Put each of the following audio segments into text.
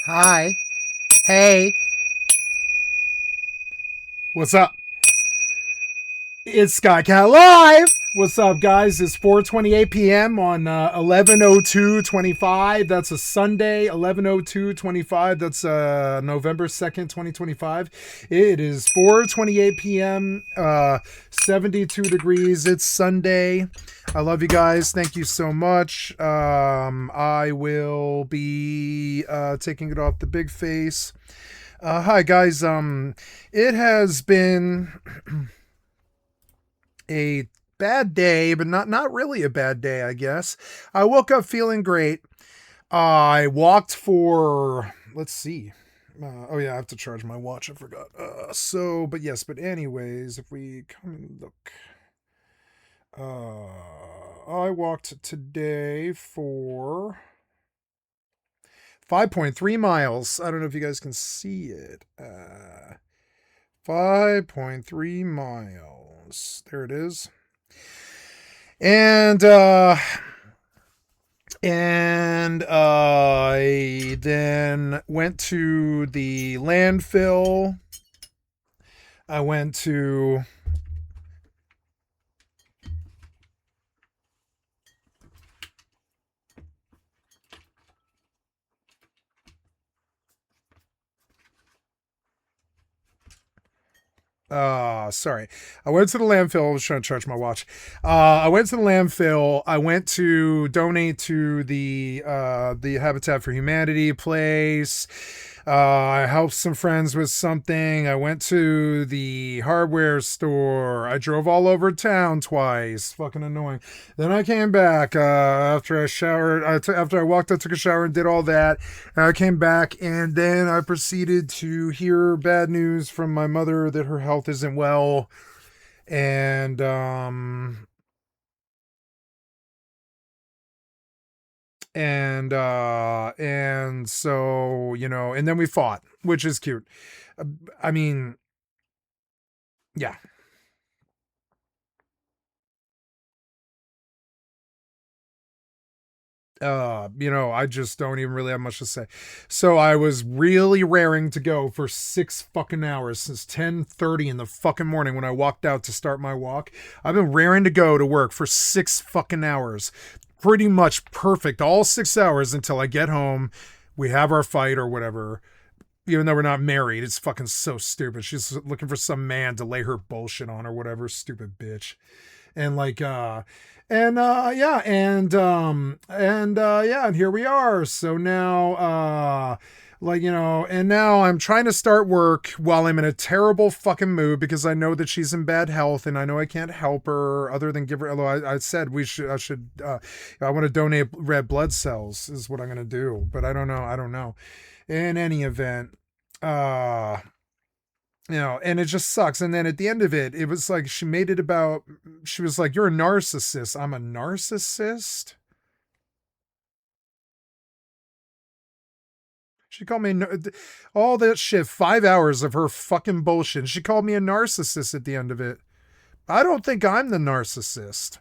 Hi. Hey. What's up? It's Skycatlive. What's up, guys? It's 4:28 p.m. on 11/02/25. That's a Sunday, 11/02/25. That's November 2nd, 2025. It is 4:28 p.m. 72 degrees. It's Sunday. I love you guys. Thank you so much. I will be taking it off the big face. Hi, guys. It has been a bad day, but not really a bad day, I guess. I woke up feeling great. I walked for, let's see. Oh yeah, I have to charge my watch. I forgot. But anyways, if we come and look, I walked today for 5.3 miles. I don't know if you guys can see it. 5.3 miles. There it is. And I then went to the landfill. I went to sorry. I went to the landfill. I was trying to charge my watch. I went to the landfill. I went to donate to the Habitat for Humanity place. I helped some friends with something. I went to the hardware store. I drove all over town twice. Fucking annoying. Then I came back after I showered. After I walked, I took a shower and did all that. I came back and then I proceeded to hear bad news from my mother that her health isn't well. And so, and then we fought, which is cute. I mean, yeah. I just don't even really have much to say. So I was really raring to go for 6 fucking hours since 10:30 in the fucking morning when I walked out to start my walk. I've been raring to go to work for 6 fucking hours. Pretty much perfect. All 6 hours until I get home. We have our fight or whatever. Even though we're not married, it's fucking so stupid. She's looking for some man to lay her bullshit on or whatever. Stupid bitch. And and here we are. So now and now I'm trying to start work while I'm in a terrible fucking mood because I know that she's in bad health and I know I can't help her other than give her, although I said I want to donate red blood cells is what I'm going to do, but I don't know. In any event, and it just sucks. And then at the end of it, it was like she made it about, she was like, "You're a narcissist." I'm a narcissist? She called me all that shit, 5 hours of her fucking bullshit. She called me a narcissist at the end of it. I don't think I'm the narcissist.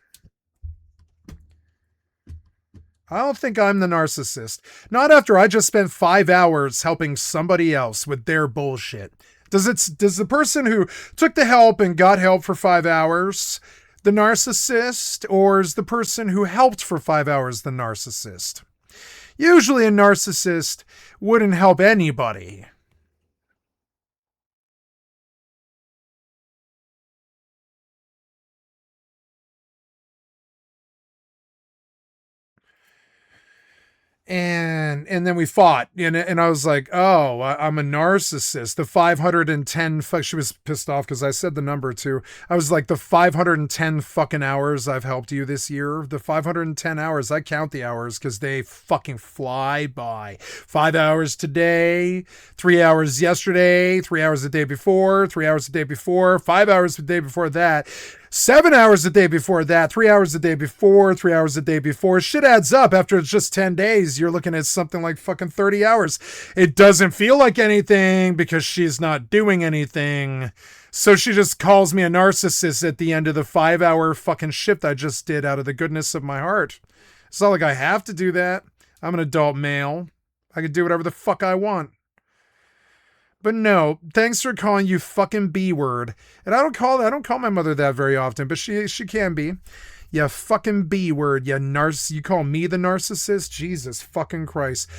I don't think I'm the narcissist. Not after I just spent 5 hours helping somebody else with their bullshit. Does the person who took the help and got help for 5 hours the narcissist, or is the person who helped for 5 hours the narcissist? Usually a narcissist wouldn't help anybody. And then we fought, and I was like, "Oh, I'm a narcissist." The 510 she was pissed off because I said the number too. I was like, the 510 fucking hours I've helped you this year, the 510 hours, I count the hours because they fucking fly by. 5 hours today, 3 hours yesterday, 3 hours the day before, 3 hours the day before, 5 hours the day before that, 7 hours a day before that, 3 hours a day before, 3 hours a day before. Shit adds up. After it's just 10 days, you're looking at something like fucking 30 hours. It doesn't feel like anything because she's not doing anything. So she just calls me a narcissist at the end of the 5 hour fucking shift I just did out of the goodness of my heart. It's not like I have to do that. I'm an adult male. I could do whatever the fuck I want. But no, thanks for calling you fucking B-word. And I don't call my mother that very often, but she can be. You fucking B-word, you call me the narcissist? Jesus fucking Christ.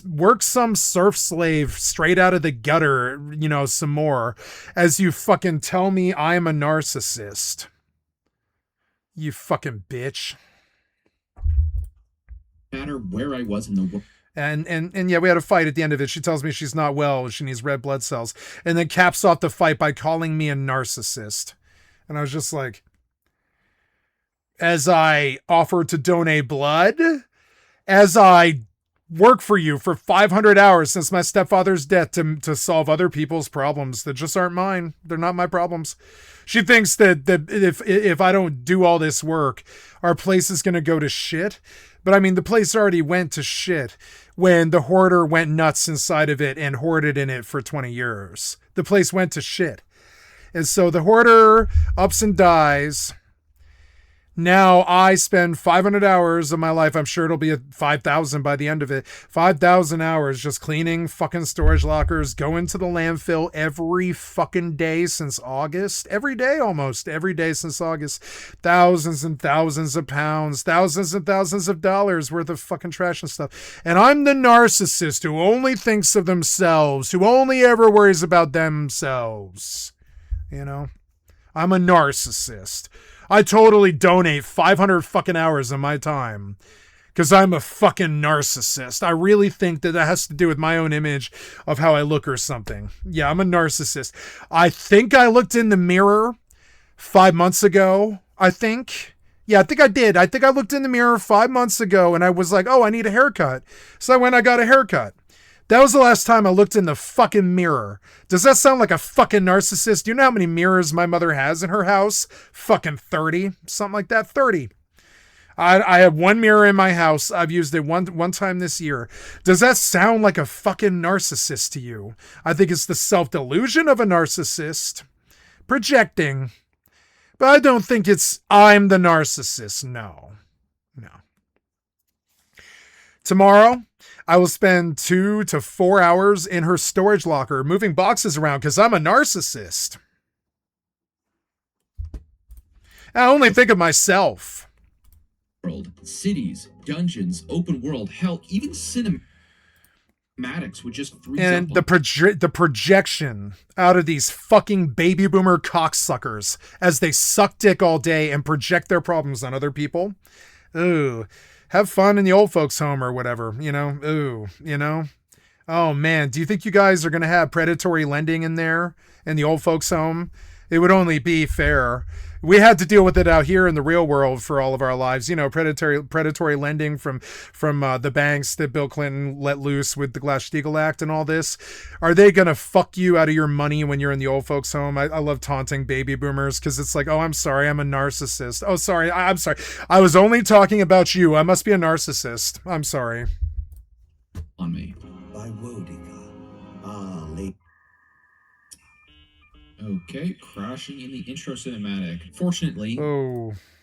Work some surf slave straight out of the gutter, some more, as you fucking tell me I'm a narcissist. You fucking bitch. No matter where I was in the world. And yeah, we had a fight at the end of it. She tells me she's not well. She needs red blood cells. And then caps off the fight by calling me a narcissist. And I was just like, as I offer to donate blood, as I work for you for 500 hours since my stepfather's death to solve other people's problems that just aren't mine. They're not my problems. She thinks that if I don't do all this work, our place is going to go to shit. But I mean, the place already went to shit when the hoarder went nuts inside of it and hoarded in it for 20 years. The place went to shit. And so the hoarder ups and dies. Now I spend 500 hours of my life. I'm sure it'll be at 5,000 by the end of it. 5,000 hours just cleaning fucking storage lockers, going to the landfill every fucking day since August. Every day, almost every day since August. Thousands and thousands of pounds, thousands and thousands of dollars worth of fucking trash and stuff. And I'm the narcissist who only thinks of themselves, who only ever worries about themselves. I'm a narcissist. I totally donate 500 fucking hours of my time because I'm a fucking narcissist. I really think that has to do with my own image of how I look or something. Yeah, I'm a narcissist. I think I looked in the mirror 5 months ago. I think I did. I think I looked in the mirror 5 months ago and I was like, oh, I need a haircut. So I went, I got a haircut. That was the last time I looked in the fucking mirror. Does that sound like a fucking narcissist? Do you know how many mirrors my mother has in her house? Fucking 30. Something like that. 30. I have one mirror in my house. I've used it one time this year. Does that sound like a fucking narcissist to you? I think it's the self-delusion of a narcissist. Projecting. But I don't think it's I'm the narcissist. No. Tomorrow, I will spend 2 to 4 hours in her storage locker moving boxes around because I'm a narcissist. I only think of myself. World, cities, dungeons, open world, hell, even cinematics would just freeze and up. The projection out of these fucking baby boomer cocksuckers as they suck dick all day and project their problems on other people. Ooh. Have fun in the old folks' home or whatever, Oh, man, do you think you guys are going to have predatory lending in there in the old folks' home? It would only be fair. We had to deal with it out here in the real world for all of our lives. Predatory lending from the banks that Bill Clinton let loose with the Glass-Steagall Act and all this. Are they going to fuck you out of your money when you're in the old folks' home? I love taunting baby boomers because it's like, oh, I'm sorry, I'm a narcissist. Oh, sorry, I'm sorry. I was only talking about you. I must be a narcissist. I'm sorry. On me. By Wodiga. Okay, crashing in the intro cinematic. Fortunately,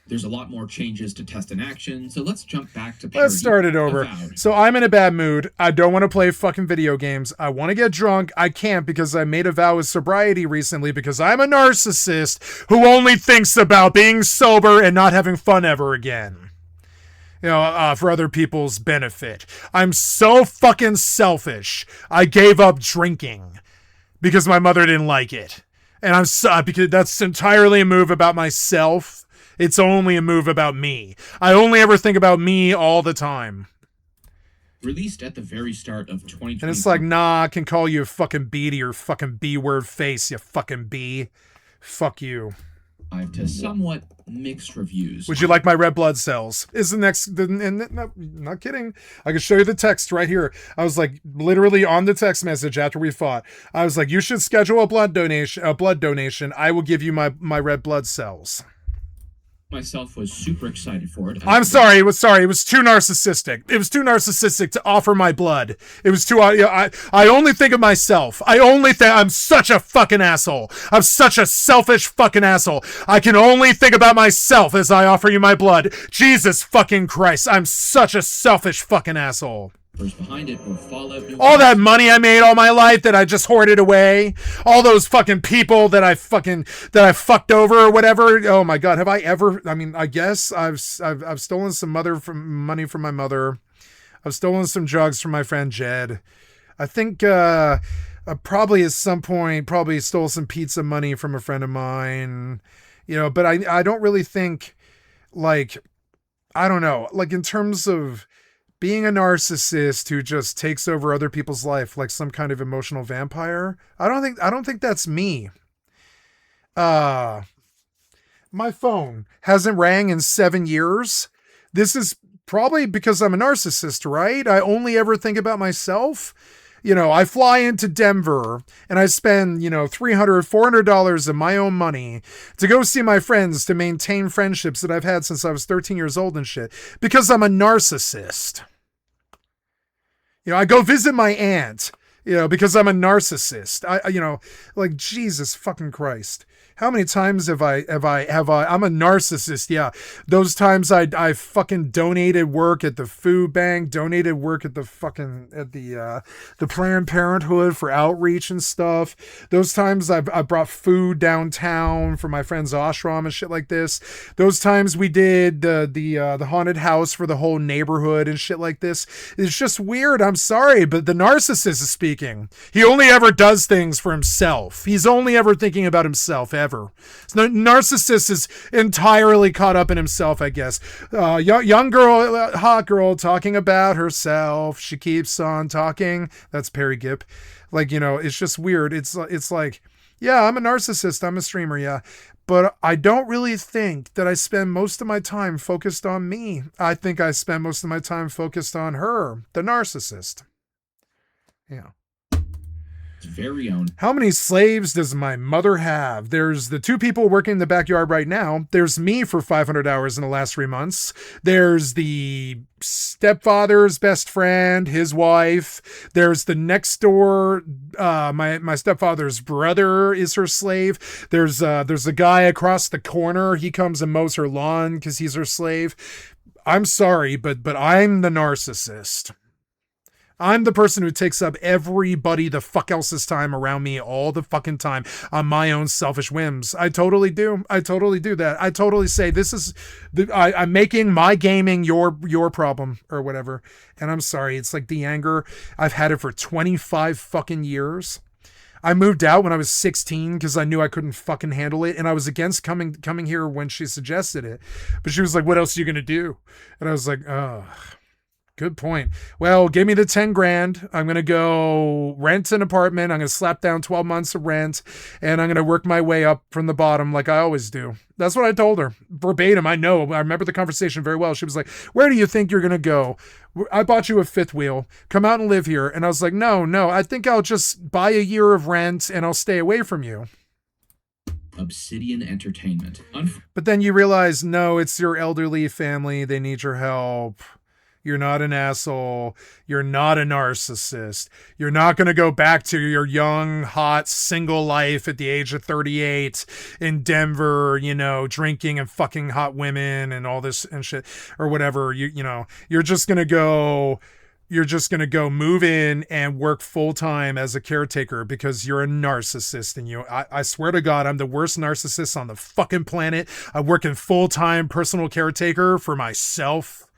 there's a lot more changes to test in action, so let's jump back to parody. Let's start it over. So I'm in a bad mood. I don't want to play fucking video games. I want to get drunk. I can't because I made a vow of sobriety recently because I'm a narcissist who only thinks about being sober and not having fun ever again. For other people's benefit. I'm so fucking selfish. I gave up drinking because my mother didn't like it. And because that's entirely a move about myself. It's only a move about me. I only ever think about me all the time. Released at the very start of 2020. And it's like, nah, I can call you a fucking B to your fucking B-word face, you fucking B. Fuck you. To somewhat mixed reviews. Would you like my red blood cells? Is the next, no, not kidding. I can show you the text right here. I was like, literally on the text message after we fought. I was like, you should schedule a blood donation. I will give you my red blood cells. Myself was super excited for it. I'm sorry. It was too narcissistic. It was too narcissistic to offer my blood. It was too, I only think of myself. I'm such a fucking asshole. I'm such a selfish fucking asshole. I can only think about myself as I offer you my blood. Jesus fucking Christ. I'm such a selfish fucking asshole. developers behind it were Fallout New All that money I made all my life that I just hoarded away. All those fucking people that I fucked over or whatever. Oh my God. Have I ever, I mean, I guess I've stolen some money from my mother. I've stolen some drugs from my friend Jed. I think, I probably at some point probably stole some pizza money from a friend of mine, but I don't really think, like, I don't know, like in terms of being a narcissist who just takes over other people's life like some kind of emotional vampire. I don't think that's me. My phone hasn't rang in 7 years. This is probably because I'm a narcissist, right? I only ever think about myself. I fly into Denver and I spend, $300, $400 of my own money to go see my friends, to maintain friendships that I've had since I was 13 years old and shit, because I'm a narcissist. I go visit my aunt, because I'm a narcissist. Like Jesus fucking Christ. How many times have I, I'm a narcissist. Yeah. Those times I fucking donated work at the food bank, donated work at the fucking, at the Planned Parenthood for outreach and stuff. Those times I brought food downtown for my friend's ashram and shit like this. Those times we did the haunted house for the whole neighborhood and shit like this. It's just weird. I'm sorry, but the narcissist is speaking. He only ever does things for himself. He's only ever thinking about himself ever. So narcissist is entirely caught up in himself, I guess. Young girl, hot girl talking about herself. She keeps on talking. That's Perry Gipp. Like, it's just weird. It's like, yeah, I'm a narcissist. I'm a streamer. Yeah. But I don't really think that I spend most of my time focused on me. I think I spend most of my time focused on her, the narcissist. Yeah. Very own. How many slaves does my mother have? There's the 2 people working in the backyard right now. There's me for 500 hours in the last 3 months. There's the stepfather's best friend, his wife. There's the next door, my stepfather's brother is her slave. There's a guy across the corner. He comes and mows her lawn because he's her slave. I'm sorry, but I'm the narcissist. I'm the person who takes up everybody the fuck else's time around me all the fucking time on my own selfish whims. I totally do. I totally do that. I totally say this is, I'm making my gaming your problem or whatever. And I'm sorry. It's like the anger. I've had it for 25 fucking years. I moved out when I was 16 because I knew I couldn't fucking handle it. And I was against coming here when she suggested it. But she was like, what else are you going to do? And I was like, oh. Good point. Well, give me the 10 grand. I'm going to go rent an apartment. I'm going to slap down 12 months of rent and I'm going to work my way up from the bottom like I always do. That's what I told her. Verbatim. I know. I remember the conversation very well. She was like, where do you think you're going to go? I bought you a 5th wheel. Come out and live here. And I was like, no, I think I'll just buy a year of rent and I'll stay away from you. Obsidian Entertainment. But then you realize, no, it's your elderly family. They need your help. You're not an asshole. You're not a narcissist. You're not going to go back to your young, hot, single life at the age of 38 in Denver, drinking and fucking hot women and all this and shit or whatever. You're just going to go move in and work full time as a caretaker because you're a narcissist. And I swear to God, I'm the worst narcissist on the fucking planet. I work in full time personal caretaker for myself.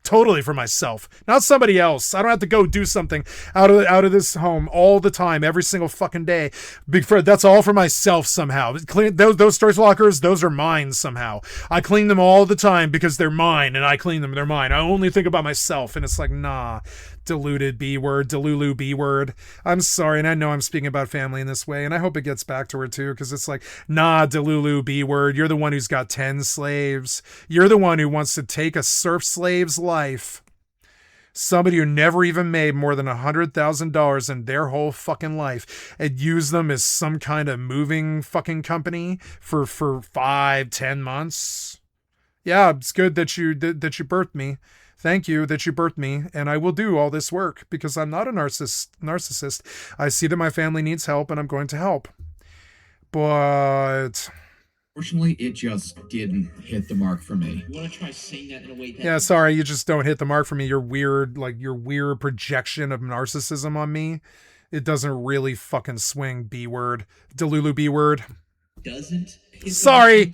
Totally for myself, not somebody else. I don't have to go do something out of this home all the time, every single fucking day. Big Fred, that's all for myself somehow. Clean those storage lockers, those are mine somehow. I clean them all the time because they're mine, and I clean them, they're mine. I only think about myself, and it's like, nah, deluded B-word, delulu B-word. I'm sorry, and I know I'm speaking about family in this way, and I hope it gets back to her too, because it's like, nah, delulu B-word, you're the one who's got 10 slaves. You're the one who wants to take a serf slave's life. Somebody who never even made more than $100,000 in their whole fucking life and use them as some kind of moving fucking company for 5-10 months. Yeah, it's good that you birthed me. Thank you that you birthed me, and I will do all this work because I'm not a narcissist. I see that my family needs help, and I'm going to help. But Fortunately, it just didn't hit the mark for me. You want to try saying that in a way that... Yeah, sorry, you just don't hit the mark for me. Your weird projection of narcissism on me, it doesn't really fucking swing. B word, Delulu B word. Doesn't. Sorry.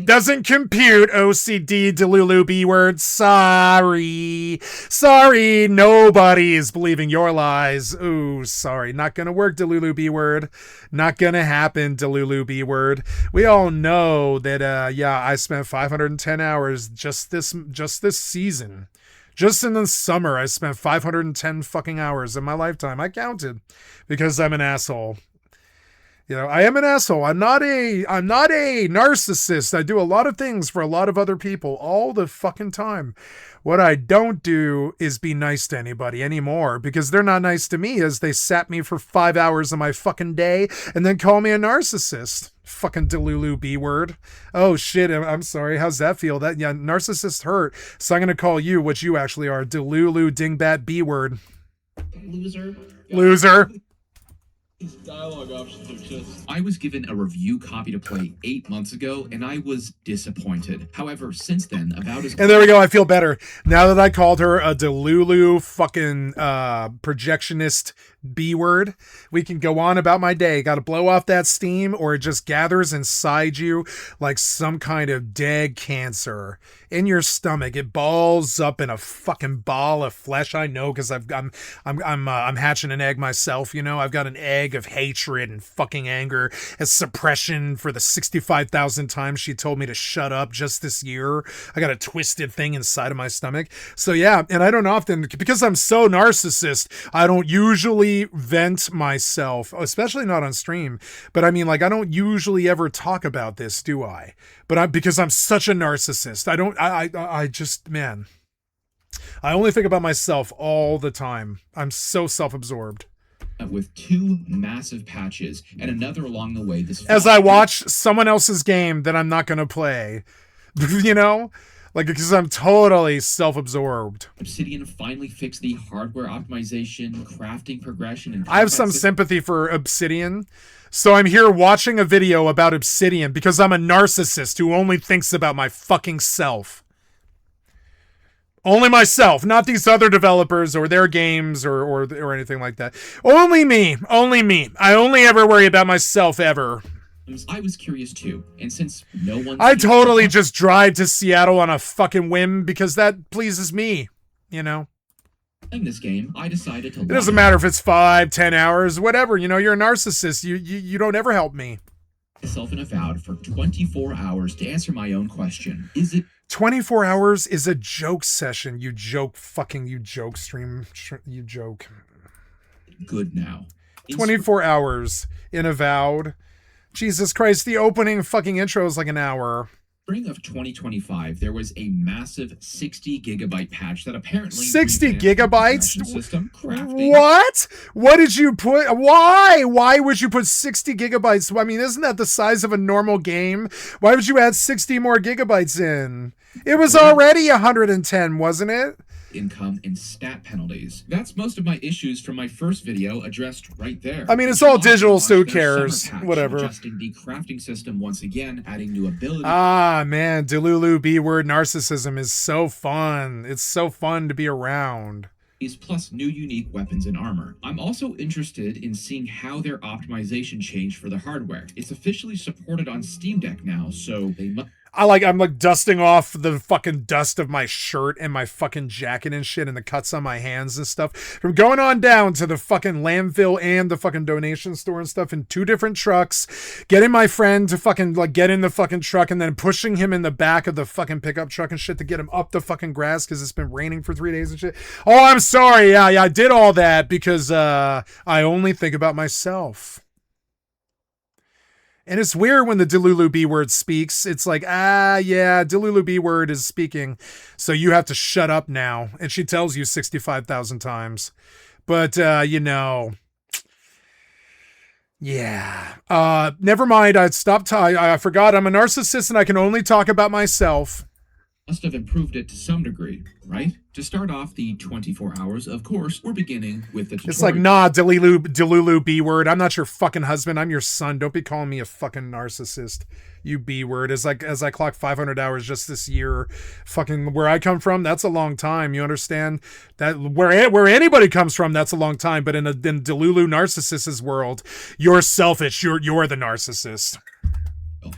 Doesn't compute. OCD Delulu B word. Sorry. Nobody is believing your lies. Ooh, sorry. Not gonna work, Delulu B word. Not gonna happen, Delulu B word. We all know that I spent 510 hours just this season. Just in the summer, I spent 510 fucking hours in my lifetime. I counted because I'm an asshole. You know, I am an asshole. I'm not a narcissist. I do a lot of things for a lot of other people all the fucking time. What I don't do is be nice to anybody anymore because they're not nice to me as they sat me for 5 hours of my fucking day and then call me a narcissist. Fucking Delulu B word. Oh shit, I'm sorry. How's that feel? That, yeah, narcissists hurt. So I'm going to call you what you actually are. Delulu dingbat B word. Loser. These dialogue options are just... I was given a review copy to play 8 months ago, and I was disappointed. However, since then, about as... And there we go, I feel better. Now that I called her a Delulu fucking projectionist B word, we can go on about my day. Got to blow off that steam, or it just gathers inside you like some kind of dead cancer in your stomach. It balls up in a fucking ball of flesh. I know, because I'm hatching an egg myself. You know, I've got an egg of hatred and fucking anger as suppression for the 65,000 times she told me to shut up just this year. I got a twisted thing inside of my stomach. So yeah, and I don't often, because I'm so narcissist, I don't usually vent myself, especially not on stream. But I mean, like, I don't usually ever talk about this, do I? But because I'm such a narcissist, I just, man, I only think about myself all the time. I'm so self-absorbed. With 2 massive patches and another along the way. As I watch someone else's game that I'm not going to play, you know? Like, because I'm totally self-absorbed. Obsidian finally fixed the hardware optimization, crafting progression, and... I have some sympathy for Obsidian. So I'm here watching a video about Obsidian because I'm a narcissist who only thinks about my fucking self. Only myself, not these other developers or their games or anything like that. Only me. I only ever worry about myself ever. I was curious too, and since no one... I totally just drive to Seattle on a fucking whim because that pleases me, you know? Playing this game, I decided to... It doesn't matter if it's 5-10 hours, whatever, you know, you're a narcissist. You don't ever help me. ...myself in a Avowed for 24 hours to answer my own question. Is it... 24 hours is a joke session, you joke stream, you joke. Good now. 24 hours in Avowed. Jesus Christ, the opening fucking intro is like an hour. Spring of 2025, there was a massive 60 gigabyte patch that apparently... 60 gigabytes? System what? What did you put? Why? Why would you put 60 gigabytes? I mean, isn't that the size of a normal game? Why would you add 60 more gigabytes in? It was already 110, wasn't it? Income and stat penalties. That's most of my issues from my first video addressed right there. I mean, it's all digital, so who cares? Whatever. Adjusting the crafting system once again, adding new abilities. Ah, man, Delulu B-word narcissism is so fun. It's so fun to be around. Plus new unique weapons and armor. I'm also interested in seeing how their optimization changed for the hardware. It's officially supported on Steam Deck now, so they must... I'm like dusting off the fucking dust of my shirt and my fucking jacket and shit and the cuts on my hands and stuff from going on down to the fucking landfill and the fucking donation store and stuff in 2 different trucks, getting my friend to fucking like get in the fucking truck and then pushing him in the back of the fucking pickup truck and shit to get him up the fucking grass because it's been raining for 3 days and shit. Oh, I'm sorry. Yeah, I did all that because I only think about myself. And it's weird when the Delulu B word speaks. It's like, yeah, Delulu B word is speaking. So you have to shut up now. And she tells you 65,000 times. But, you know, yeah. Never mind. I forgot I'm a narcissist and I can only talk about myself. Must have improved it to some degree, right? To start off the 24 hours, of course, we're beginning with the tutorial. It's like, nah, Delulu B-word. I'm not your fucking husband. I'm your son. Don't be calling me a fucking narcissist. You B-word. As I clock 500 hours just this year, fucking where I come from, that's a long time. You understand? That where anybody comes from, that's a long time. But in Delulu narcissist's world, you're selfish. You're the narcissist.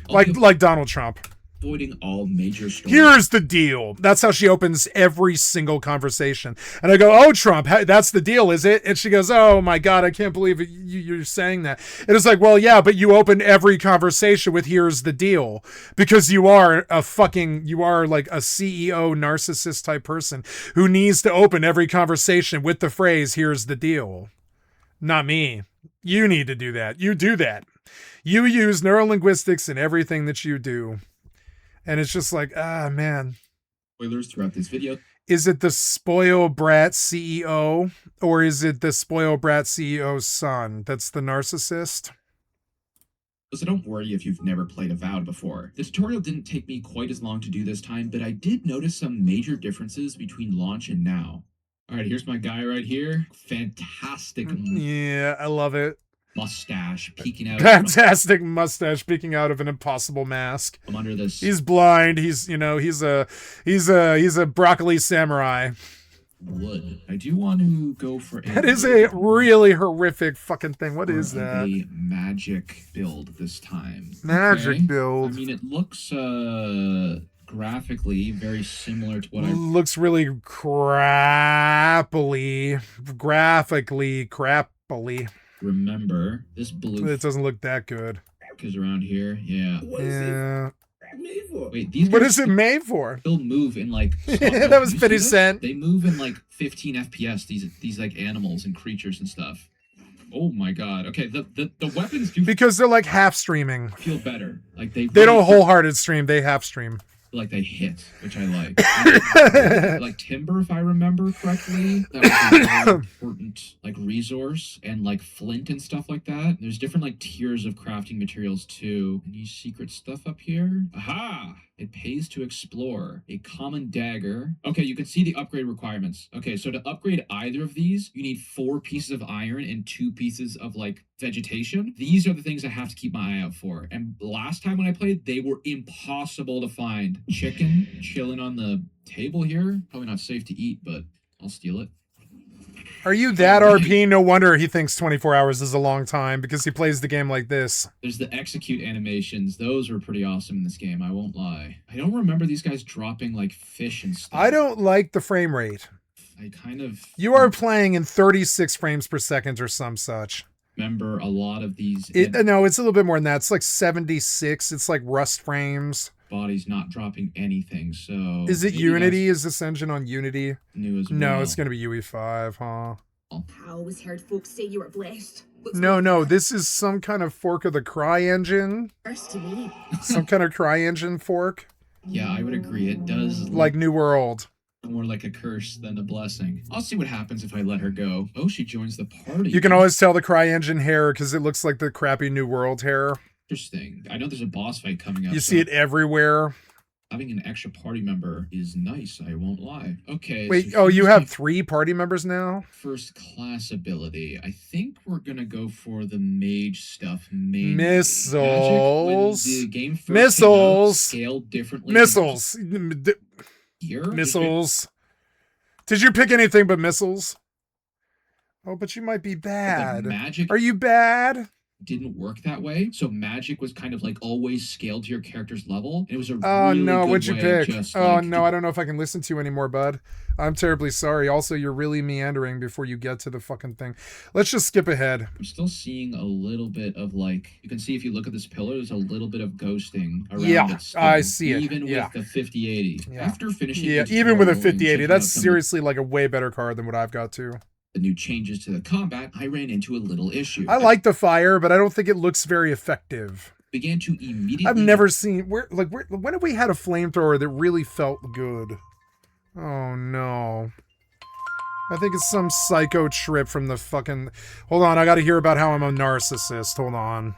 Like Donald Trump. Avoiding all major stories. Here's the deal. That's how she opens every single conversation. And I go, oh, Trump, that's the deal, is it? And she goes, oh, my God, I can't believe you're saying that. And it's like, well, yeah, but you open every conversation with here's the deal. Because you are like a CEO narcissist type person who needs to open every conversation with the phrase, here's the deal. Not me. You need to do that. You do that. You use neurolinguistics in everything that you do. And it's just like, man. Spoilers throughout this video. Is it the spoil brat CEO or is it the spoil brat CEO's son that's the narcissist? So don't worry if you've never played Avowed before. The tutorial didn't take me quite as long to do this time, but I did notice some major differences between launch and now. All right, here's my guy right here. Fantastic. Yeah, I love it. Mustache peeking out. Fantastic mustache peeking out of an impossible mask. I'm under this. He's blind. He's a broccoli samurai. Wood. I do want to go for that is a really horrific fucking thing. What is that? A magic build this time. Magic build. I mean, it looks graphically very similar to what looks really crappily. Graphically crappily. Remember, this blue. It doesn't look that good. Is around here, yeah. Yeah. Wait, these. What is it made for? They'll move in like. That was 50 Cent. They move in like 15 FPS. These like animals and creatures and stuff. Oh my god. Okay, the weapons do. Because they're like half streaming. Feel better. Like they don't wholehearted stream. They half stream. Like they hit, which I like. Like timber, if I remember correctly, that was a very important like resource, and like flint and stuff like that. There's different like tiers of crafting materials too. Any secret stuff up here? Aha! It pays to explore. A common dagger. Okay, you can see the upgrade requirements. Okay, so to upgrade either of these, you need 4 pieces of iron and 2 pieces of like vegetation. These are the things I have to keep my eye out for. And last time when I played, they were impossible to find. Chicken chilling on the table here. Probably not safe to eat, but I'll steal it. Are you that RP? No wonder he thinks 24 hours is a long time because he plays the game like this. There's the execute animations. Those were pretty awesome in this game, I won't lie. I don't remember these guys dropping like fish and stuff. I don't like the frame rate. I kind of... You are playing in 36 frames per second or some such. Remember a lot of these... No, it's a little bit more than that. It's like 76. It's like rust frames. Body's not dropping anything, so... Is it Unity? Is this engine on Unity? New as no, well. It's going to be UE5, huh? I always heard folks say you were blessed. No, this is some kind of fork of the Cry engine. Some kind of Cry engine fork. Yeah, I would agree. It does... Like New World. More like a curse than a blessing. I'll see what happens if I let her go. Oh, she joins the party. You can always tell the Cry engine hair because it looks like the crappy New World hair. Interesting. I know there's a boss fight coming up. You see it everywhere. Having an extra party member is nice, I won't lie. Okay. Wait, so you have 3 party members now? First class ability. I think we're gonna go for the mage stuff mainly. Missiles. Magic, when the game first Missiles. Scaled differently. Missiles. Here? Missiles. Did you pick anything but missiles? Oh, but you might be bad. Magic. Are you bad? Didn't work that way. So magic was kind of like always scaled to your character's level. And it was a oh really no, good what'd you way pick? just, oh like, no, I don't know if I can listen to you anymore, bud. I'm terribly sorry. Also, you're really meandering before you get to the fucking thing. Let's just skip ahead. I'm still seeing a little bit of like, you can see if you look at this pillar, there's a little bit of ghosting around yeah, it still, I see it. Even with the 5080. Yeah. After finishing even with a 5080, that's seriously like a way better card than what I've got too. The new changes to the combat, I ran into a little issue. I like the fire, but I don't think it looks very effective. Began to immediately... I've never seen... when have we had a flamethrower that really felt good? Oh, no. I think it's some psycho trip from the fucking... Hold on, I gotta hear about how I'm a narcissist. Hold on.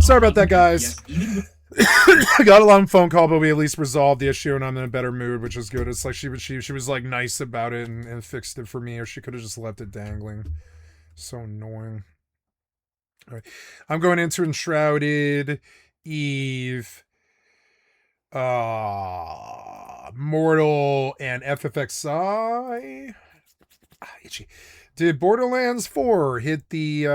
Sorry about that, guys. Yes, even with I got a long phone call, but we at least resolved the issue, and I'm in a better mood, which is good. It's like she was like nice about it and fixed it for me, or she could have just left it dangling. So annoying. All right, I'm going into Enshrouded, Eve, Mortal, and FFXI. Itchy. Did Borderlands 4 hit the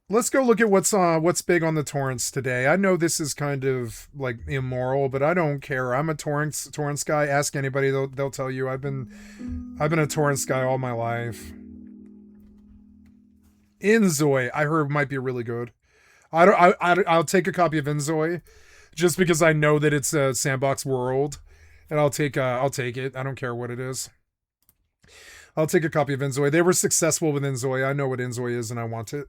Let's go look at what's big on the torrents today. I know this is kind of like immoral, but I don't care. I'm a torrents guy. Ask anybody, they'll tell you I've been a torrents guy all my life. Inzoi, I heard might be really good. I'll take a copy of Inzoi just because I know that it's a Sandbox world, and I'll take it. I don't care what it is. I'll take a copy of Inzoi. They were successful with Inzoi. I know what Inzoi is, and I want it.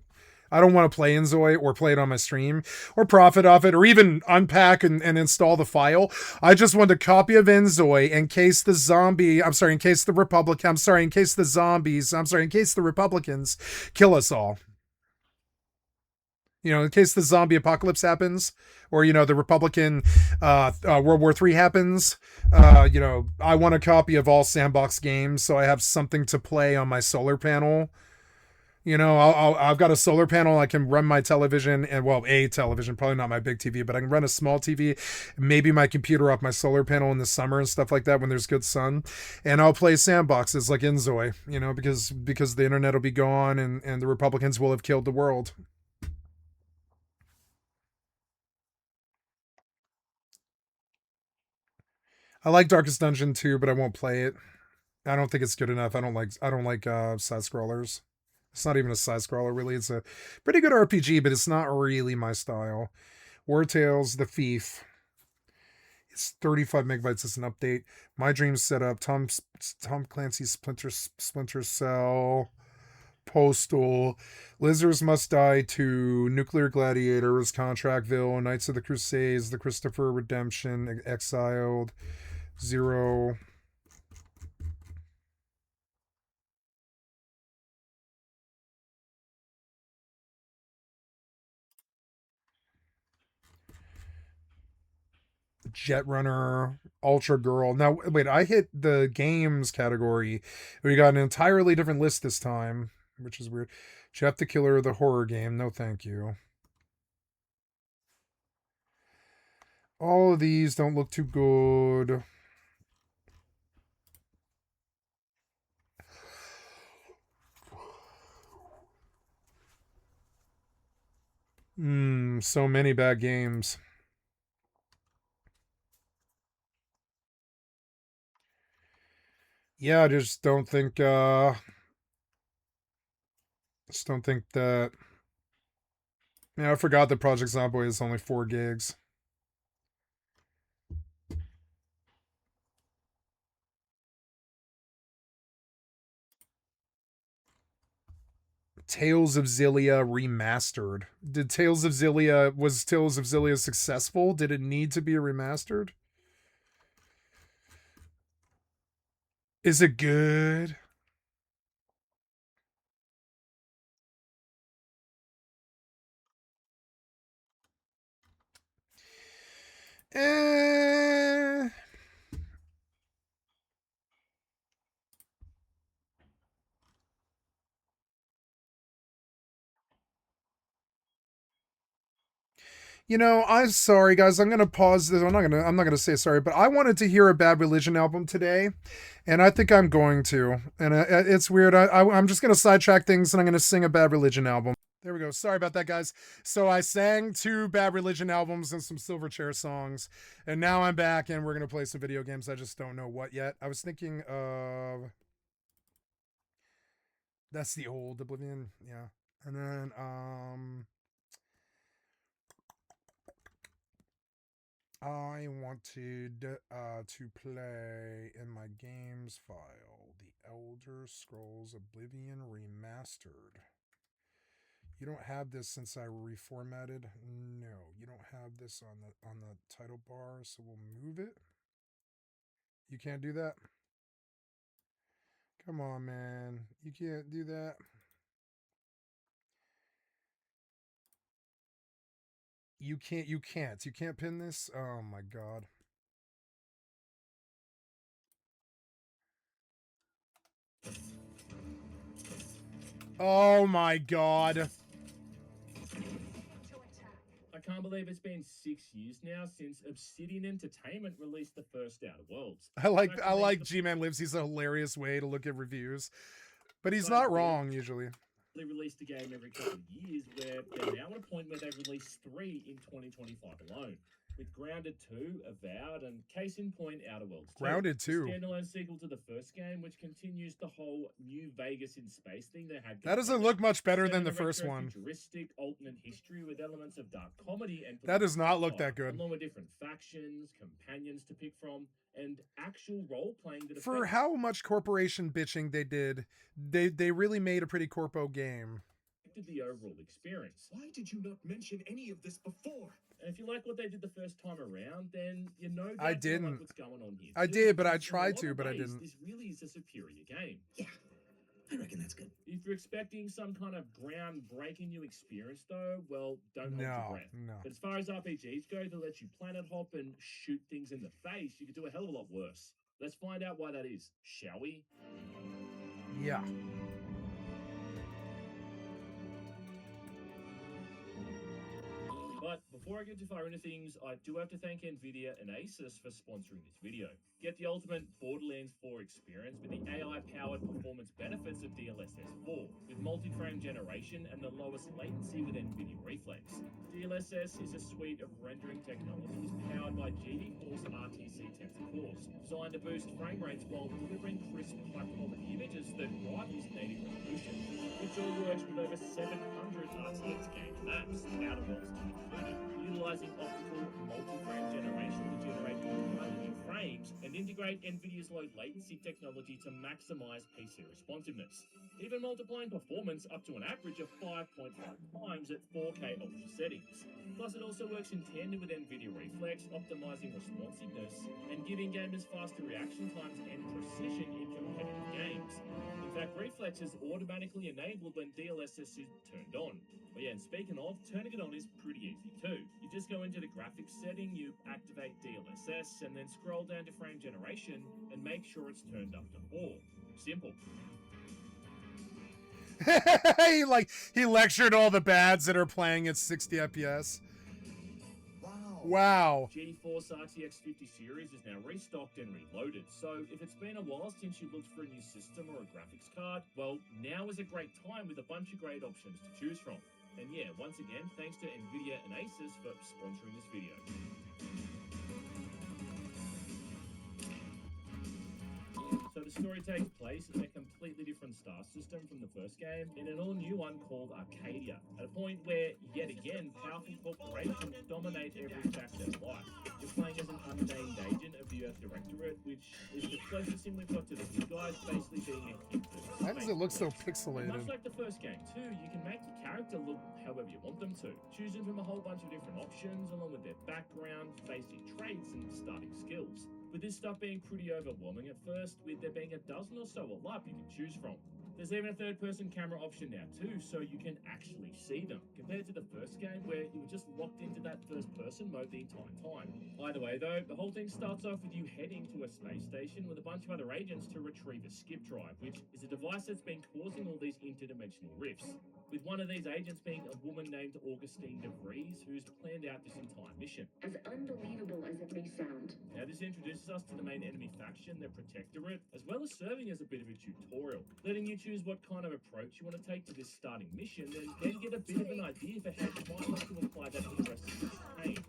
I don't want to play Inzoi or play it on my stream or profit off it or even unpack and install the file. I just want a copy of Inzoi in case the Republicans kill us all. You know, in case the zombie apocalypse happens, or, you know, the Republican World War III happens. You know, I want a copy of all Sandbox games so I have something to play on my solar panel. You know, I've got a solar panel. I can run my television and, well, a television, probably not my big TV, but I can run a small TV, maybe my computer off my solar panel in the summer and stuff like that when there's good sun. And I'll play Sandboxes like Inzoi, you know, because the internet will be gone and the Republicans will have killed the world. I like Darkest Dungeon too, but I won't play it. I don't think it's good enough. I don't like side scrollers. It's not even a side scroller, really. It's a pretty good RPG, but it's not really my style. War Tales, The Thief. It's 35 megabytes as an update. My Dream Setup, Tom Clancy's Splinter Cell, Postal, Lizards Must Die 2, Nuclear Gladiators, Contractville, Knights of the Crusades, The Christopher Redemption, Exiled, Zero. Jet Runner, Ultra Girl. Now, wait, I hit the games category. We got an entirely different list this time, which is weird. Jeff the Killer, the horror game. No, thank you. All of these don't look too good. So many bad games. Yeah, I just don't think that yeah, I forgot that Project Zomboid is only 4 gigs. Tales of Xillia remastered. Was Tales of Xillia successful? Did it need to be remastered? Is it good? Eh. You know, I'm sorry, guys. I'm gonna pause this. I'm not gonna say sorry, but I wanted to hear a Bad Religion album today, and I think I'm going to. And it's weird. I'm just gonna sidetrack things, and I'm gonna sing a Bad Religion album. There we go. Sorry about that, guys. So I sang 2 Bad Religion albums and some Silverchair songs, and now I'm back, and we're gonna play some video games. I just don't know what yet. I was thinking of that's the old Oblivion, yeah, and then I wanted to play in my games file the Elder Scrolls Oblivion Remastered. You don't have this since I reformatted. No, you don't have this on the title bar, so we'll move it. You can't do that? Come on, man. You can't do that. You can't pin this. Oh my god. Oh my god. I can't believe it's been 6 years now since Obsidian Entertainment released the first Outer Worlds. I like G-Man Lives. He's a hilarious way to look at reviews. But he's not wrong usually. They released a game every couple of years, where they're now at a point where they've released 3 in 2025 alone. With Grounded 2, Avowed, and case in point, Outer Worlds 2. Grounded 2. Standalone sequel to the first game, which continues the whole New Vegas in space thing they had. That doesn't look much better than the first one. Futuristic alternate history with elements of dark comedy and that does not look that good. Along with different factions, companions to pick from, and actual role playing. For how much corporation bitching they did, they really made a pretty corpo game. The overall experience. Why did you not mention any of this before? And if you like what they did the first time around, then you know I didn't. like what's going on here. I did, but I tried to, but I didn't. This really is a superior game. Yeah, I reckon that's good. If you're expecting some kind of groundbreaking new experience, though, well, don't hold your breath. No. But as far as RPGs go, that let you planet hop and shoot things in the face, you could do a hell of a lot worse. Let's find out why that is, shall we? Yeah. But before I get too far into things, I do have to thank Nvidia and Asus for sponsoring this video. Get the ultimate Borderlands 4 experience with the AI-powered performance benefits of DLSS 4, with multi-frame generation and the lowest latency with Nvidia Reflex. DLSS is a suite of rendering technologies powered by GeForce RTC Tensor cores, designed to boost frame rates while delivering crisp, high-quality images that rivals native resolution, which all works with over 700 RTX game maps, Outer Worlds included, utilizing optical multi-frame generation to generate new frames and integrate Nvidia's low latency technology to maximize PC responsiveness, even multiplying performance up to an average of 5.5 times at 4K ultra settings. Plus, it also works in tandem with Nvidia Reflex, optimizing responsiveness and giving gamers faster reaction times and precision in competitive games. In fact, Reflex is automatically enabled when DLSS is turned on. But yeah, and speaking of, turning it on is pretty easy too. You just go into the graphics setting, you activate DLSS, and then scroll down to frame generation and make sure it's turned up to 4. Simple. he lectured all the bads that are playing at 60 FPS. Wow. GeForce RTX 50 series is now restocked and reloaded, so if it's been a while since you looked for a new system or a graphics card, well, now is a great time with a bunch of great options to choose from. And yeah, once again, thanks to Nvidia and Asus for sponsoring this video. So the story takes place in a completely different star system from the first game, in an all-new one called Arcadia, at a point where, yet again, powerful corporations dominate every facet of life. You're playing as an unnamed agent of the Earth Directorate, which is the closest thing we've got to the good guys, basically being a hint. Why does it look so Much pixelated? like the first game too, you can make your character look however you want them to, choosing from a whole bunch of different options along with their background, basic traits, and starting skills. With this stuff being pretty overwhelming at first, with there being a dozen or so a lot you can choose from. There's even a third-person camera option now too, so you can actually see them, compared to the first game where you were just locked into that first-person mode the entire time. Either way though, the whole thing starts off with you heading to a space station with a bunch of other agents to retrieve a skip drive, which is a device that's been causing all these interdimensional rifts, with one of these agents being a woman named Augustine DeVries, who's planned out this entire mission. As unbelievable as it may sound. Now this introduces us to the main enemy faction, the Protectorate, as well as serving as a bit of a tutorial, letting you choose what kind of approach you want to take to this starting mission, and then get a bit of an idea for how you might like to apply that interest in this campaign.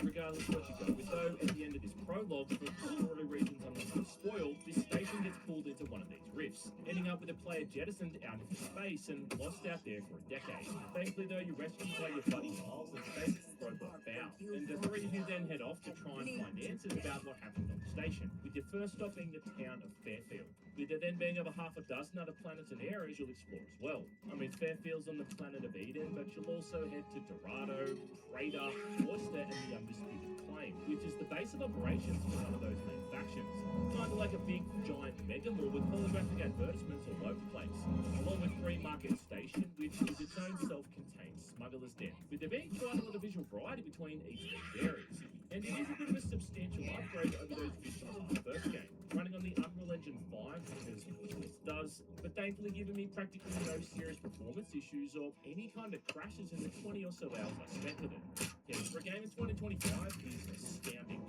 Regardless of what you go with though, at the end of this prologue, for story reasons I'm not going to spoil, this station gets pulled into one of these rifts, ending up with the player jettisoned out into space and lost out there for a decade. Thankfully though, you're rescued by your buddy Miles and space robot Bow, and the three of you then head off to try and find answers about what happened on the station, with your first stop being the town of Fairfield, with there then being over half a dozen other planets and areas you'll explore as well. I mean, Fairfield's on the planet of Eden, but you'll also head to Dorado, Praetor, Oyster, and the Undisputed Claim, which is the base of operations for one of those main factions. Kind of like a big, giant mega mall with holographic advertisements all over the place, along with Free Market Station, which is its own self-contained smuggling survival is death, with there being quite a lot of visual variety between each of these areas. And it is a bit of a substantial upgrade over those visuals in the first game, running on the Unreal Engine 5 because it does, but thankfully giving me practically no serious performance issues or any kind of crashes in the 20 or so hours I spent with it. Yeah, for a game in 2025 is astounding.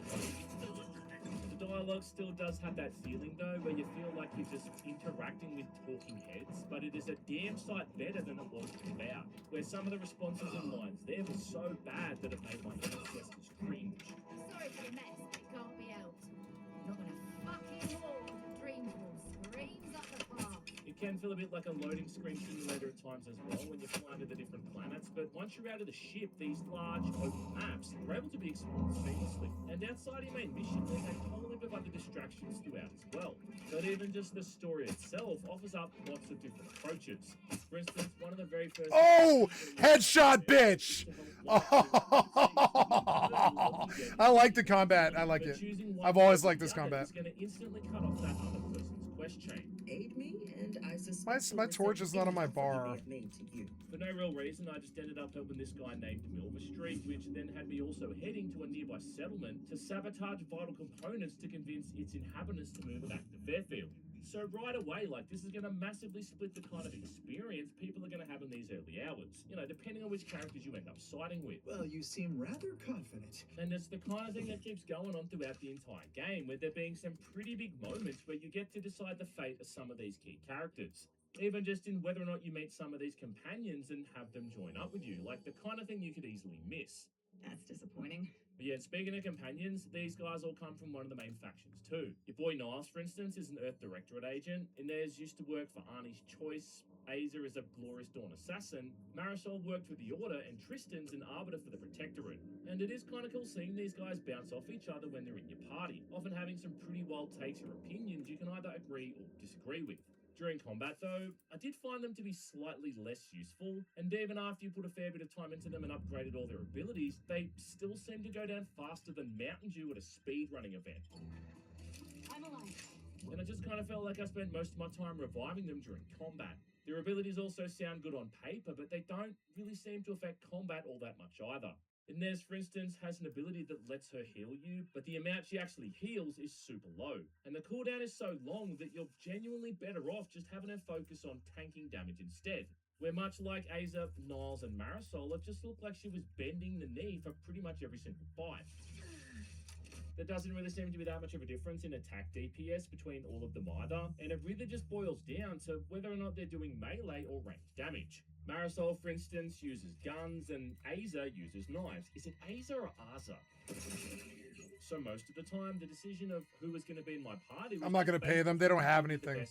The dialogue still does have that feeling though, where you feel like you're just interacting with talking heads, but it is a damn sight better than it was about, where some of the responses and lines there were so bad that it made my ancestors cringe. Sorry for the mess, but it can't be helped. Not when a fucking horde of dreams screams up the path. It can feel a bit like a loading screen simulator at times as well when you're flying to the different planets, but once you're out of the ship, these large open maps are able to be explored seamlessly. And outside your main mission, there's a whole heap of other distractions throughout as well. But even just the story itself offers up lots of different approaches. For instance, one of the very first... Oh, headshot, bitch! I like the combat. I like it. I've always liked this combat. It's going to instantly cut off that other person's quest chain. Aid me, and I suspect My torch is not on my bar. For no real reason, I just ended up helping this guy named Milver Street, which then had me also heading to a nearby settlement to sabotage vital components to convince its inhabitants to move back to Fairfield. So right away, like, this is going to massively split the kind of experience people are going to have in these early hours, you know, depending on which characters you end up siding with. Well, you seem rather confident. And it's the kind of thing that keeps going on throughout the entire game, with there being some pretty big moments where you get to decide the fate of some of these key characters. Even just in whether or not you meet some of these companions and have them join up with you, like the kind of thing you could easily miss. That's disappointing. But yeah, speaking of companions, these guys all come from one of the main factions too. Your boy Niles, for instance, is an Earth Directorate agent. Inez used to work for Arnie's Choice. Aza is a Glorious Dawn assassin. Marisol worked with the Order, and Tristan's an arbiter for the Protectorate. And it is kind of cool seeing these guys bounce off each other when they're in your party, often having some pretty wild takes or opinions you can either agree or disagree with. During combat though, I did find them to be slightly less useful, and even after you put a fair bit of time into them and upgraded all their abilities, they still seem to go down faster than Mountain Dew at a speedrunning event. I'm alive. And I just kind of felt like I spent most of my time reviving them during combat. Their abilities also sound good on paper, but they don't really seem to affect combat all that much either. Inez, for instance, has an ability that lets her heal you, but the amount she actually heals is super low. And the cooldown is so long that you're genuinely better off just having her focus on tanking damage instead. Where much like Aza, Niles, and Marisol, it just looked like she was bending the knee for pretty much every single fight. There doesn't really seem to be that much of a difference in attack DPS between all of them either, and it really just boils down to whether or not they're doing melee or ranged damage. Marisol, for instance, uses guns, and Aza uses knives. Is it Aza or Aza? So most of the time, the decision of who was going to be in my party... I'm not going to pay them. They don't have anything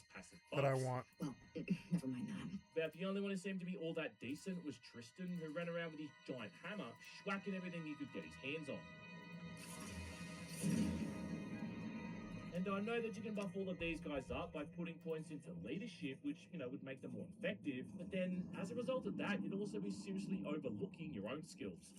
that I want. Well, never mind that. About the only one who seemed to be all that decent was Tristan, who ran around with his giant hammer, schwacking everything he could get his hands on. And I know that you can buff all of these guys up by putting points into leadership, which, you know, would make them more effective. But then, as a result of that, you'd also be seriously overlooking your own skills.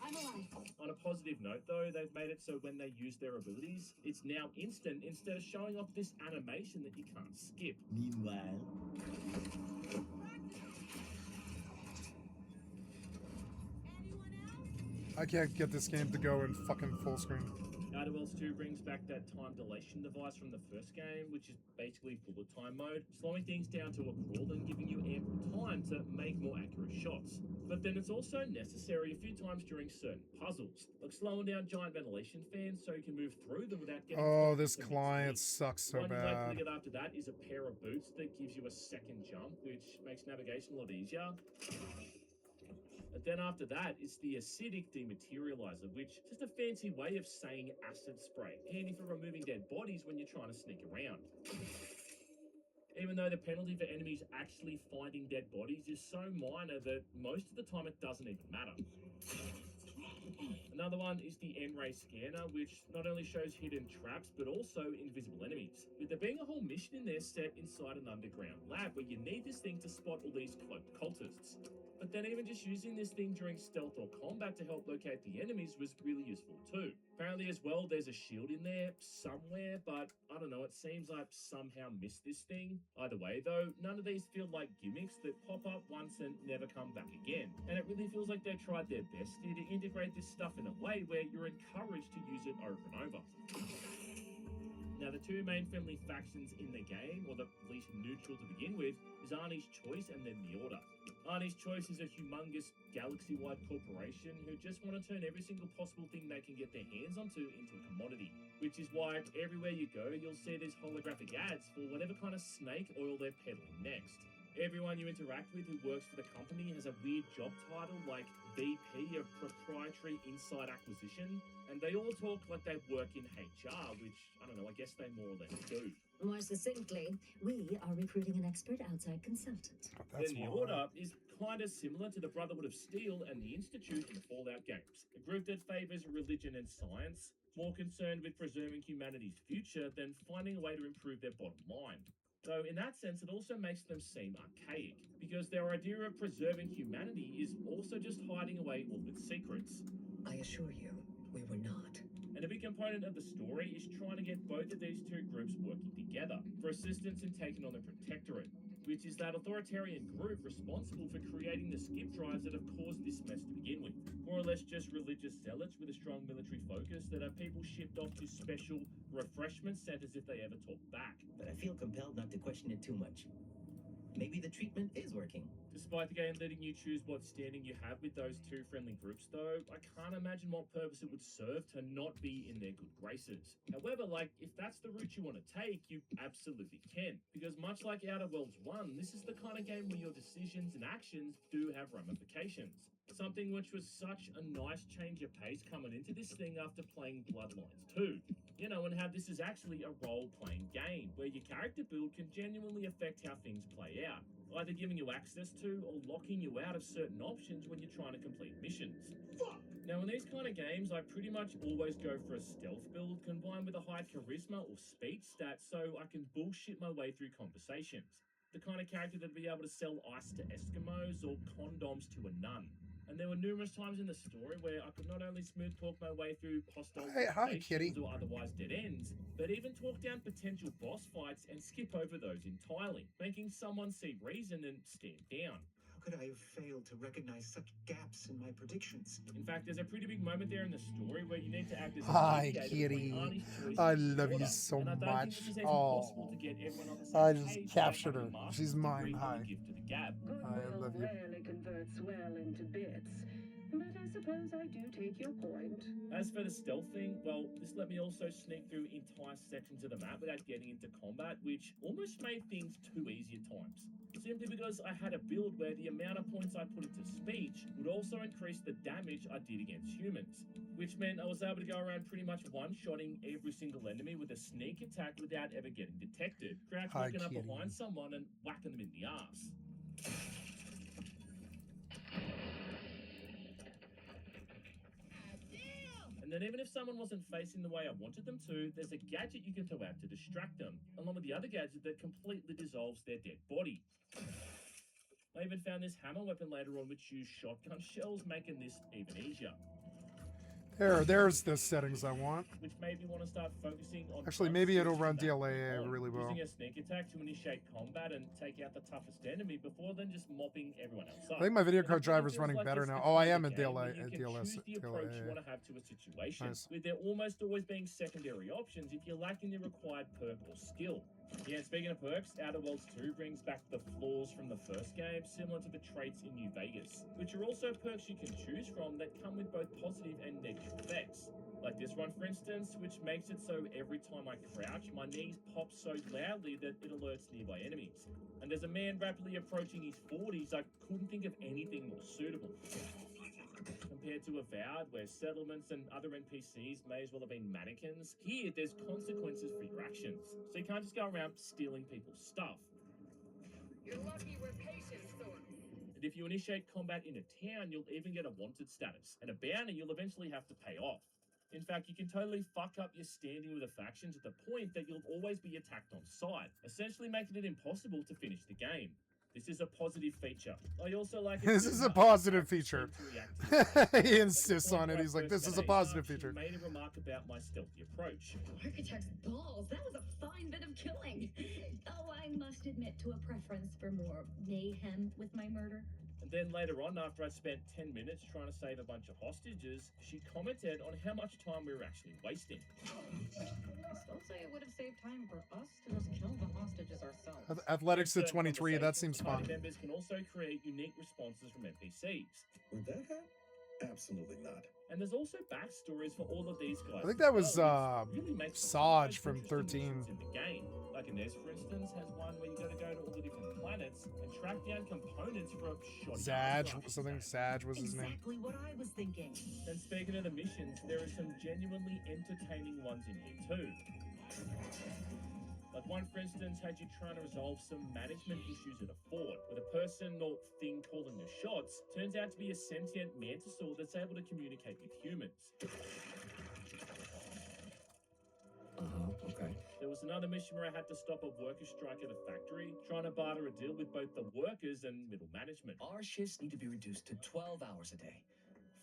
I'm alive. On a positive note, though, they've made it so when they use their abilities, it's now instant instead of showing off this animation that you can't skip. Meanwhile... I can't get this game to go in fucking full screen. Outer Worlds 2 brings back that time dilation device from the first game, which is basically bullet time mode, slowing things down to a crawl and giving you ample time to make more accurate shots. But then it's also necessary a few times during certain puzzles, like slowing down giant ventilation fans so you can move through them without getting... Oh, this client sucks so One you like to bad. get after that is a pair of boots that gives you a second jump, which makes navigation a lot easier. And then after that, it's the acidic dematerializer, which is just a fancy way of saying acid spray, handy for removing dead bodies when you're trying to sneak around. Even though the penalty for enemies actually finding dead bodies is so minor that most of the time it doesn't even matter. Another one is the N-ray scanner, which not only shows hidden traps, but also invisible enemies. With there being a whole mission in there set inside an underground lab where you need this thing to spot all these cloaked cultists. But then even just using this thing during stealth or combat to help locate the enemies was really useful too. Apparently as well, there's a shield in there somewhere, but I don't know, it seems I've somehow missed this thing. Either way though, none of these feel like gimmicks that pop up once and never come back again. And it really feels like they've tried their best here to integrate this stuff in a way where you're encouraged to use it over and over. Now, the two main friendly factions in the game, or the least neutral to begin with, is Arnie's Choice and then the Order. Arnie's Choice is a humongous galaxy-wide corporation who just want to turn every single possible thing they can get their hands onto into a commodity, which is why everywhere you go, you'll see these holographic ads for whatever kind of snake oil they're peddling next. Everyone you interact with who works for the company has a weird job title like VP of Proprietary Inside Acquisition, and they all talk like they work in HR, which, I don't know, I guess they more or less do. More succinctly, we are recruiting an expert outside consultant. Then the Order is kind of similar to the Brotherhood of Steel and the Institute in the Fallout games, a group that favours religion and science, more concerned with preserving humanity's future than finding a way to improve their bottom line. So in that sense, it also makes them seem archaic, because their idea of preserving humanity is also just hiding away all its secrets. I assure you, we were not. And a big component of the story is trying to get both of these two groups working together for assistance in taking on the Protectorate, which is that authoritarian group responsible for creating the skip drives that have caused this mess to begin with. More or less just religious zealots with a strong military focus that have people shipped off to special refreshment centers if they ever talk back. But I feel compelled not to question it too much. Maybe the treatment is working. Despite the game letting you choose what standing you have with those two friendly groups though, I can't imagine what purpose it would serve to not be in their good graces. However, if that's the route you want to take, you absolutely can. Because much like Outer Worlds 1, this is the kind of game where your decisions and actions do have ramifications. Something which was such a nice change of pace coming into this thing after playing Bloodlines 2. You know, and how this is actually a role-playing game, where your character build can genuinely affect how things play out, either giving you access to or locking you out of certain options when you're trying to complete missions. Now in these kind of games, I pretty much always go for a stealth build combined with a high charisma or speech stat so I can bullshit my way through conversations. The kind of character that'd be able to sell ice to Eskimos or condoms to a nun. And there were numerous times in the story where I could not only smooth talk my way through hostile situations or otherwise dead ends, but even talk down potential boss fights and skip over those entirely, making someone see reason and stand down. How could I have failed to recognize such gaps in my predictions? In fact, there's a pretty big moment there in the story where you need to act as a Hi, mediator between kitty. Arnie's Choice I and love Order. you so And I don't much. think this is even Oh, possible to get everyone on the same I just page captured without her. having She's Master mine. agree Hi. to give to the gap. I love you. Rarely converts well into bits, but I suppose I do take your point. As for the stealth thing, well, this let me also sneak through entire sections of the map without getting into combat, which almost made things too easy at times. Simply because I had a build where the amount of points I put into speech would also increase the damage I did against humans, which meant I was able to go around pretty much one-shotting every single enemy with a sneak attack without ever getting detected, crouch looking up behind someone and whacking them in the ass. And then even if someone wasn't facing the way I wanted them to, there's a gadget you can throw out to distract them, along with the other gadget that completely dissolves their dead body. I even found this hammer weapon later on which used shotgun shells, making this even easier. There's the settings I want. Which made me want to start focusing on... Actually, maybe it'll run DLAA really well. Using a sneak attack to initiate combat and take out the toughest enemy before then just mopping everyone else up. I think my video card driver's running like better now. Oh, I am in DLA. You can choose the approach you want to have to a situation, Nice. with there almost always being secondary options if you're lacking the required perk or skill. Yeah, speaking of perks, Outer Worlds 2 brings back the flaws from the first game, similar to the traits in New Vegas, which are also perks you can choose from that come with both positive and negative effects. Like this one, for instance, which makes it so every time I crouch, my knees pop so loudly that it alerts nearby enemies. And as a man rapidly approaching his 40s, I couldn't think of anything more suitable. Compared to Avowed, where settlements and other NPCs may as well have been mannequins, here there's consequences for your actions. So you can't just go around stealing people's stuff. You're lucky we're patients, Thorn. And if you initiate combat in a town, you'll even get a wanted status, and a bounty you'll eventually have to pay off. In fact, you can totally fuck up your standing with the faction to the point that you'll always be attacked on sight, essentially making it impossible to finish the game. This is a positive feature. I also like it This too is a much positive that I feature. seem to react to it. He At the insists point on it. where I He's like, first this met is a Asa, positive she feature. made a remark about my stealthy approach. Architect's balls. That was a fine bit of killing. Oh, I must admit to a preference for more mayhem with my murder. And then later on, after I'd spent 10 minutes trying to save a bunch of hostages, she commented on how much time we were actually wasting. I still say it would have saved time for us to just kill the hostages ourselves. Athletics to Certain 23. That seems conversations, fun. party members can also create unique responses from NPCs. Would that help? Absolutely not. And there's also backstories for all of these guys. I think that as was well, which really makes for Saj most from interesting 13. missions in the game. Like Inez, for instance, has one where you got to go to all the different planets and track down components for a shoddy Saj, aircraft. something Saj was his name. Exactly what I was thinking. And speaking of the missions, there are some genuinely entertaining ones in here too. Like one, for instance, had you trying to resolve some management issues at a fort, where the person or thing calling the shots turns out to be a sentient mantisaur that's able to communicate with humans. Okay. There was another mission where I had to stop a worker strike at a factory, trying to barter a deal with both the workers and middle management. Our shifts need to be reduced to 12 hours a day.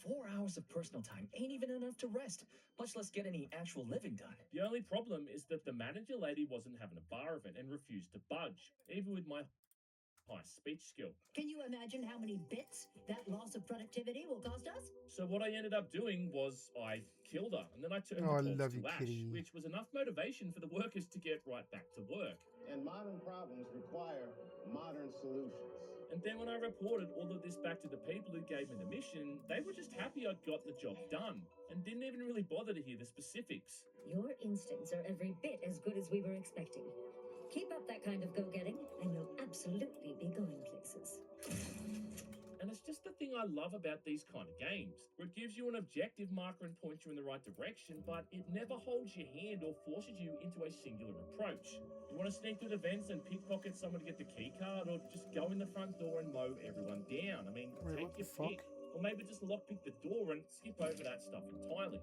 4 hours of personal time ain't even enough to rest, much less get any actual living done. The only problem is that the manager lady wasn't having a bar of it and refused to budge, even with my high speech skill. Can you imagine how many bits that loss of productivity will cost us? So what I ended up doing was I killed her, and then I turned Oh, I the love corpse you, to ash, kitty. which was enough motivation for the workers to get right back to work. And modern problems require modern solutions. And then when I reported all of this back to the people who gave me the mission, they were just happy I'd got the job done, and didn't even really bother to hear the specifics. Your instincts are every bit as good as we were expecting. Keep up that kind of go-getting, and you'll absolutely be going places. And it's just the thing I love about these kind of games, where it gives you an objective marker and points you in the right direction, but it never holds your hand or forces you into a singular approach. You want to sneak through the vents and pickpocket someone to get the key card, or just go in the front door and mow everyone down? I mean, Wait, take what your the fuck? pick. Or maybe just lockpick the door and skip over that stuff entirely.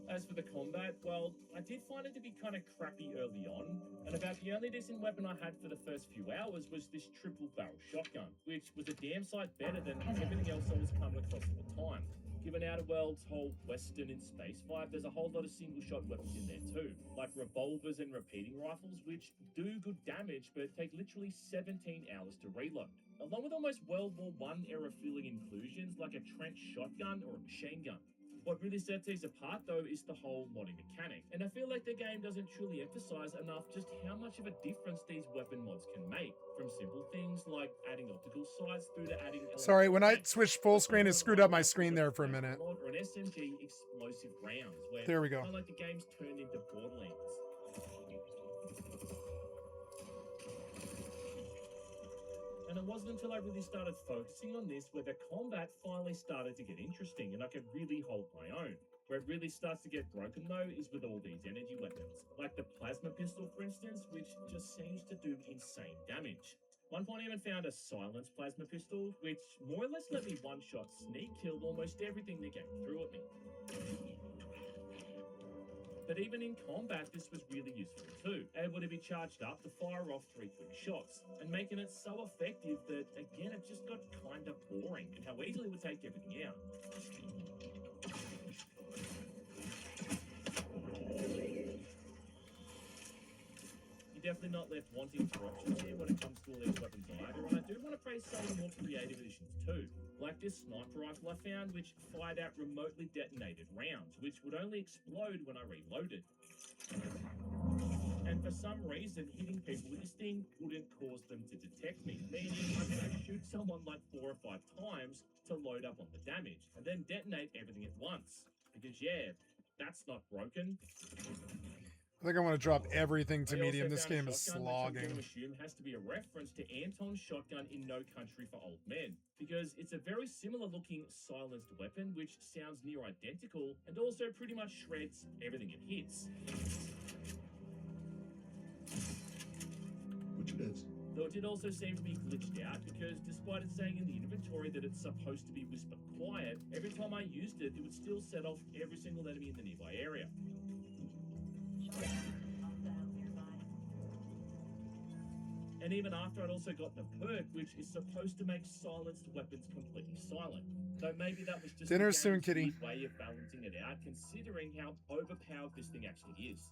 As for the combat, well, I did find it to be kind of crappy early on, and about the only decent weapon I had for the first few hours was this triple barrel shotgun, which was a damn sight better than everything else I was coming across at the time. Given Outer Worlds' whole Western in space vibe, there's a whole lot of single shot weapons in there too, like revolvers and repeating rifles, which do good damage but take literally 17 hours to reload, along with almost World War I era feeling inclusions like a trench shotgun or a machine gun. What really sets these apart, though, is the whole modding mechanic, and I feel like the game doesn't truly emphasize enough just how much of a difference these weapon mods can make, from simple things like adding optical sights through to adding... Sorry, when I switched full screen, it screwed up my screen there for a minute. Or an SMG explosive rounds, where There we go. kind of like the game's turned into Borderlands. And it wasn't until I really started focusing on this where the combat finally started to get interesting and I could really hold my own. Where it really starts to get broken though is with all these energy weapons, like the plasma pistol for instance, which just seems to do insane damage. One point I even found a silenced plasma pistol, which more or less let me one-shot sneak kill almost everything the game threw at me. But even in combat, this was really useful too. Able to be charged up to fire off 3 quick shots, and making it so effective that, again, it just got kind of boring, and how easily it would take everything out. You're definitely not left wanting for options here when it comes to all these weapons either, and I do want to praise some of the more creative additions too. Like this sniper rifle I found, which fired out remotely detonated rounds, which would only explode when I reloaded. And for some reason, hitting people with this thing wouldn't cause them to detect me, meaning I'm going to shoot someone like 4 or 5 times to load up on the damage, and then detonate everything at once. Because yeah, that's not broken. I think I want to drop everything to I medium. also This found a game is shotgun, which I'm slogging. going to assume has to be a reference to Anton's shotgun in No Country for Old Men, because it's a very similar looking silenced weapon which sounds near identical and also pretty much shreds everything it hits. Which it is. Though it did also seem to be glitched out, because despite it saying in the inventory that it's supposed to be whisper quiet, every time I used it, it would still set off every single enemy in the nearby area. And even after I'd also gotten a perk, which is supposed to make silenced weapons completely silent. Though maybe that was just Dinner the soon, game's kitty. weird way of balancing it out, considering how overpowered this thing actually is.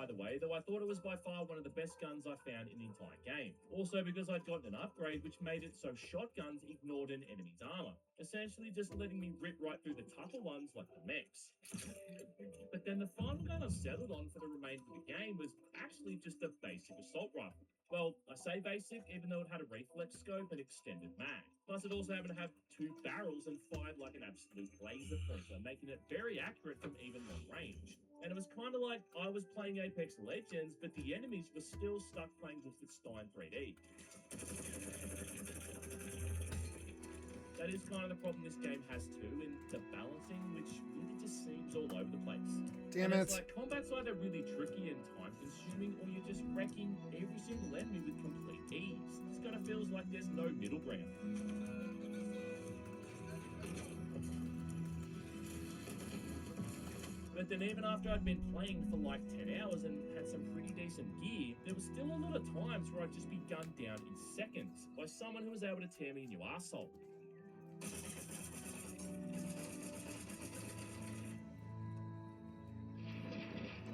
Either way, though, I thought it was by far one of the best guns I found in the entire game. Also because I'd gotten an upgrade which made it so shotguns ignored an enemy's armor, essentially just letting me rip right through the tougher ones like the mechs. But then the final gun I settled on for the remainder of the game was actually just a basic assault rifle. Well, I say basic, even though it had a reflex scope and extended mag. Plus, it also happened to have 2 barrels and fired like an absolute laser pointer, making it very accurate from even long range. And it was kind of like I was playing Apex Legends, but the enemies were still stuck playing Wolfenstein 3D. That is kind of the problem this game has too, in the balancing, which really just seems all over the place. Damn and it's it. like combat's either really tricky and time consuming, or you're just wrecking every single enemy with complete ease. This kind of feels like there's no middle ground. But then even after I'd been playing for like 10 hours and had some pretty decent gear, there was still a lot of times where I'd just be gunned down in seconds by someone who was able to tear me a new arsehole.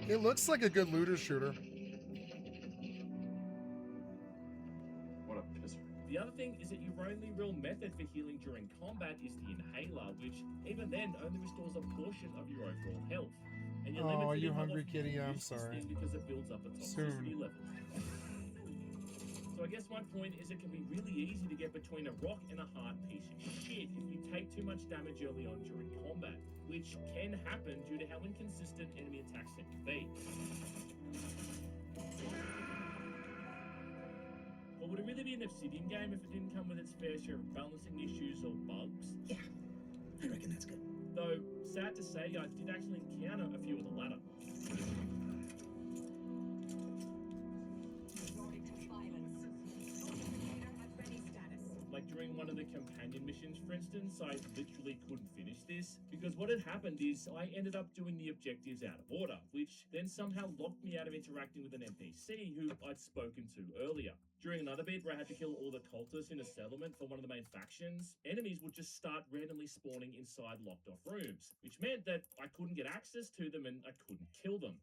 It looks like a good looter shooter. What a pisser. The other thing is that your only real method for healing during combat is the inhaler, which even then only restores a portion of your overall health. And you're Oh, limited you in how hungry often kitty? you can I'm use this sorry. thing because it builds up a toxicity Soon. level. So I guess my point is it can be really easy to get between a rock and a hard piece of shit if you take too much damage early on during combat, which can happen due to how inconsistent enemy attacks tend to be. But would it really be an Obsidian game if it didn't come with its fair share of balancing issues or bugs? Yeah, I reckon that's good. Though, sad to say, I did actually encounter a few of the latter. Like during one of the companion missions, for instance, I literally couldn't finish this because what had happened is I ended up doing the objectives out of order, which then somehow locked me out of interacting with an NPC who I'd spoken to earlier. During another bit where I had to kill all the cultists in a settlement for one of the main factions, enemies would just start randomly spawning inside locked off rooms, which meant that I couldn't get access to them and I couldn't kill them.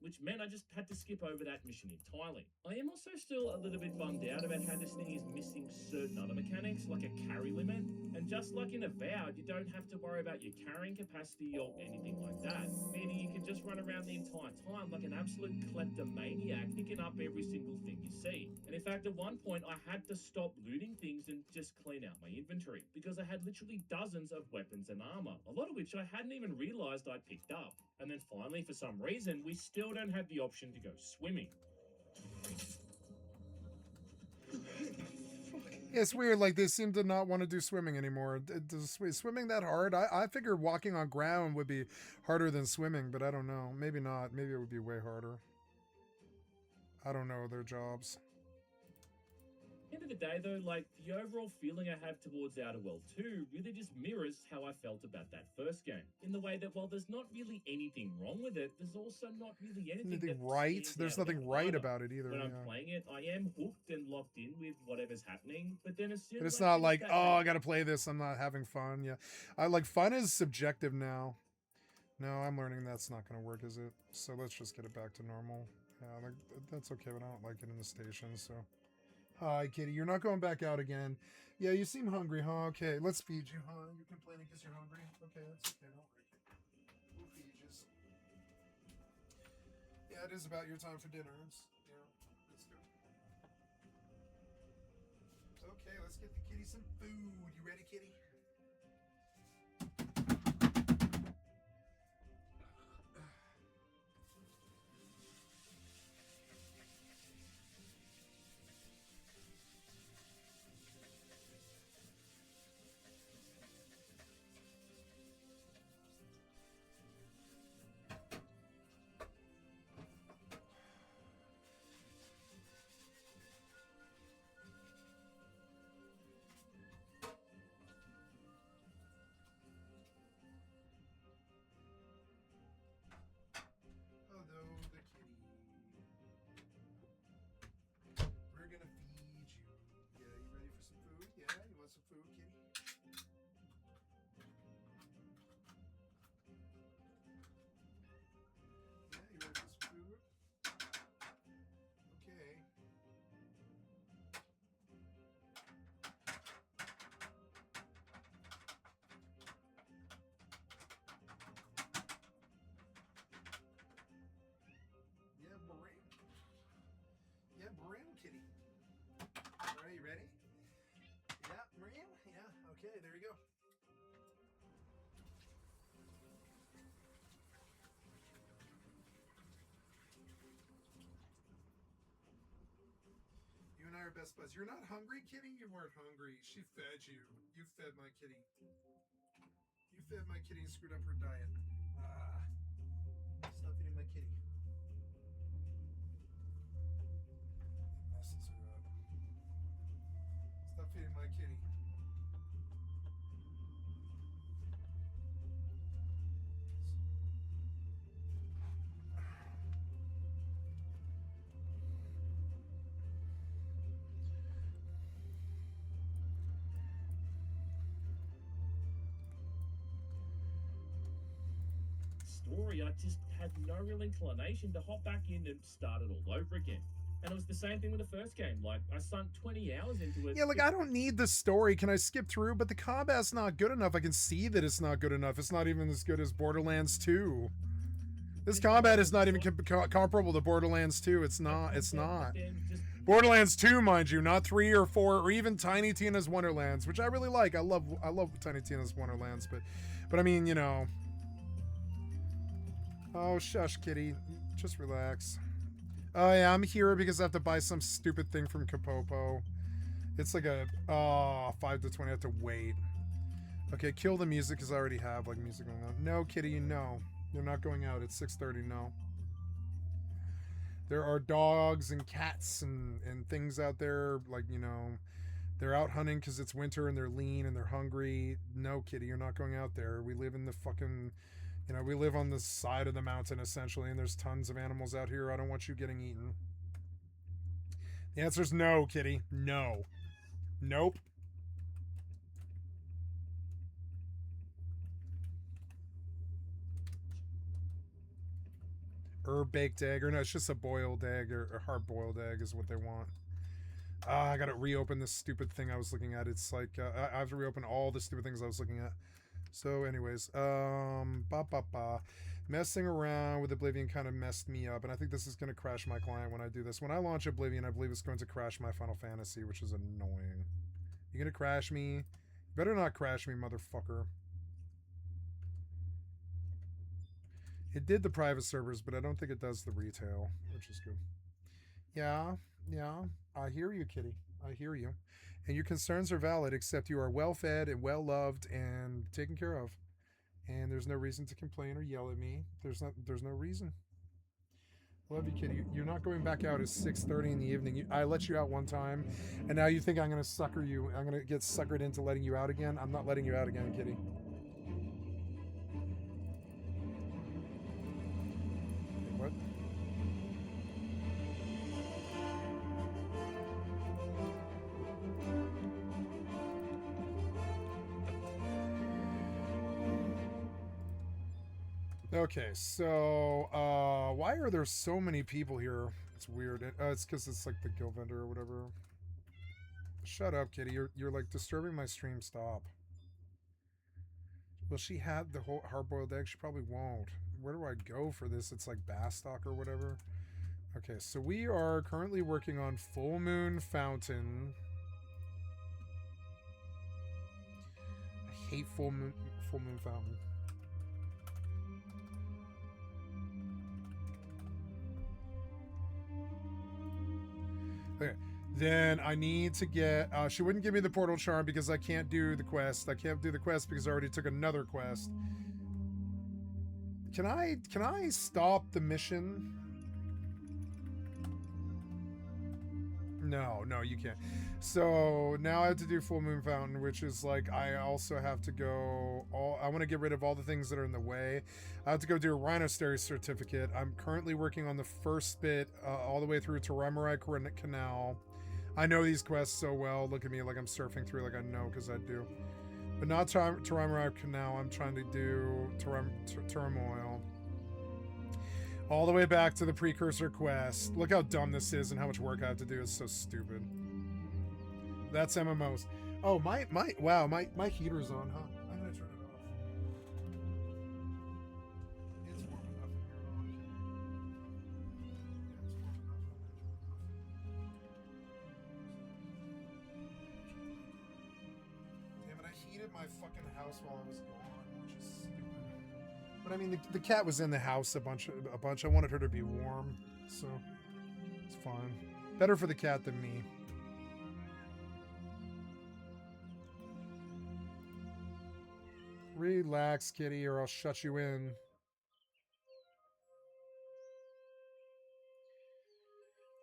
Which meant I just had to skip over that mission entirely. I am also still a little bit bummed out about how this thing is missing certain other mechanics, like a carry limit. And just like in Avowed, you don't have to worry about your carrying capacity or anything like that. Meaning you can just run around the entire time like an absolute kleptomaniac, picking up every single thing you see. And in fact, at one point, I had to stop looting things and just clean out my inventory, because I had literally dozens of weapons and armor, a lot of which I hadn't even realized I'd picked up. And then finally, for some reason, we still don't have the option to go swimming. It's weird, like they seem to not want to do swimming anymore. Is swimming that hard? I figured walking on ground would be harder than swimming, but I don't know. Maybe not. Maybe it would be way harder. I don't know their jobs. End of the day though, like the overall feeling I have towards Outer World 2 really just mirrors how I felt about that first game. In the way that while there's not really anything wrong with it, there's also not really anything right. There's nothing right about it either. When I'm playing it, I am hooked and locked in with whatever's happening, but then as soon But as it's not like, oh, I gotta play this, I'm not having fun. Yeah, I like fun is subjective now. No, I'm learning that's not gonna work, is it? So let's just get it back to normal. Yeah, like that's okay, but I don't like it in the station, so. Hi, kitty. You're not going back out again. Yeah, you seem hungry, huh? Okay, let's feed you, huh? You're complaining because you're hungry? Okay, that's okay. Don't worry. We'll feed you. Yeah, it is about your time for dinner. Yeah, let's go. Okay, let's get the kitty some food. You ready, kitty? Okay, there you go. You and I are best buds. You're not hungry, kitty? You weren't hungry. She fed you. You fed my kitty. You fed my kitty and screwed up her diet. Ah. Stop feeding my kitty. Messes her up. Stop feeding my kitty. Story, I just had no real inclination to hop back in and start it all over again. And it was the same thing with the first game. Like, I sunk 20 hours into it. Yeah, like, I don't need the story. Can I skip through? But the combat's not good enough. I can see that it's not good enough. It's not even as good as Borderlands 2. This combat is not even comparable to Borderlands 2. It's not. It's not. Borderlands 2, mind you, not 3 or 4 or even Tiny Tina's Wonderlands, which I really like. I love Tiny Tina's Wonderlands, but I mean, you know. Oh, shush, kitty. Just relax. Oh, yeah, I'm here because I have to buy some stupid thing from Kapopo. It's like a, 5 to 20. I have to wait. Okay, kill the music because I already have, like, music going on. No, kitty, no. You're not going out. It's 6:30, no. There are dogs and cats and things out there, like, you know, they're out hunting because it's winter and they're lean and they're hungry. No, kitty, you're not going out there. We live in the fucking... You know, we live on the side of the mountain, essentially, and there's tons of animals out here. I don't want you getting eaten. The answer is no, kitty. No. Nope. Baked egg, or no, it's just a boiled egg, or hard-boiled egg is what they want. I gotta reopen this stupid thing I was looking at. It's like, I have to reopen all the stupid things I was looking at. So anyways, messing around with Oblivion kind of messed me up, and I think this is going to crash my client when I do this. When I launch Oblivion, I believe it's going to crash my Final Fantasy, which is annoying. You going to crash me? You better not crash me, motherfucker. It did the private servers, but I don't think it does the retail, which is good. Yeah, I hear you, kitty. I hear you. And your concerns are valid, except you are well-fed and well-loved and taken care of. And there's no reason to complain or yell at me. There's no reason. I love you, kitty. You're not going back out. It's 6:30 in the evening. I let you out one time, and now you think I'm going to sucker you. I'm going to get suckered into letting you out again. I'm not letting you out again, kitty. What? Okay, so, why are there so many people here? It's weird. It's because it's like the guild vendor or whatever. Shut up, kitty. You're like disturbing my stream. Stop. Will she have the whole hard-boiled egg? She probably won't. Where do I go for this? It's like Bastock or whatever. Okay, so we are currently working on Full Moon Fountain. I hate Full Moon Fountain. Okay, then I need to get... she wouldn't give me the portal charm because I can't do the quest. I can't do the quest because I already took another quest. Can I stop the mission? No, you can't. So now I have to do Full Moon Fountain, which is like, I also have to go... I want to get rid of all the things that are in the way. I have to go do a Rhinostery certificate. I'm currently working on the first bit all the way through to Ramarai Canal. I know these quests so well. Look at me like I'm surfing through like I know because I do. But not to Ramarai Canal. I'm trying to do Turmoil. All the way back to the precursor quest. Look how dumb this is and how much work I have to do. It's so stupid. That's MMOs. Oh, wow, my heater's on, huh? I'm gonna turn it off. It's warm enough in here. Yeah, it's warm enough. I'm gonna turn it off. Damn it, I heated cleated my fucking house while I was gone, which is stupid. But I mean, the cat was in the house a bunch. I wanted her to be warm, so it's fine. Better for the cat than me. Relax, kitty, or I'll shut you in.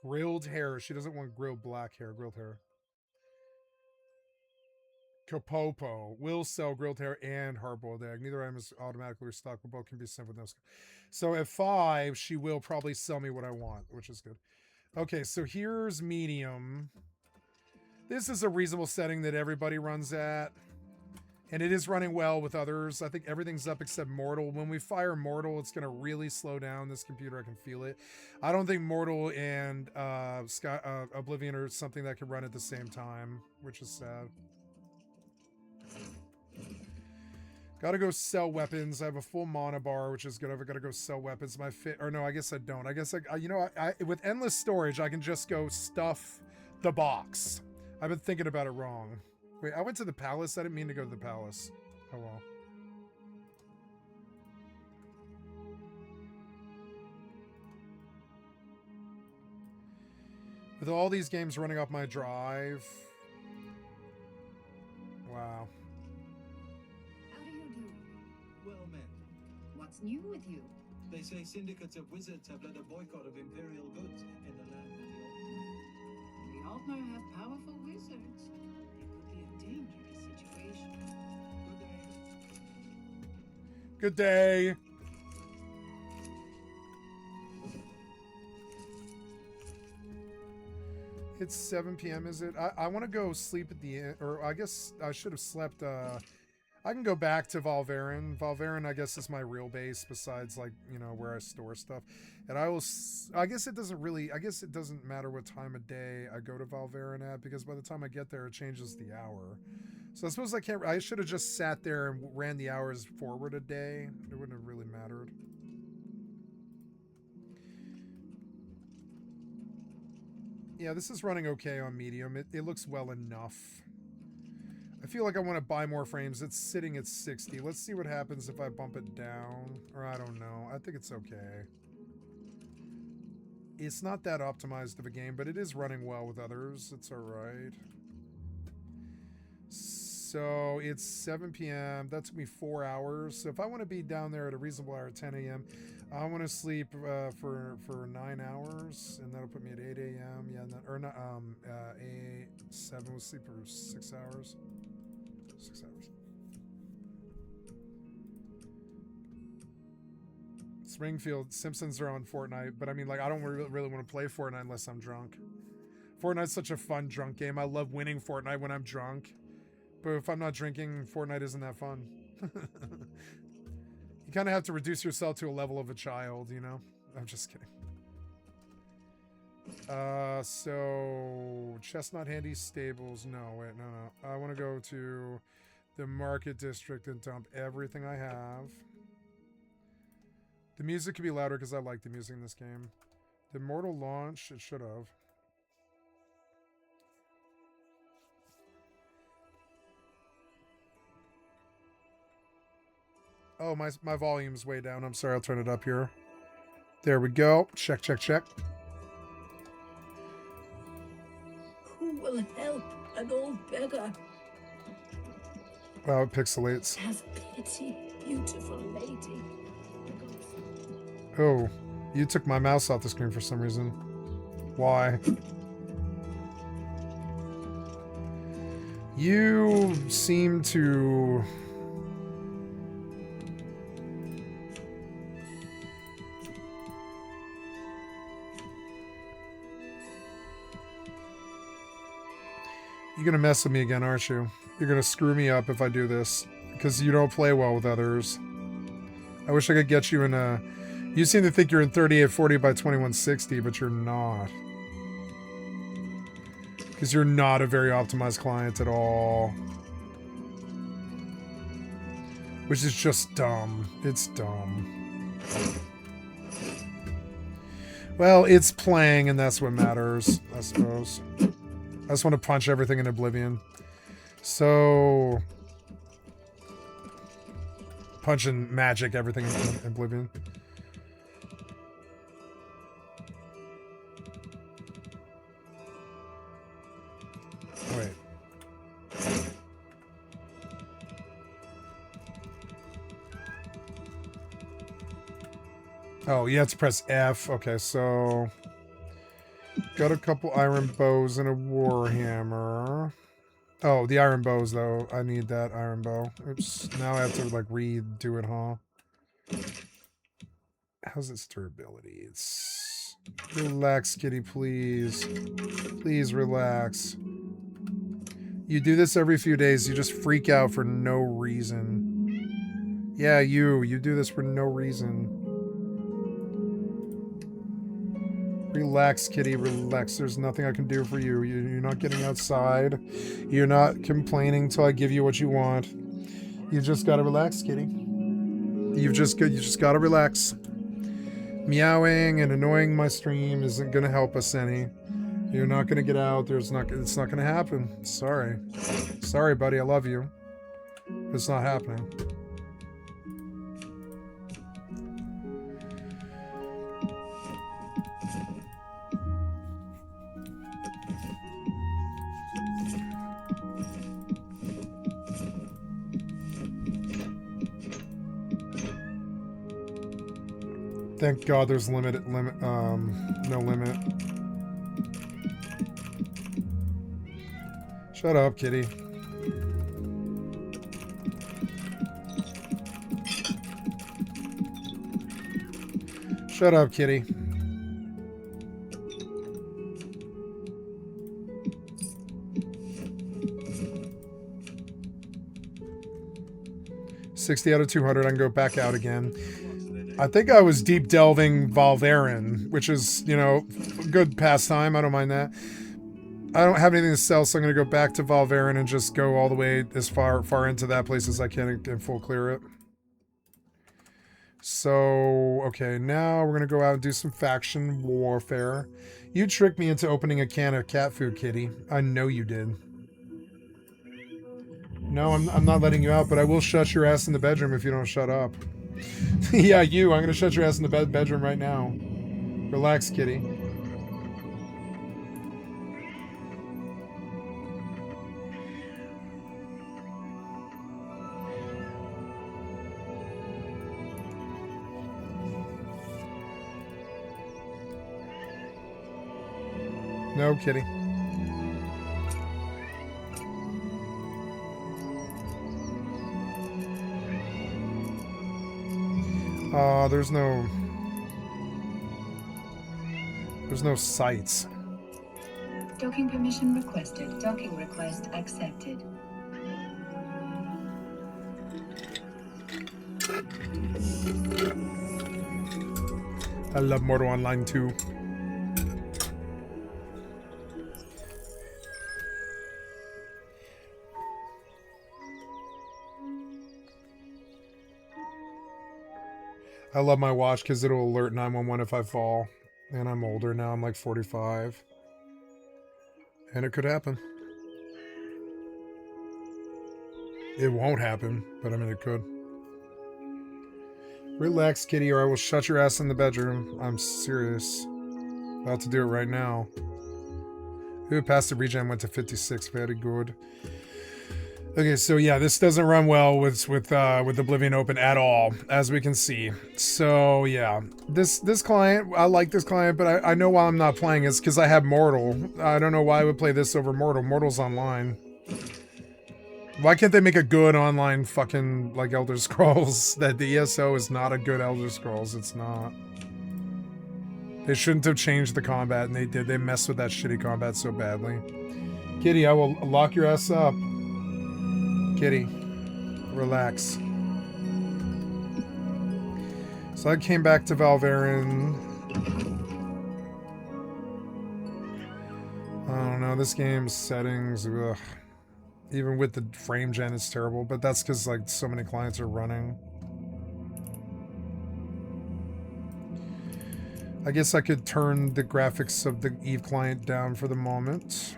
Grilled hair. She doesn't want grilled black hair. Grilled hair. Kapopo will sell grilled hair and hard-boiled egg. Neither item is automatically restocked, but both can be sent with those. So at 5, she will probably sell me what I want, which is good. Okay, so here's medium. This is a reasonable setting that everybody runs at. And it is running well with others. I think everything's up except Mortal. When we fire Mortal, it's going to really slow down this computer. I can feel it. I don't think Mortal and Oblivion are something that can run at the same time, which is sad. Gotta go sell weapons. I have a full mana bar, which is good. I've got to go sell weapons. My fit, or no, I guess I don't. I guess I you know, with endless storage, I can just go stuff the box. I've been thinking about it wrong. Wait, I went to the palace. I didn't mean to go to the palace. Oh well. With all these games running off my drive. Wow. How do you do? Well met. What's new with you? They say syndicates of wizards have led a boycott of imperial goods in the land of the We all know have powerful wizards. It could be a dangerous situation. Good day. It's 7 p.m. is it? I want to go sleep at the end, or I guess I should have slept. I can go back to Valverin. Valverin, I guess, is my real base besides, like, you know, where I store stuff. And I guess it doesn't matter what time of day I go to Valverin at, because by the time I get there, it changes the hour. So I suppose I should have just sat there and ran the hours forward a day. It wouldn't have really mattered. Yeah, this is running okay on medium. It looks well enough. I feel like I want to buy more frames. It's sitting at 60. Let's see what happens if I bump it down. Or I don't know. I think it's okay. It's not that optimized of a game, but it is running well with others. It's alright. So it's 7 p.m. That took me 4 hours. So if I want to be down there at a reasonable hour at 10 a.m., I want to sleep for 9 hours, and that'll put me at 8 a.m. Yeah, and then, or not, 7. We'll sleep for 6 hours. 6 hours. Springfield, Simpsons are on Fortnite, but I mean, like, I don't really want to play Fortnite unless I'm drunk. Fortnite's such a fun drunk game. I love winning Fortnite when I'm drunk. But if I'm not drinking, Fortnite isn't that fun. You kind of have to reduce yourself to a level of a child, you know? I'm just kidding. So Chestnut Handy Stables. No, wait, no. I want to go to the Market District and dump everything I have. The music could be louder because I like the music in this game. The Mortal launch, it should have. Oh, my volume's way down. I'm sorry, I'll turn it up here. There we go. Check, check, check. Who will help an old beggar? Wow, it pixelates. Have pity, beautiful lady. Oh, you took my mouse off the screen for some reason. Why? You seem to... You're gonna mess with me again, aren't you? You're gonna screw me up if I do this. Because you don't play well with others. I wish I could get you in a... You seem to think you're in 3840 by 2160, but you're not. Because you're not a very optimized client at all. Which is just dumb. It's dumb. Well, it's playing, and that's what matters, I suppose. I just want to punch everything in Oblivion. So, punching magic, everything in Oblivion. Wait. Oh, you have to press F. Okay, so got a couple iron bows and a warhammer. Oh, the iron bows though. I need that iron bow. Oops. Now I have to like redo it, huh? How's its durability? It's relax, kitty, please. Please relax. You do this every few days. You just freak out for no reason. Yeah, you do this for no reason. Relax, kitty, relax. There's nothing I can do for you. You're not getting outside. You're not complaining till I give you what you want. You just gotta relax, kitty. You just gotta relax. Meowing and annoying my stream isn't gonna help us any. You're not gonna get out. It's not gonna happen. Sorry. Sorry, buddy. I love you. It's not happening. Thank God there's no limit. Shut up, kitty. Shut up, kitty. $60 out of 200. I can go back out again. I think I was deep delving Valverin, which is, you know, a good pastime. I don't mind that. I don't have anything to sell, so I'm going to go back to Valverin and just go all the way as far into that place as I can and full clear it. So, okay, now we're going to go out and do some faction warfare. You tricked me into opening a can of cat food, kitty. I know you did. No, I'm not letting you out, but I will shut your ass in the bedroom if you don't shut up. Yeah, you. I'm going to shut your ass in the bedroom right now. Relax, kitty. No, kitty. There's no sights. Docking permission requested. Docking request accepted. I love Mortal Online 2. I love my watch because it'll alert 911 if I fall. And I'm older now. I'm like 45. And it could happen. It won't happen, but I mean, it could. Relax, kitty, or I will shut your ass in the bedroom. I'm serious. About to do it right now. Ooh, passive regen went to 56. Very good. Okay, so yeah, this doesn't run well with Oblivion Open at all, as we can see. So yeah, this client, I like this client, but I know why I'm not playing is because I have Mortal. I don't know why I would play this over Mortal. Mortal's online. Why can't they make a good online fucking like Elder Scrolls? That the ESO is not a good Elder Scrolls. It's not. They shouldn't have changed the combat, and they did. They messed with that shitty combat so badly. Kitty, I will lock your ass up. Kitty, relax. So I came back to Valverin. I don't know, this game's settings, ugh. Even with the frame gen, it's terrible, but that's because like so many clients are running. I guess I could turn the graphics of the Eve client down for the moment.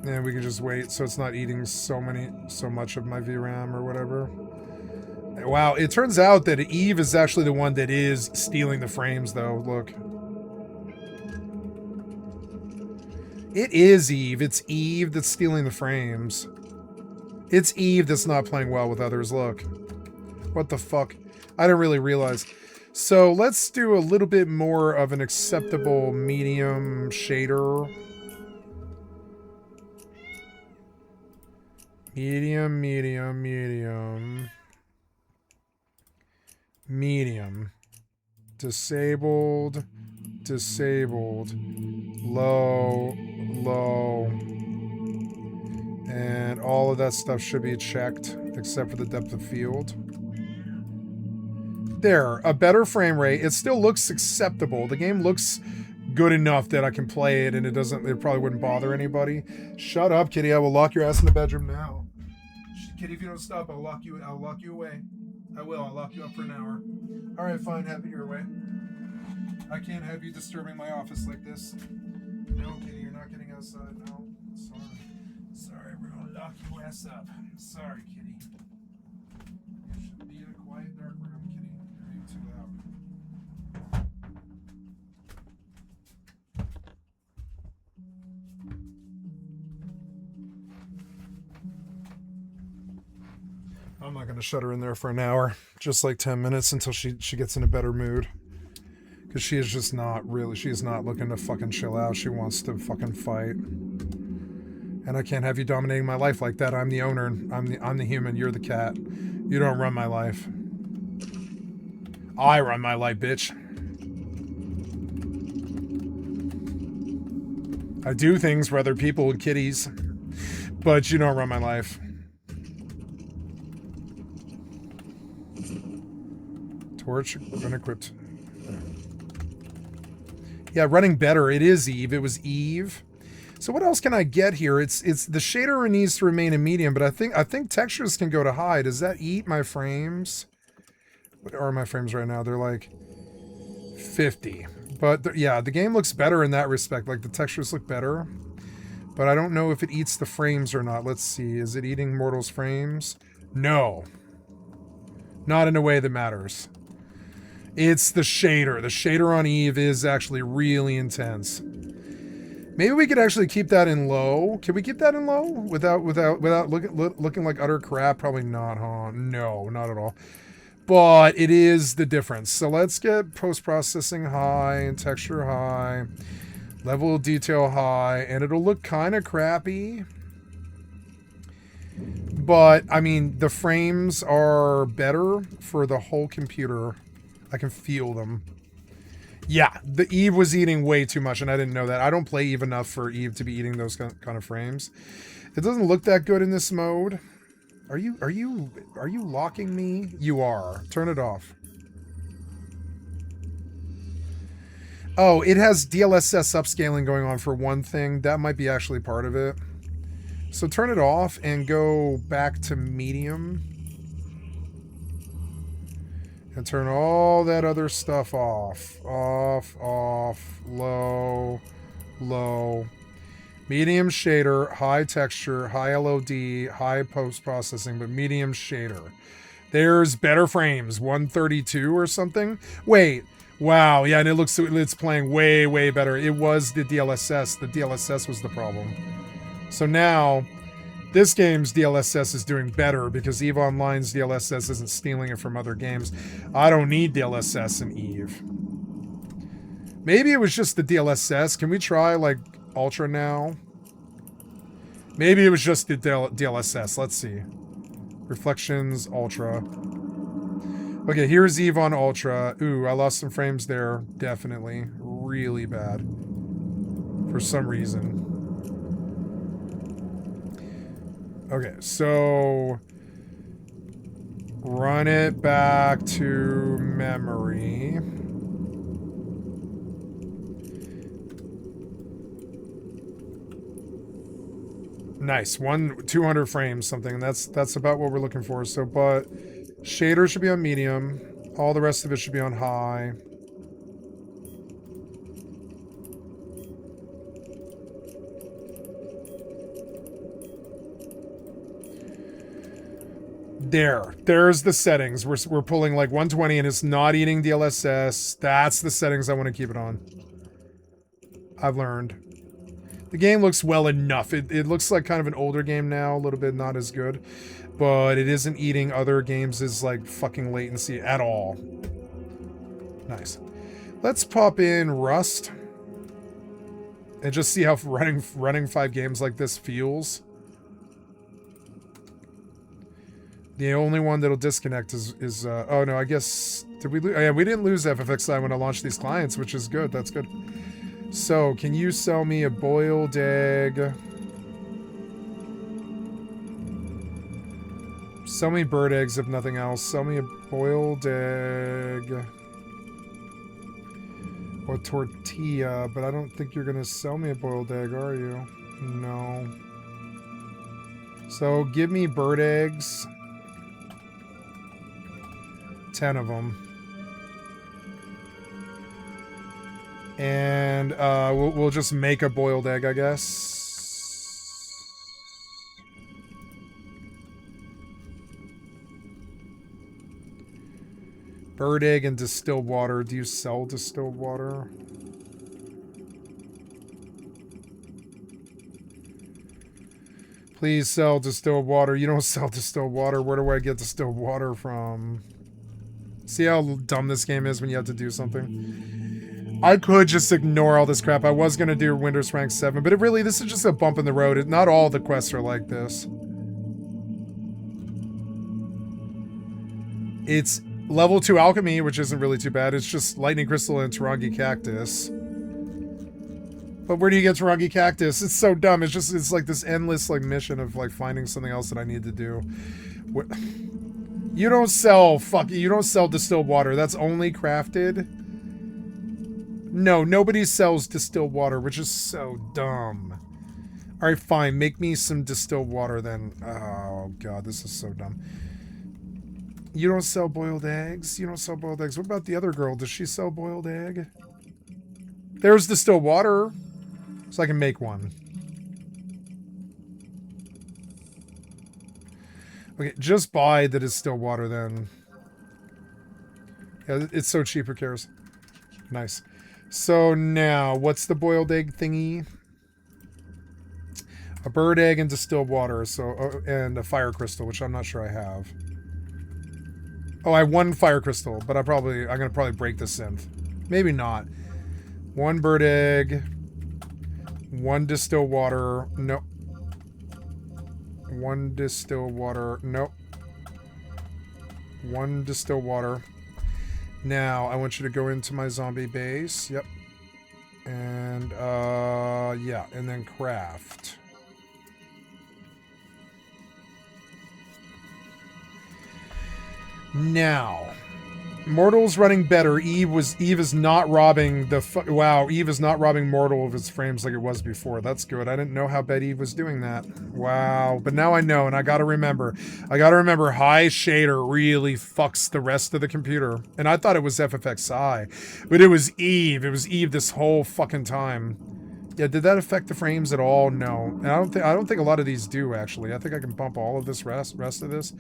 And we can just wait so it's not eating so much of my VRAM or whatever. Wow, it turns out that Eve is actually the one that is stealing the frames, though. Look. It is Eve. It's Eve that's stealing the frames. It's Eve that's not playing well with others. Look. What the fuck? I didn't really realize. So let's do a little bit more of an acceptable medium shader. Medium, medium, medium. Medium. Disabled. Disabled. Low. Low. And all of that stuff should be checked, except for the depth of field. There, a better frame rate. It still looks acceptable. The game looks good enough that I can play it and it probably wouldn't bother anybody. Shut up, kitty. I will lock your ass in the bedroom now. Kitty, if you don't stop, I'll lock you away. I will. I'll lock you up for an hour. All right, fine. Have it your way. I can't have you disturbing my office like this. No, kitty, you're not getting outside. No. Sorry. Sorry, we're gonna lock your ass up. Sorry, kitty. You should be in a quiet, dark room, kitty. You're too loud. I'm not gonna shut her in there for an hour. Just like 10 minutes until she gets in a better mood. Because she is just not really, she's not looking to fucking chill out. She wants to fucking fight. And I can't have you dominating my life like that. I'm the owner. I'm the human. You're the cat. You don't run my life. I run my life, bitch. I do things for other people and kitties. But you don't run my life. Torch unequipped. Yeah, running better. It is Eve. It was Eve. So what else can I get here? It's the shader needs to remain in medium, but I think textures can go to high. Does that eat my frames? What are my frames right now? They're like 50. But yeah, the game looks better in that respect. Like the textures look better. But I don't know if it eats the frames or not. Let's see. Is it eating Mortal's frames? No. Not in a way that matters. It's the shader. The shader on Eve is actually really intense. Maybe we could actually keep that in low. Can we keep that in low without looking like utter crap? Probably not, huh? No, not at all. But it is the difference. So let's get post-processing high and texture high, level of detail high, and it'll look kind of crappy. But I mean, the frames are better for the whole computer. I can feel them. Yeah, the Eve was eating way too much, and I didn't know that. I don't play Eve enough for Eve to be eating those kind of frames. It doesn't look that good in this mode. Are you locking me? You are. Turn it off. Oh, it has DLSS upscaling going on for one thing. That might be actually part of it. So turn it off and go back to medium. And turn all that other stuff off. Off, off, low, low. Medium shader, high texture, high LOD, high post-processing, but medium shader. There's better frames, 132 or something. Wait, wow, yeah, and it's playing way, way better. It was the DLSS. The DLSS was the problem. So now, this game's DLSS is doing better because EVE Online's DLSS isn't stealing it from other games. I don't need DLSS in EVE. Maybe it was just the DLSS. Can we try, like, Ultra now? Maybe it was just the DLSS. Let's see. Reflections, Ultra. Okay, here's EVE on Ultra. Ooh, I lost some frames there. Definitely. Really bad. For some reason. Okay, so run it back to memory. Nice, 200 frames something. That's about what we're looking for. So, but shader should be on medium. All the rest of it should be on high. There's the settings. We're pulling like 120 and it's not eating DLSS. That's the settings I want to keep it on. I've learned. The game looks well enough. It looks like kind of an older game now, a little bit not as good. But it isn't eating other games' like fucking latency at all. Nice. Let's pop in Rust. And just see how running 5 games like this feels. The only one that'll disconnect is oh no, I guess, did we lose? Oh, yeah, we didn't lose FFXI when I launched these clients, which is good. That's good. So, can you sell me a boiled egg? Sell me bird eggs if nothing else. Sell me a boiled egg. Or tortilla, but I don't think you're gonna sell me a boiled egg, are you? No. So, give me bird eggs. 10 of them. And we'll just make a boiled egg, I guess. Bird egg and distilled water. Do you sell distilled water? Please sell distilled water. You don't sell distilled water. Where do I get distilled water from? See how dumb this game is when you have to do something? I could just ignore all this crap. I was going to do Windows Rank 7, but this is just a bump in the road. Not all the quests are like this. It's level 2 alchemy, which isn't really too bad. It's just lightning crystal and Tarangi cactus. But where do you get Tarangi cactus? It's so dumb. It's like this endless like mission of like finding something else that I need to do. You don't sell distilled water. That's only crafted. No, nobody sells distilled water, which is so dumb. All right, fine. Make me some distilled water then. Oh god, this is so dumb. You don't sell boiled eggs? You don't sell boiled eggs. What about the other girl? Does she sell boiled egg? There's distilled water. So I can make one. Okay, just buy the distilled water then. Yeah, it's so cheap, who cares? Nice. So now, what's the boiled egg thingy? A bird egg and distilled water, and a fire crystal, which I'm not sure I have. Oh, I have 1 fire crystal, but I'm gonna probably break the synth. Maybe not. 1 bird egg, 1 distilled water. Nope. 1 distilled water. Nope. 1 distilled water. Now, I want you to go into my zombie base. Yep. And, yeah. And then craft. Now, Mortal's running better. Eve is not robbing wow, Eve is not robbing Mortal of its frames like it was before. That's good. I didn't know how bad Eve was doing that. Wow. But now I know, and I gotta remember. High shader really fucks the rest of the computer. And I thought it was FFXI. But it was Eve. It was Eve this whole fucking time. Yeah, did that affect the frames at all? No. And I don't think a lot of these do, actually. I think I can bump all of this rest of this.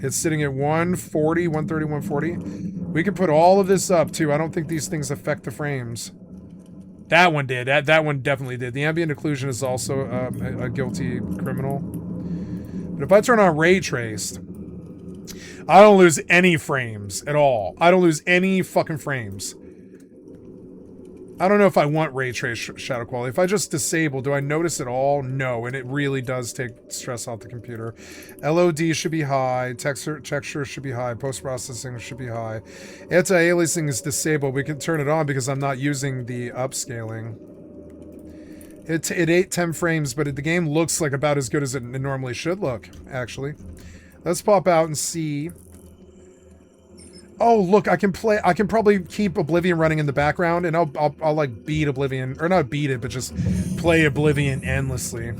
It's sitting at 140, 130, 140. We can put all of this up, too. I don't think these things affect the frames. That one did. That one definitely did. The ambient occlusion is also a guilty criminal. But if I turn on ray traced, I don't lose any frames at all. I don't lose any fucking frames. I don't know if I want ray trace shadow quality. If I just disable, do I notice it all? No, and it really does take stress off the computer. LOD should be high. Texture should be high. Post-processing should be high. Anti-aliasing is disabled. We can turn it on because I'm not using the upscaling. It ate 10 frames, but the game looks like about as good as it normally should look, actually. Let's pop out and see. Oh, look, I can probably keep Oblivion running in the background, and I'll like beat Oblivion, or not beat it, but just play Oblivion endlessly.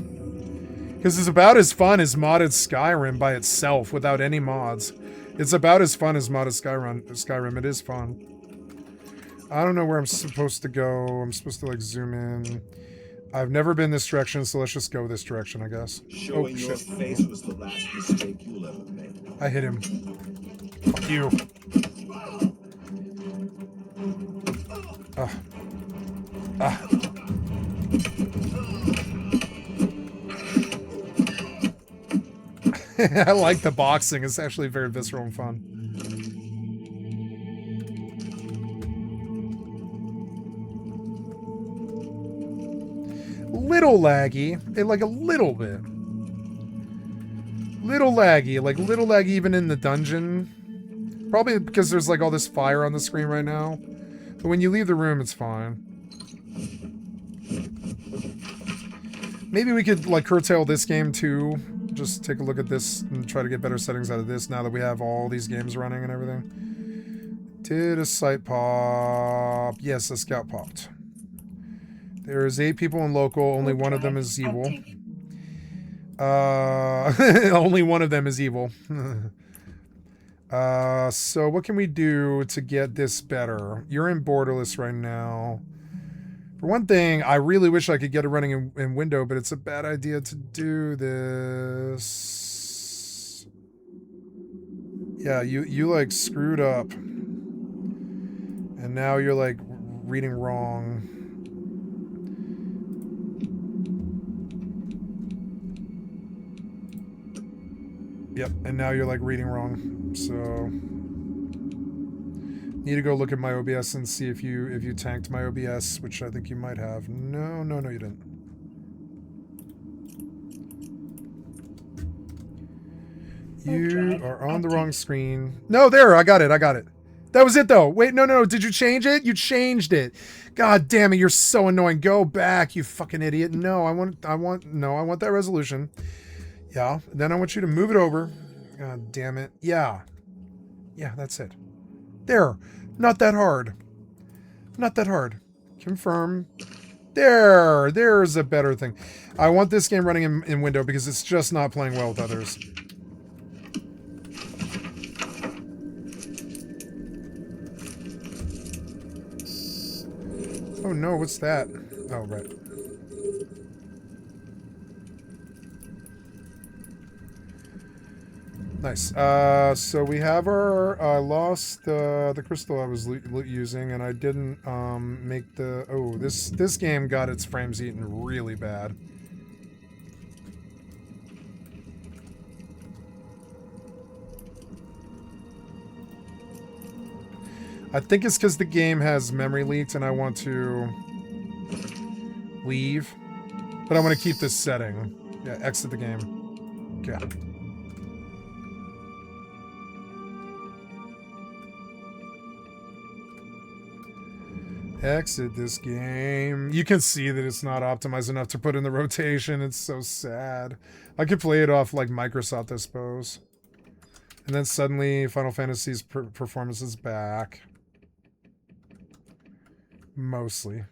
Because it's about as fun as modded Skyrim by itself, without any mods. It's about as fun as modded Skyrim. It is fun. I don't know where I'm supposed to go. I'm supposed to like zoom in. I've never been this direction, so let's just go this direction, I guess. Showing your face was the last mistake you'll ever make. I hit him. Fuck you. I like the boxing. It's actually very visceral and fun. Little laggy. Like a little bit. Little laggy even in the dungeon. Probably because there's like all this fire on the screen right now. But when you leave the room, it's fine. Maybe we could like curtail this game too. Just take a look at this and try to get better settings out of this now that we have all these games running and everything. Did a site pop? Yes, a scout popped. There's 8 people in local. Only one of them is evil. Only one of them is evil. So what can we do to get this better? You're in borderless right now. For one thing, I really wish I could get it running in window, but it's a bad idea to do this. Yeah, you like screwed up. And now you're like reading wrong. Yep, and now you're like reading wrong. So need to go look at my OBS and see if you tanked my OBS, which I think you might have. No, you didn't. You are on the wrong screen. No, there, I got it. That was it though. Wait, no, did you change it? You changed it. God damn it, you're so annoying. Go back, you fucking idiot. No, I want that resolution. Yeah, then I want you to move it over. God damn it. Yeah, that's it. There. Not that hard. Confirm. There's a better thing. I want this game running in window because it's just not playing well with others. Oh no, what's that? Oh, right. Nice. So we have our, I lost the crystal I was using, and I didn't make the, oh, this game got its frames eaten really bad. I think it's because the game has memory leaked and I want to leave, but I want to keep this setting. Yeah, exit the game. Okay. Exit this game. You can see that it's not optimized enough to put in the rotation. It's so sad. I could play it off like Microsoft, I suppose. And then suddenly Final Fantasy's performance is back. Mostly.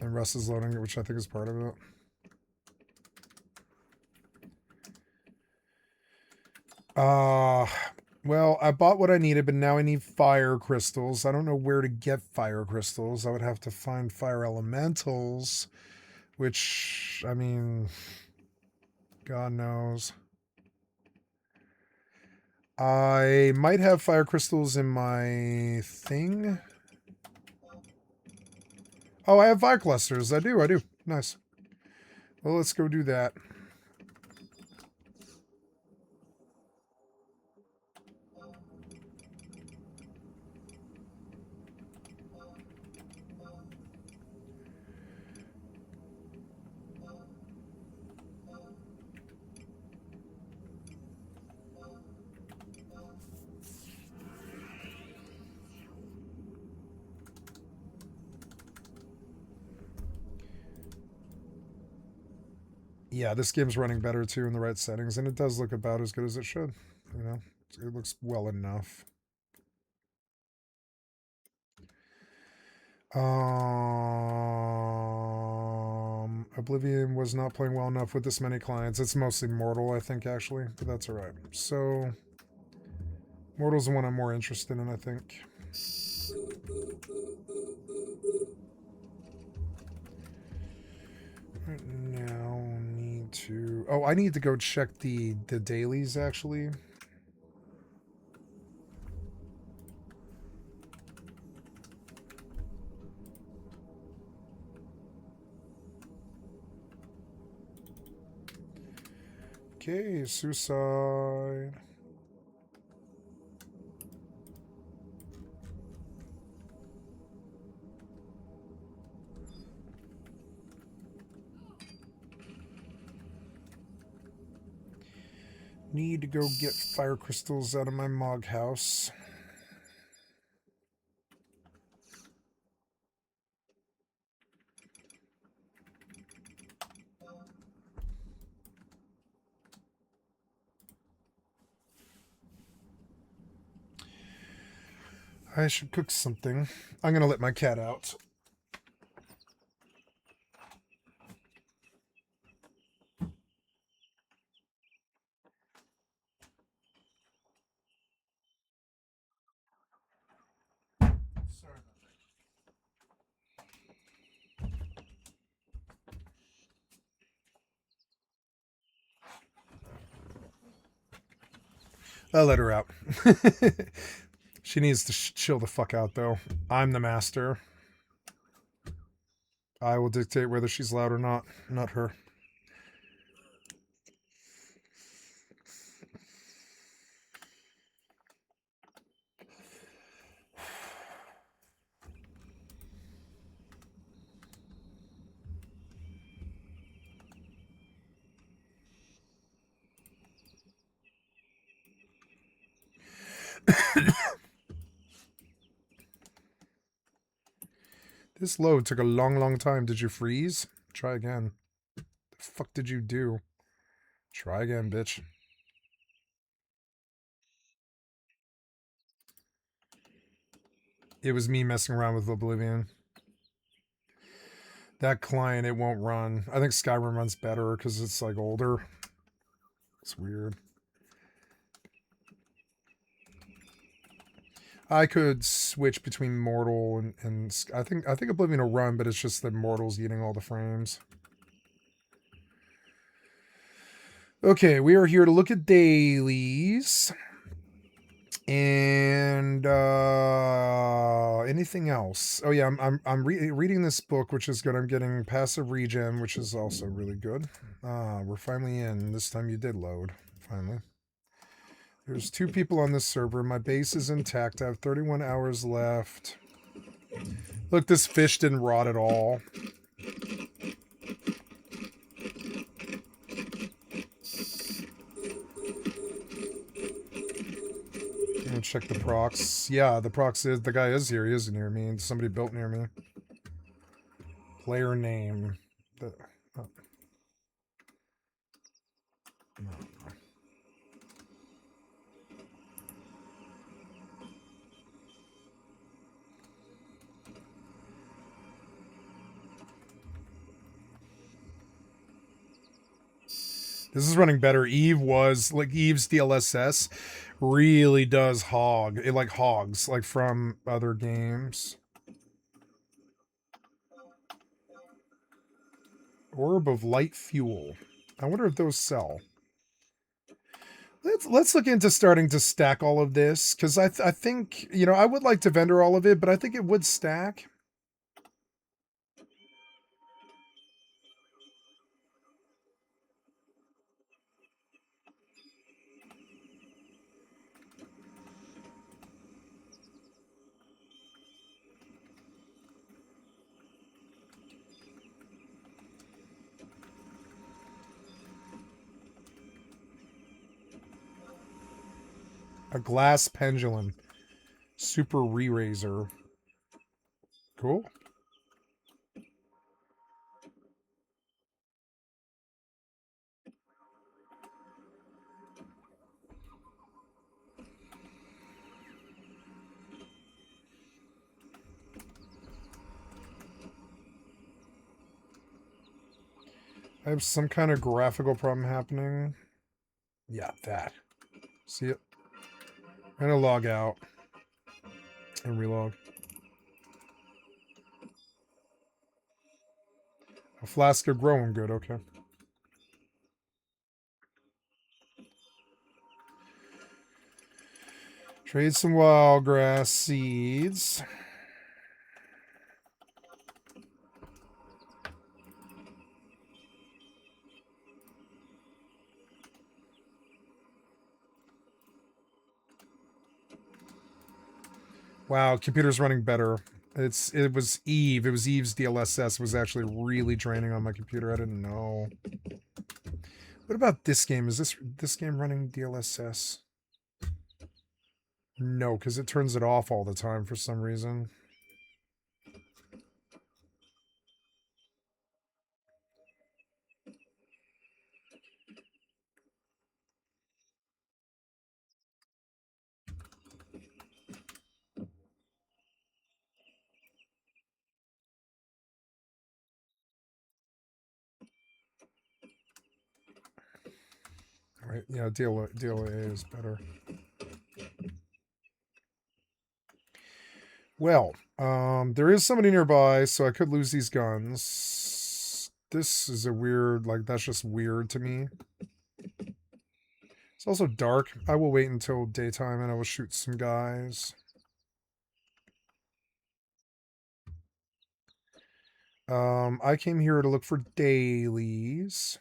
And Russ is loading it, which I think is part of it. Well, I bought what I needed, but now I need fire crystals. I don't know where to get fire crystals. I would have to find fire elementals, which, I mean, God knows. I might have fire crystals in my thing. Oh, I have fire clusters. I do. Nice. Well, let's go do that. Yeah, this game's running better too in the right settings, and it does look about as good as it should. You know, it looks well enough. Oblivion was not playing well enough with this many clients. It's mostly Mortal, I think, actually, but that's all right. So Mortal's the one I'm more interested in, I think. Right now, need to... Oh, I need to go check the dailies, actually. Okay, suicide. Need to go get fire crystals out of my Mog house. I should cook something. I'm gonna let my cat out. Sorry about that. I'll let her out. She needs to chill the fuck out, though. I'm the master. I will dictate whether she's loud or not her. This load took a long time. Did you freeze? Try again. The fuck did you do? Try again, bitch. It was me messing around with Oblivion. That client, it won't run. I think Skyrim runs better because it's like older. It's weird. I could switch between Mortal and I think Oblivion will run, but it's just that Mortal's eating all the frames. Okay, we are here to look at dailies. And anything else? Oh yeah, I'm reading this book, which is good. I'm getting passive regen, which is also really good. We're finally in. This time you did load. Finally. There's 2 people on this server. My base is intact. I have 31 hours left. Look, this fish didn't rot at all. Check the procs. Yeah, the procs is... The guy is here. He is near me. Somebody built near me. Player name. Oh. No. This is running better. Eve's DLSS really does hog. It like hogs, like from other games. Orb of light fuel. I wonder if those sell. Let's look into starting to stack all of this, because I think, you know, I would like to vendor all of it, but I think it would stack. A glass pendulum. Super re-raiser. Cool. I have some kind of graphical problem happening. Yeah, that. See it? I'm gonna log out and relog. A flask of growing good, okay. Trade some wild grass seeds. Wow, computer's running better. It was Eve. It was Eve's DLSS was actually really draining on my computer. I didn't know. What about this game? Is this game running DLSS? No, because it turns it off all the time for some reason. All right, yeah, DLA is better. Well, there is somebody nearby, so I could lose these guns. This is a weird, like, that's just weird to me. It's also dark. I will wait until daytime and I will shoot some guys. I came here to look for dailies.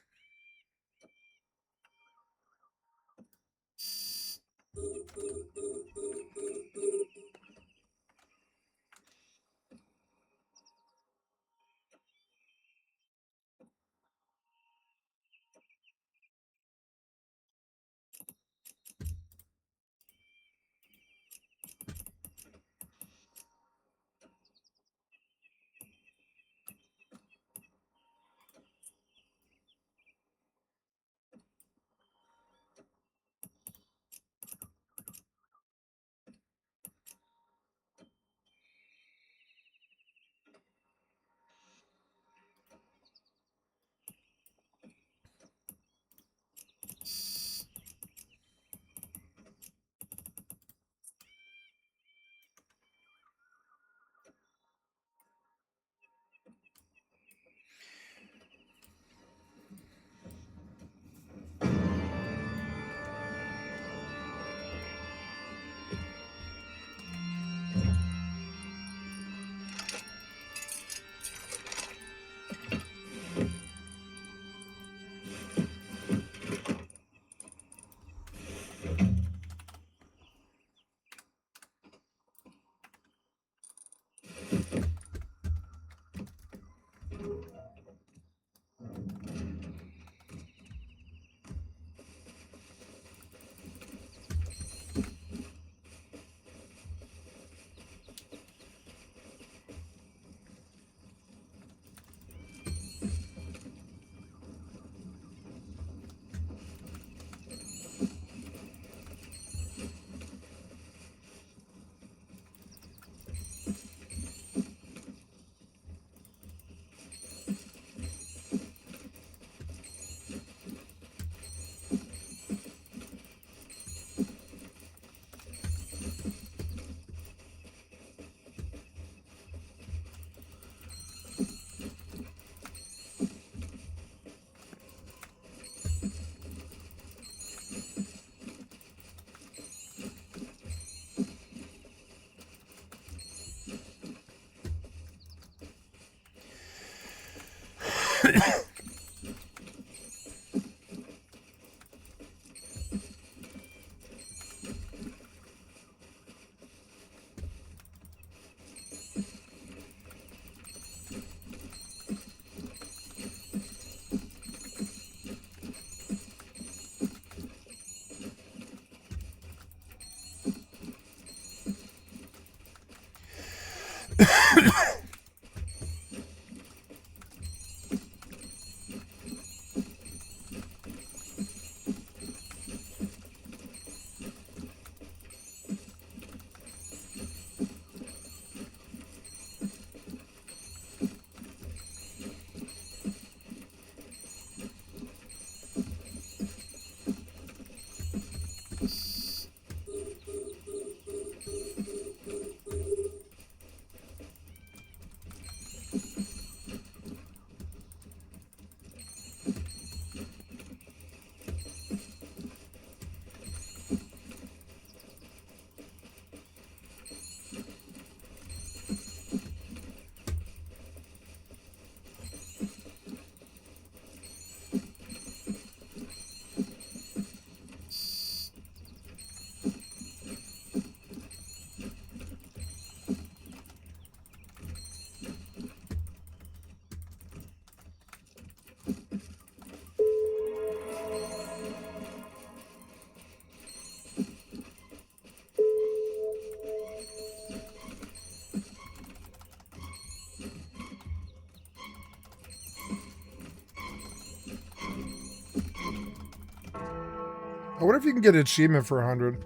I wonder if you can get an achievement for 100.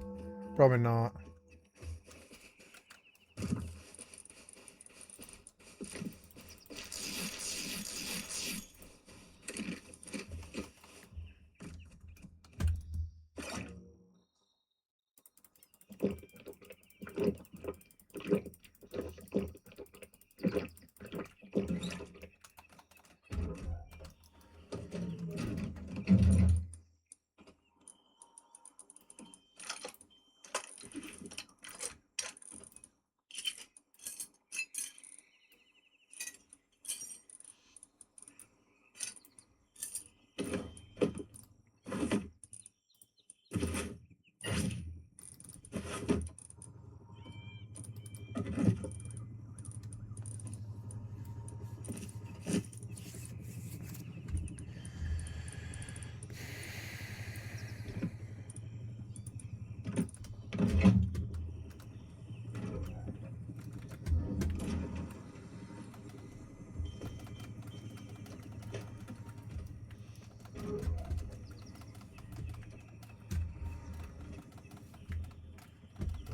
Probably not.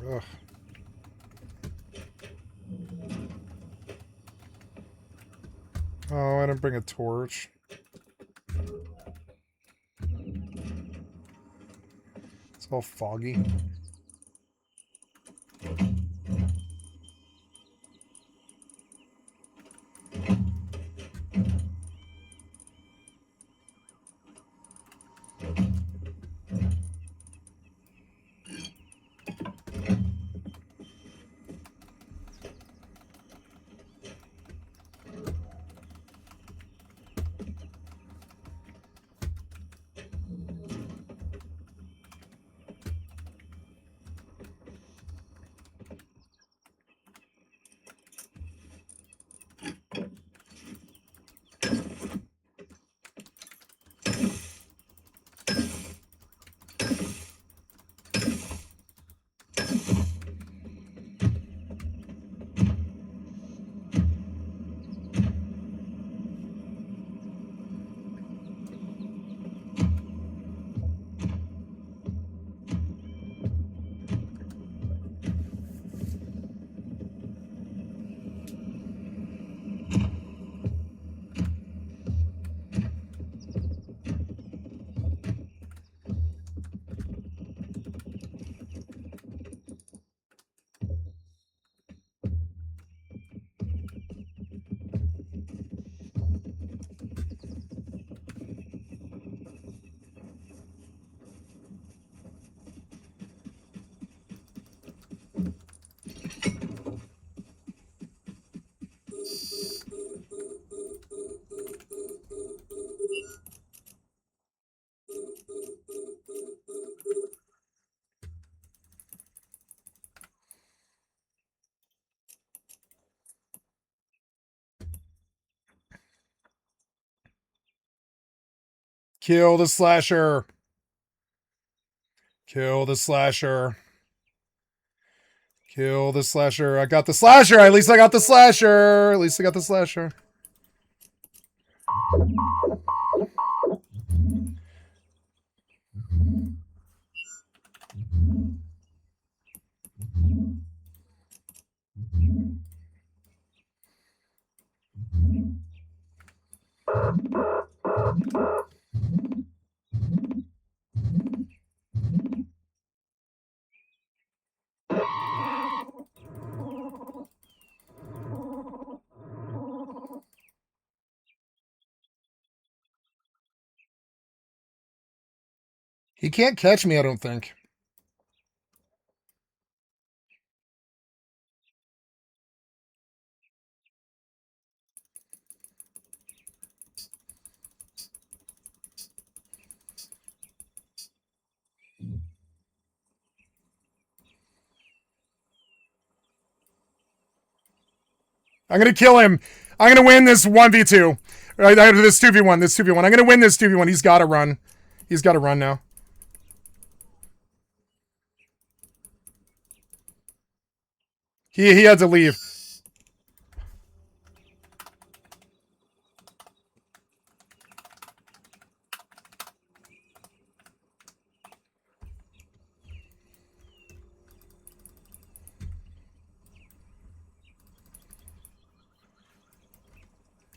Ugh. Oh, I didn't bring a torch. It's all foggy. Kill the slasher. Kill the slasher. Kill the slasher. I got the slasher. At least I got the slasher. At least I got the slasher. He can't catch me, I don't think. I'm going to kill him. I'm going to win this 1v2. This 2v1. This 2v1. I'm going to win this 2v1. He's got to run. He's got to run now. He had to leave.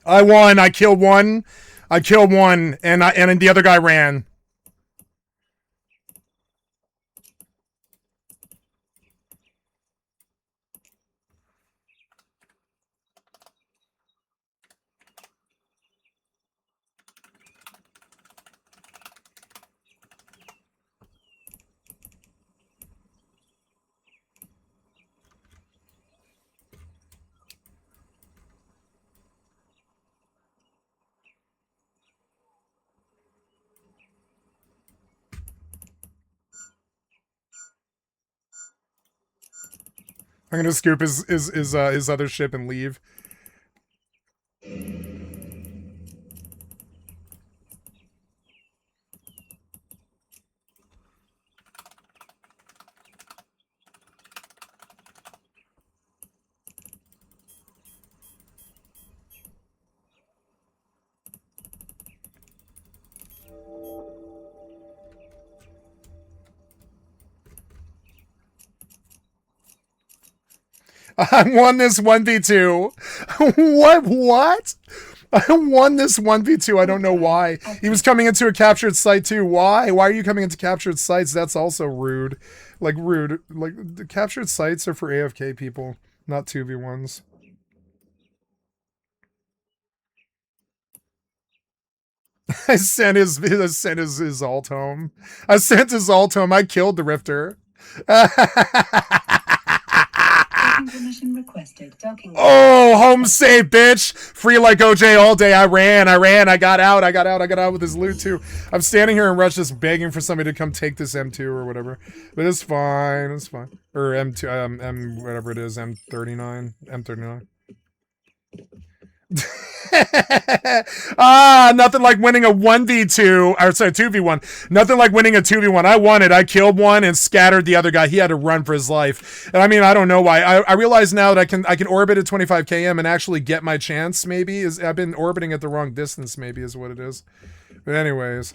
I won. I killed one. I killed one, and the other guy ran. I'm gonna scoop his other ship and leave. I won this 1v2. What? I won this 1v2. I don't know why. He was coming into a captured site too. Why? Why are you coming into captured sites? That's also rude. Like, rude. Like, the captured sites are for AFK people, not 2v1s. I sent his alt home. I sent his alt home. I killed the Rifter. Permission requested. Oh, home safe, bitch. Free like OJ all day. I ran. I got out with his loot too. I'm standing here in rush just begging for somebody to come take this M2 or whatever. But it's fine. It's fine. Or M2, M whatever it is, M39. M39. Nothing like winning a 1v2, or sorry, 2v1. Nothing like winning a 2v1. I won it. I killed one and scattered the other guy. He had to run for his life. And I mean, I don't know why. I realize now that I can orbit at 25 km and actually get my chance, maybe. I've been orbiting at the wrong distance, maybe, is what it is. But anyways.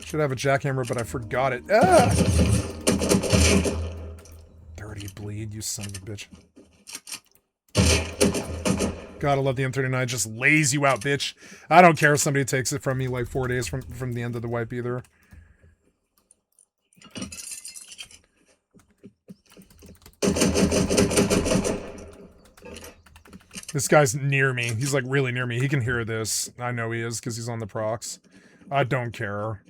Should have a jackhammer, but I forgot it. Dirty bleed, you son of a bitch. Gotta love the M39, just lays you out, bitch. I don't care if somebody takes it from me like 4 days from the end of the wipe either. This guy's near me. He's like really near me. He can hear this. I know he is because he's on the procs. I don't care.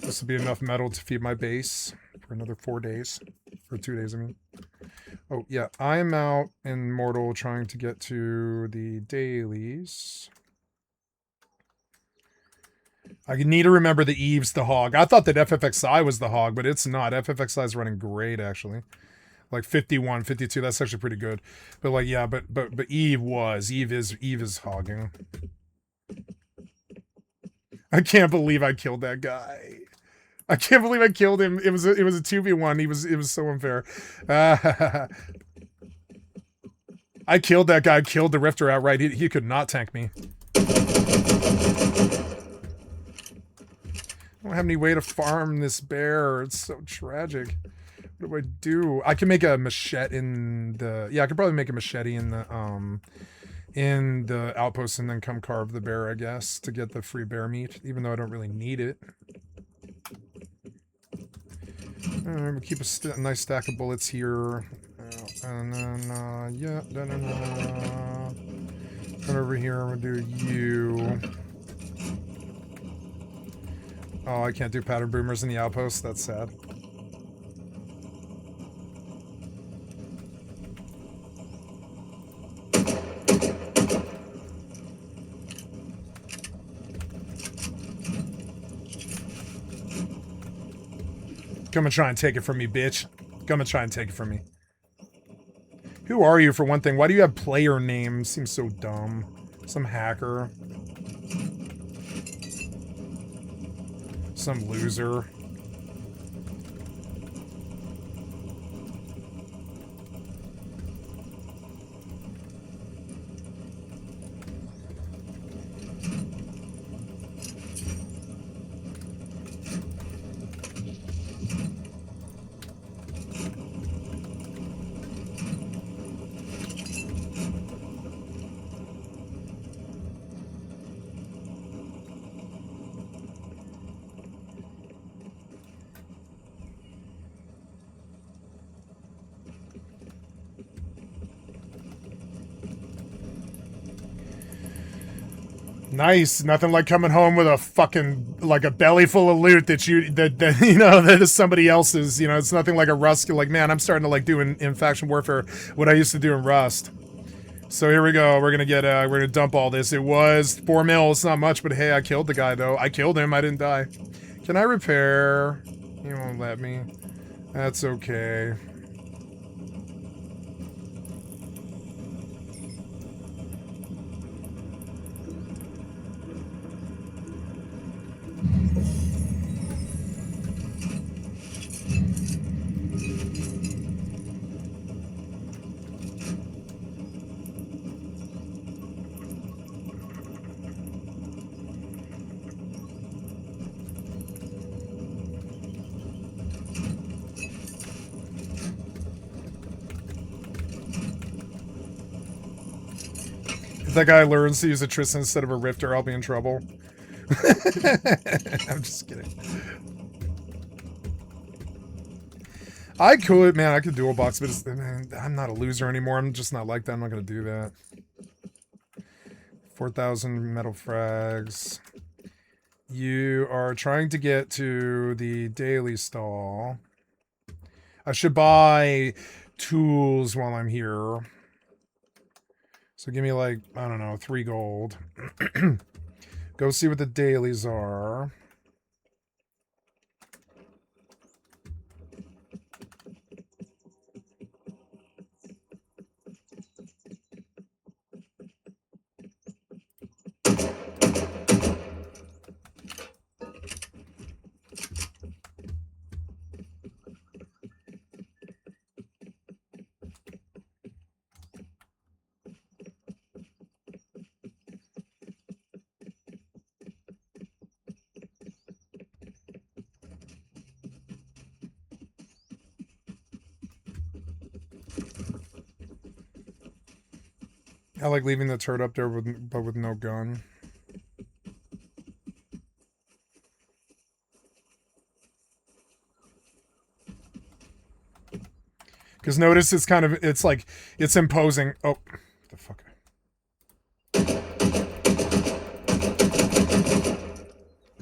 This will be enough metal to feed my base for another 4 days. Or 2 days, I mean. Oh, yeah. I'm out in Mortal trying to get to the dailies. I need to remember the Eve's the hog. I thought that FFXI was the hog, but it's not. FFXI is running great, actually. Like 51, 52, that's actually pretty good. But like, yeah, but Eve is hogging. I can't believe I killed that guy. I can't believe I killed him. It was a 2v1. It was so unfair. I killed that guy. I killed the Rifter outright. He could not tank me. I don't have any way to farm this bear. It's so tragic. What do I do? I can make a machete in the... Yeah, I could probably make a machete in the outpost and then come carve the bear, I guess, to get the free bear meat, even though I don't really need it. Alright, we'll keep a nice stack of bullets here. And then, yeah, come over here, I'm gonna do you. Oh, I can't do pattern boomers in the outpost, that's sad. Come and try and take it from me, bitch. Come and try and take it from me. Who are you, for one thing? Why do you have player names? Seems so dumb. Some hacker. Some loser. Nice. Nothing like coming home with a fucking, like a belly full of loot that you, that you know, that is somebody else's. You know, it's nothing like a Rust. Like, man, I'm starting to like do in Faction Warfare what I used to do in Rust. So here we go. We're gonna get, we're gonna dump all this. It was 4 mil. It's not much, but hey, I killed the guy though. I killed him. I didn't die. Can I repair? He won't let me. That's okay. If that guy learns to use a Tristan instead of a Rifter, I'll be in trouble. I'm just kidding. I could, man, I could dual box, but it's, man, I'm not a loser anymore. I'm just not like that. I'm not going to do that. 4,000 metal frags. You are trying to get to the daily stall. I should buy tools while I'm here. So give me like, I don't know, 3 gold. Go see what the dailies are. I like leaving the turret up there, but with no gun. Because notice it's kind of, it's like, it's imposing. Oh, the fuck. I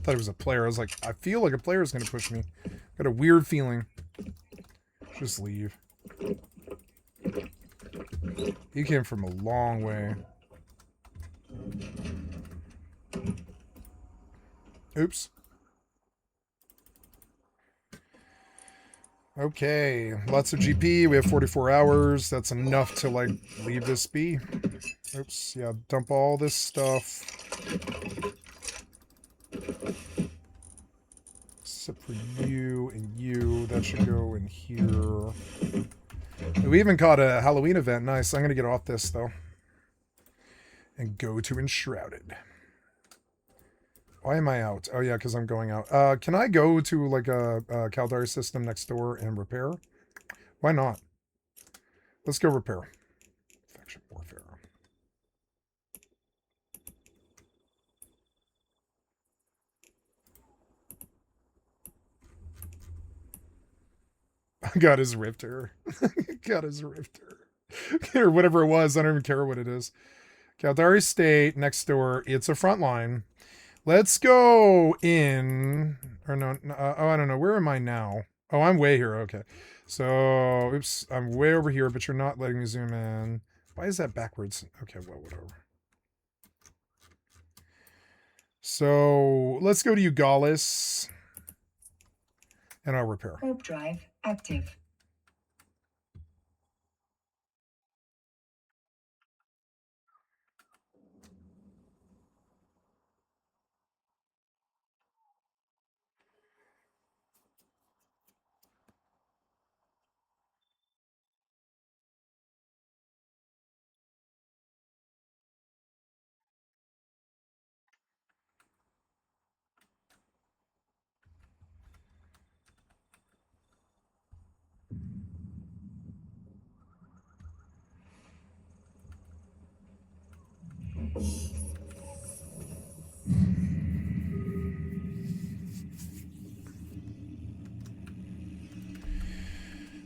thought it was a player. I was like, I feel like a player is going to push me. Got a weird feeling. Just leave. He came from a long way. Oops. Okay, lots of GP. We have 44 hours. That's enough to, like, leave this be. Oops, yeah, dump all this stuff. Except for you and you. That should go in here. We even caught a Halloween event. Nice. I'm going to get off this, though. And go to Enshrouded. Why am I out? Oh, yeah, because I'm going out. Can I go to, like, a Caldari system next door and repair? Why not? Let's go repair. Faction Warfare. Got his Rifter. Got his Rifter. Or whatever it was. I don't even care what it is. Caldari State, next door. It's a front line. Let's go in. Or no, oh, I don't know. Where am I now? Oh, I'm way here. Okay. So, oops. I'm way over here, but you're not letting me zoom in. Why is that backwards? Okay, well, whatever. So, let's go to Ugalis. And I'll repair. Probe drive active.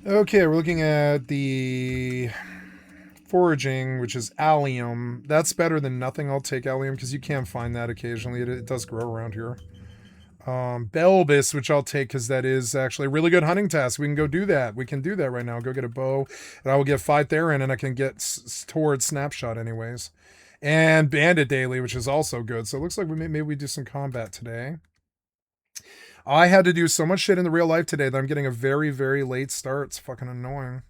Okay, we're looking at the foraging, which is allium. That's better than nothing. I'll take allium because you can find that occasionally. It does grow around here. Belbis, which I'll take because that is actually a really good hunting task. We can go do that. We can do that right now. Go get a bow, and I will get Fight Theron, and I can get towards Snapshot anyways. And Bandit Daily, which is also good. So it looks like maybe we do some combat today. I had to do so much shit in the real life today that I'm getting a very, very late start. It's fucking annoying.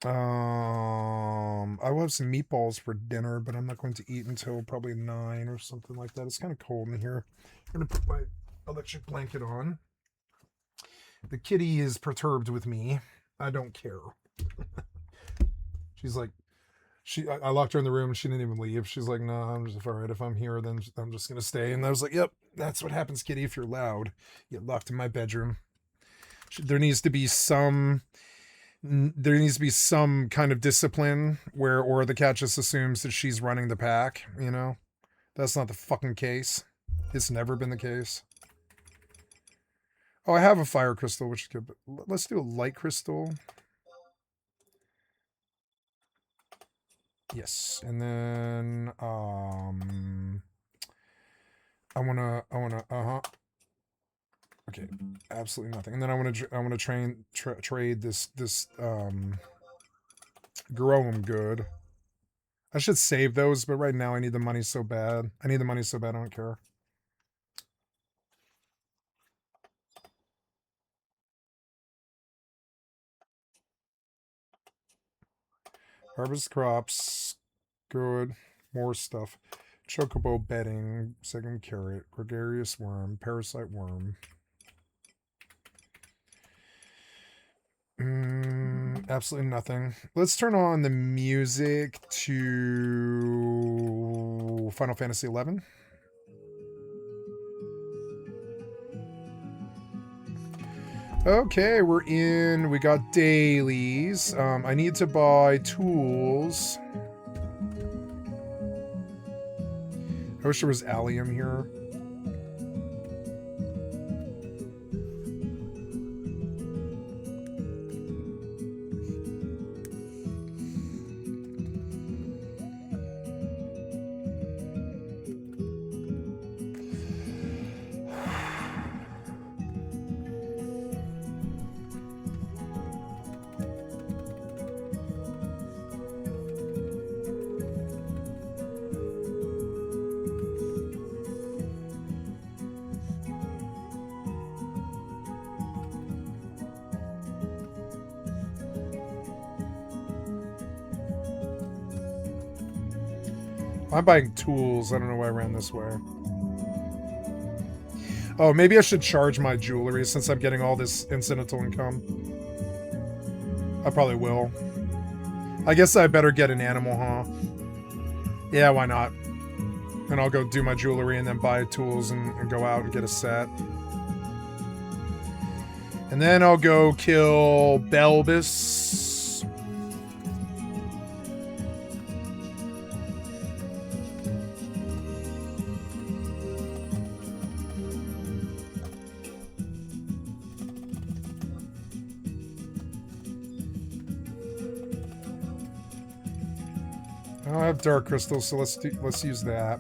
I will have some meatballs for dinner, but I'm not going to eat until probably 9 or something like that. It's kind of cold in here. I'm going to put my electric blanket on. The kitty is perturbed with me. I don't care. She's like, I locked her in the room and she didn't even leave. She's like, no, I'm just all right. If I'm here, then I'm just going to stay. And I was like, yep, that's what happens, kitty, if you're loud. You get locked in my bedroom. There needs to be some kind of discipline where, or the cat just assumes that she's running the pack, you know? That's not the fucking case. It's never been the case. Oh, I have a fire crystal, which is good, but let's do a light crystal. Yes, and then I wanna okay, absolutely nothing. And then I want to trade this Grow good. I should save those, but right now I need the money so bad. I don't care. Harvest crops. Good. More stuff. Chocobo bedding. Second carrot. Gregarious worm. Parasite worm. Absolutely nothing. Let's turn on the music to Final Fantasy XI. Okay, we got dailies. I need to buy tools. I wish there was allium here. I'm buying tools. I don't know why I ran this way. Oh, maybe I should charge my jewelry since I'm getting all this incidental income. I probably will. I guess I better get an animal, huh? Yeah, why not? And I'll go do my jewelry and then buy tools and go out and get a set. And then I'll go kill Belbis. I have dark crystals, so let's use that.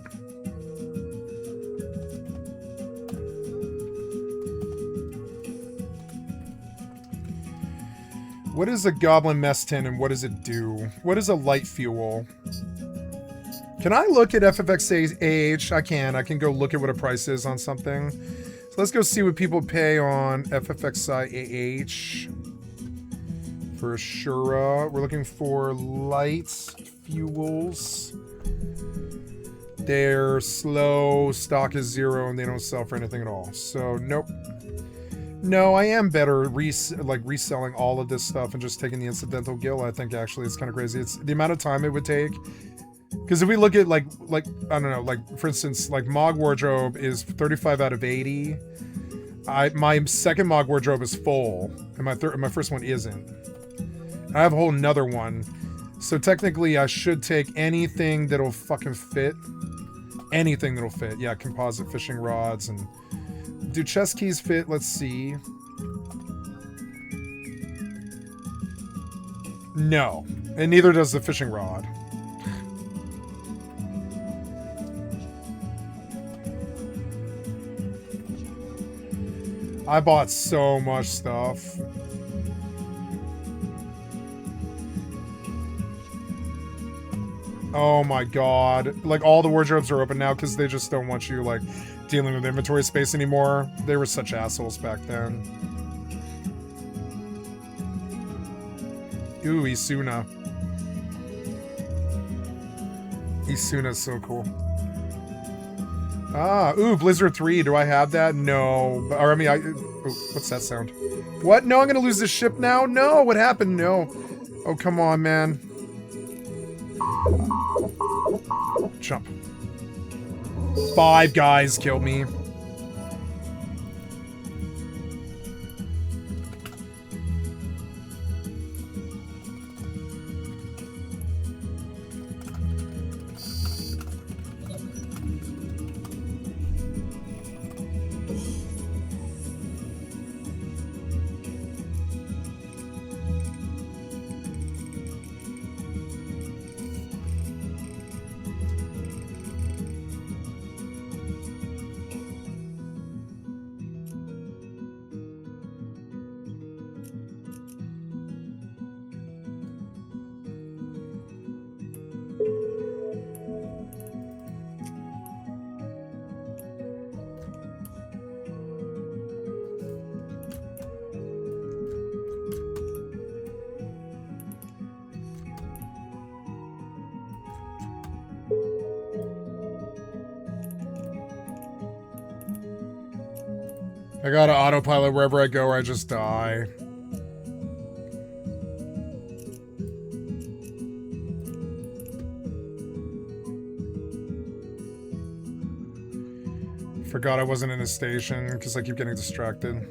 What is a goblin mess tin and what does it do? What is a light fuel? Can I look at FFX AH? I can go look at what a price is on something. So let's go see what people pay on FFXI AH. For Ashura, we're looking for light fuels. They're slow, stock is 0, and they don't sell for anything at all. So, nope. No, I am better reselling all of this stuff and just taking the incidental gil. I think actually it's kind of crazy. It's the amount of time it would take. Because if we look at like I don't know, like for instance, like Mog Wardrobe is 35 out of 80. My second Mog Wardrobe is full, and my first one isn't. I have a whole another one. So technically I should take anything that'll fucking fit. Anything that'll fit. Yeah, composite fishing rods and Do chest keys fit? Let's see. No. And neither does the fishing rod. I bought so much stuff. Oh my god. Like, all the wardrobes are open now because they just don't want you, like, dealing with inventory space anymore. They were such assholes back then. Ooh, Isuna. Isuna's so cool. Ah, ooh, Blizzard 3. Do I have that? No. Or, I mean, oh, what's that sound? What? No, I'm gonna lose this ship now? No, what happened? No. Oh, come on, man. Jump. 5 guys killed me. I gotta autopilot wherever I go or I just die. Forgot I wasn't in a station because I keep getting distracted.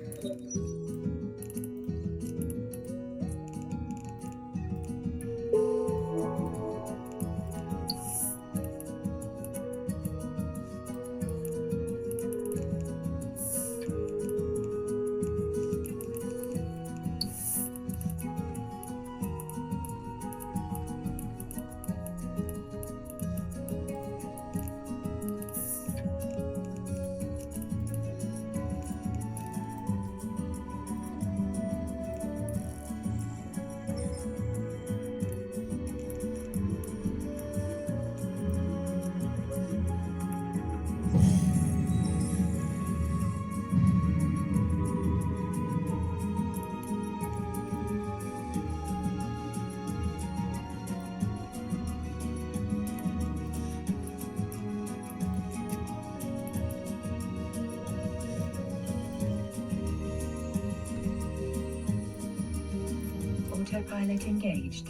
Autopilot engaged.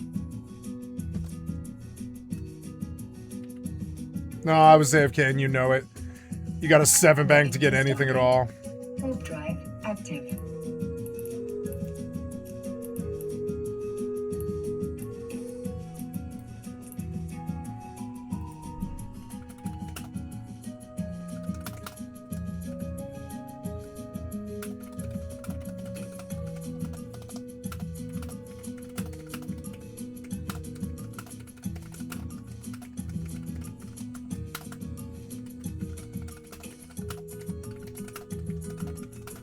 No, I was AFK and you know it. You got a 7 bank to get anything at all. Warp drive active.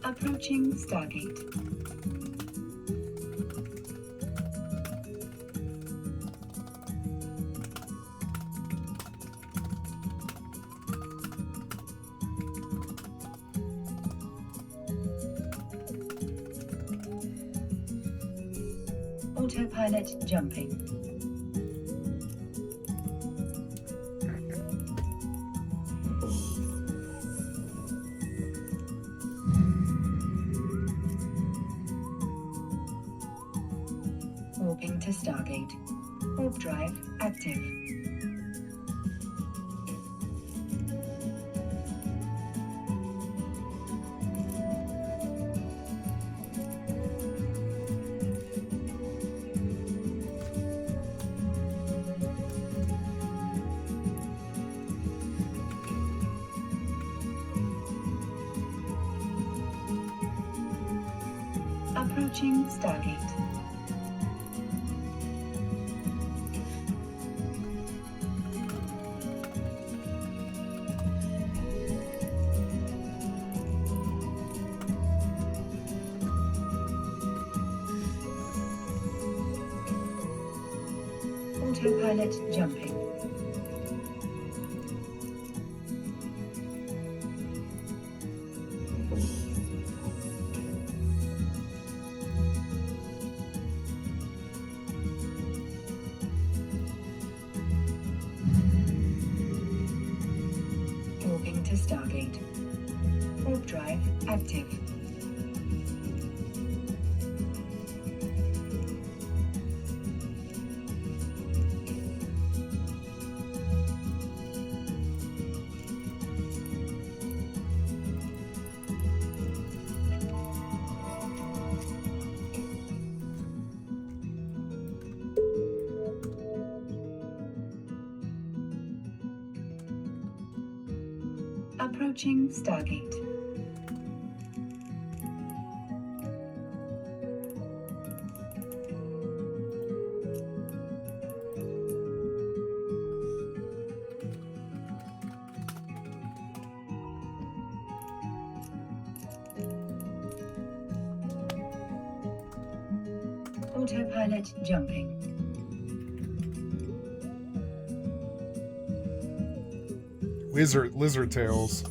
Approaching Stargate. Autopilot jumping. Warping to Stargate. Warp drive active. Approaching Stargate. Autopilot jumping. Warping to Stargate. Warp drive active. Approaching Stargate. Autopilot jumping. Lizard tails.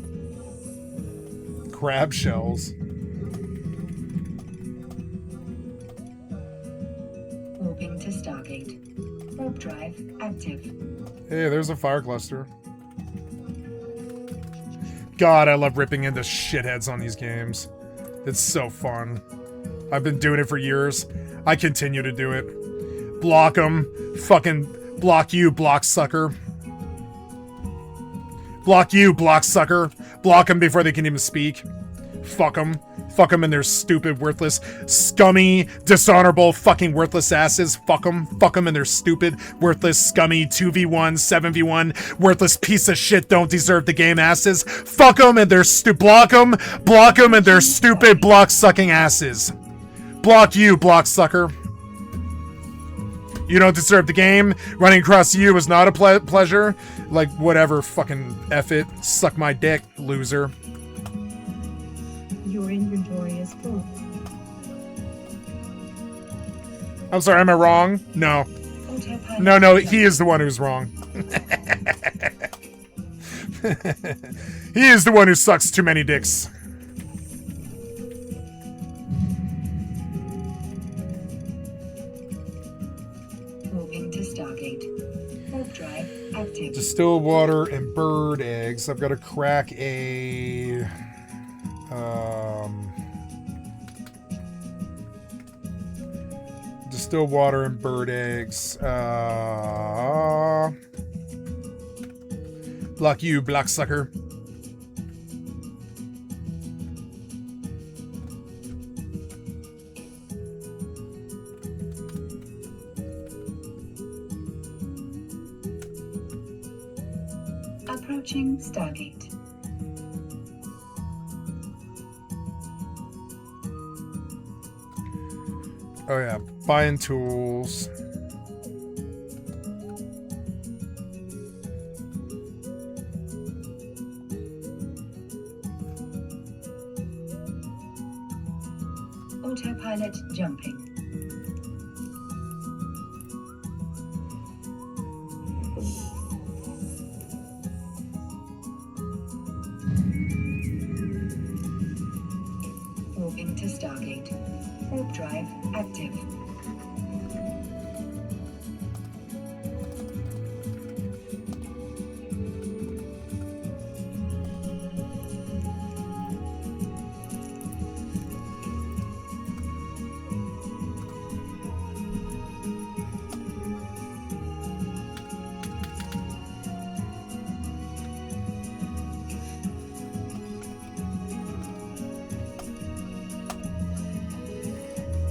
Crab shells. Warping to Stargate. Warp drive active. Hey, there's a fire cluster. God, I love ripping into shitheads on these games. It's so fun. I've been doing it for years. I continue to do it. Block them. Fucking block you, block sucker. Block you, block sucker. Block them before they can even speak. Fuck them. Fuck them and their stupid, worthless, scummy, dishonorable, fucking worthless asses. Fuck them. Fuck them and their stupid, worthless, scummy 2v1, 7v1, worthless piece of shit don't deserve the game asses. Fuck them and their block them and their stupid block-sucking asses. Block you, block sucker. You don't deserve the game. Running across you was not a pleasure. Like, whatever, fucking F it. Suck my dick, loser. Your inventory is full. I'm sorry, am I wrong? No. No, he is the one who's wrong. He is the one who sucks too many dicks. Moving to Stargate. Warp drive active. Distilled water and bird eggs. I've got to crack a... distilled water and bird eggs. Block you, block sucker. Approaching Stargate. Oh yeah, buying tools. Autopilot jumping. Moving to Stargate. Warp drive active.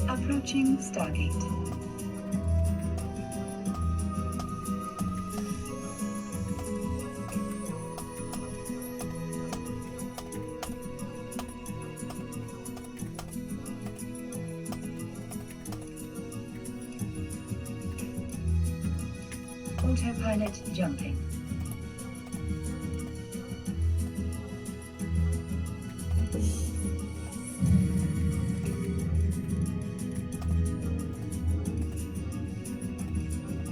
Approaching Stargate. Autopilot jumping.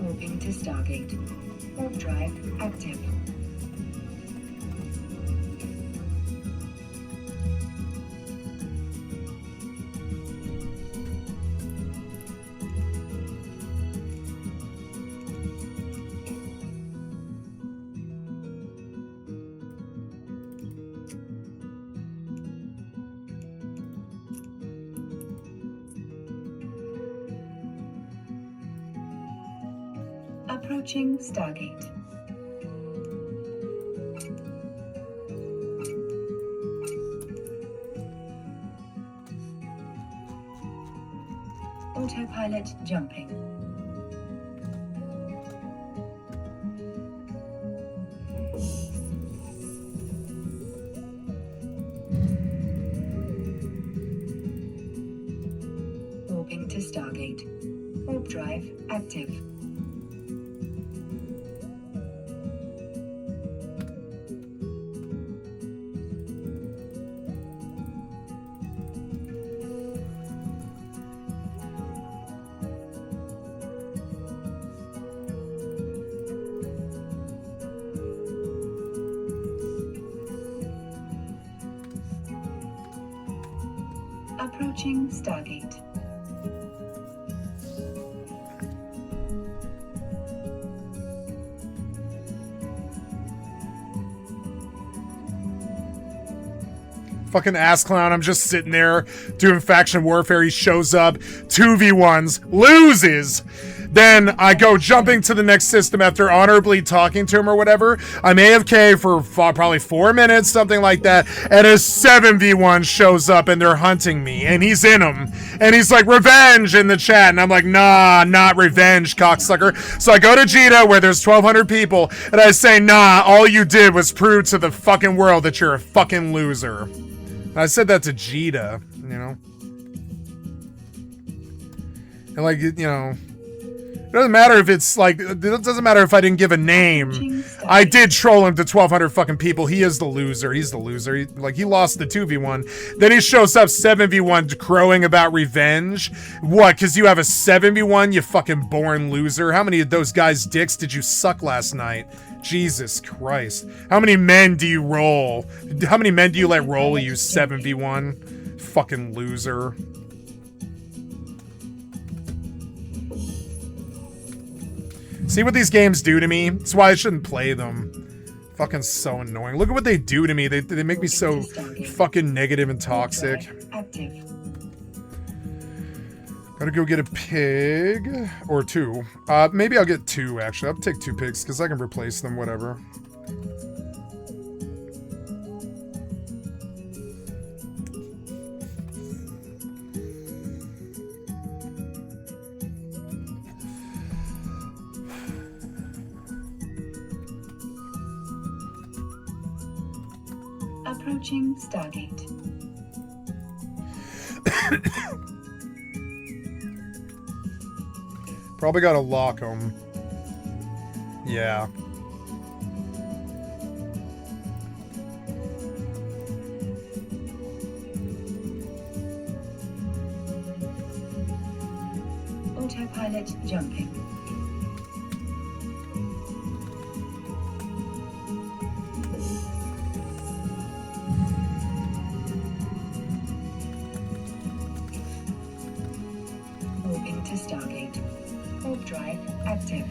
Warping to Stargate. Warp drive active. Approaching Stargate. Autopilot jumping. Warping to Stargate. Warp drive active. Approaching Stargate. Fucking ass clown. I'm just sitting there doing faction warfare. He shows up, 2v1s, loses. Then I go jumping to the next system after honorably talking to him or whatever. I'm AFK for probably 4 minutes, something like that. And a 7v1 shows up and they're hunting me. And he's in them. And he's like, revenge in the chat. And I'm like, nah, not revenge, cocksucker. So I go to Jita where there's 1,200 people. And I say, nah, all you did was prove to the fucking world that you're a fucking loser. I said that to Jita, you know. And like, you know, it doesn't matter if it's like, it doesn't matter if I didn't give a name. I did troll him to 1,200 fucking people. He is the loser. He's the loser. He lost the 2v1. Then he shows up 7v1 crowing about revenge. What? Because you have a 7v1, you fucking born loser. How many of those guys' dicks did you suck last night? Jesus Christ. How many men do you roll? How many men do you let roll, you 7v1? Fucking loser. See what these games do to me? That's why I shouldn't play them. Fucking so annoying. Look at what they do to me. They make me so fucking negative and toxic. Gotta go get a pig. Or 2. Maybe I'll get 2, actually. I'll take 2 pigs, because I can replace them, whatever. Approaching Stargate. Probably gotta lock them. Yeah. Autopilot jumping. Warping to Stargate. Warp drive active.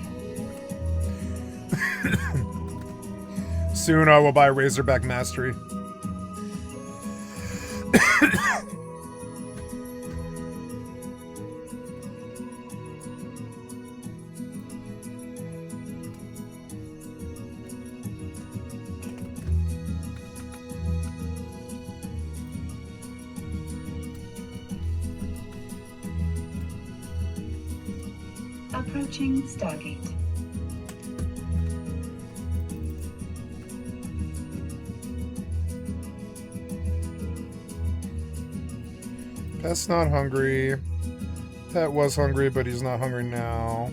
Soon I will buy Razorback Mastery. Approaching Stargate. Pet's not hungry. Pet was hungry, but he's not hungry now.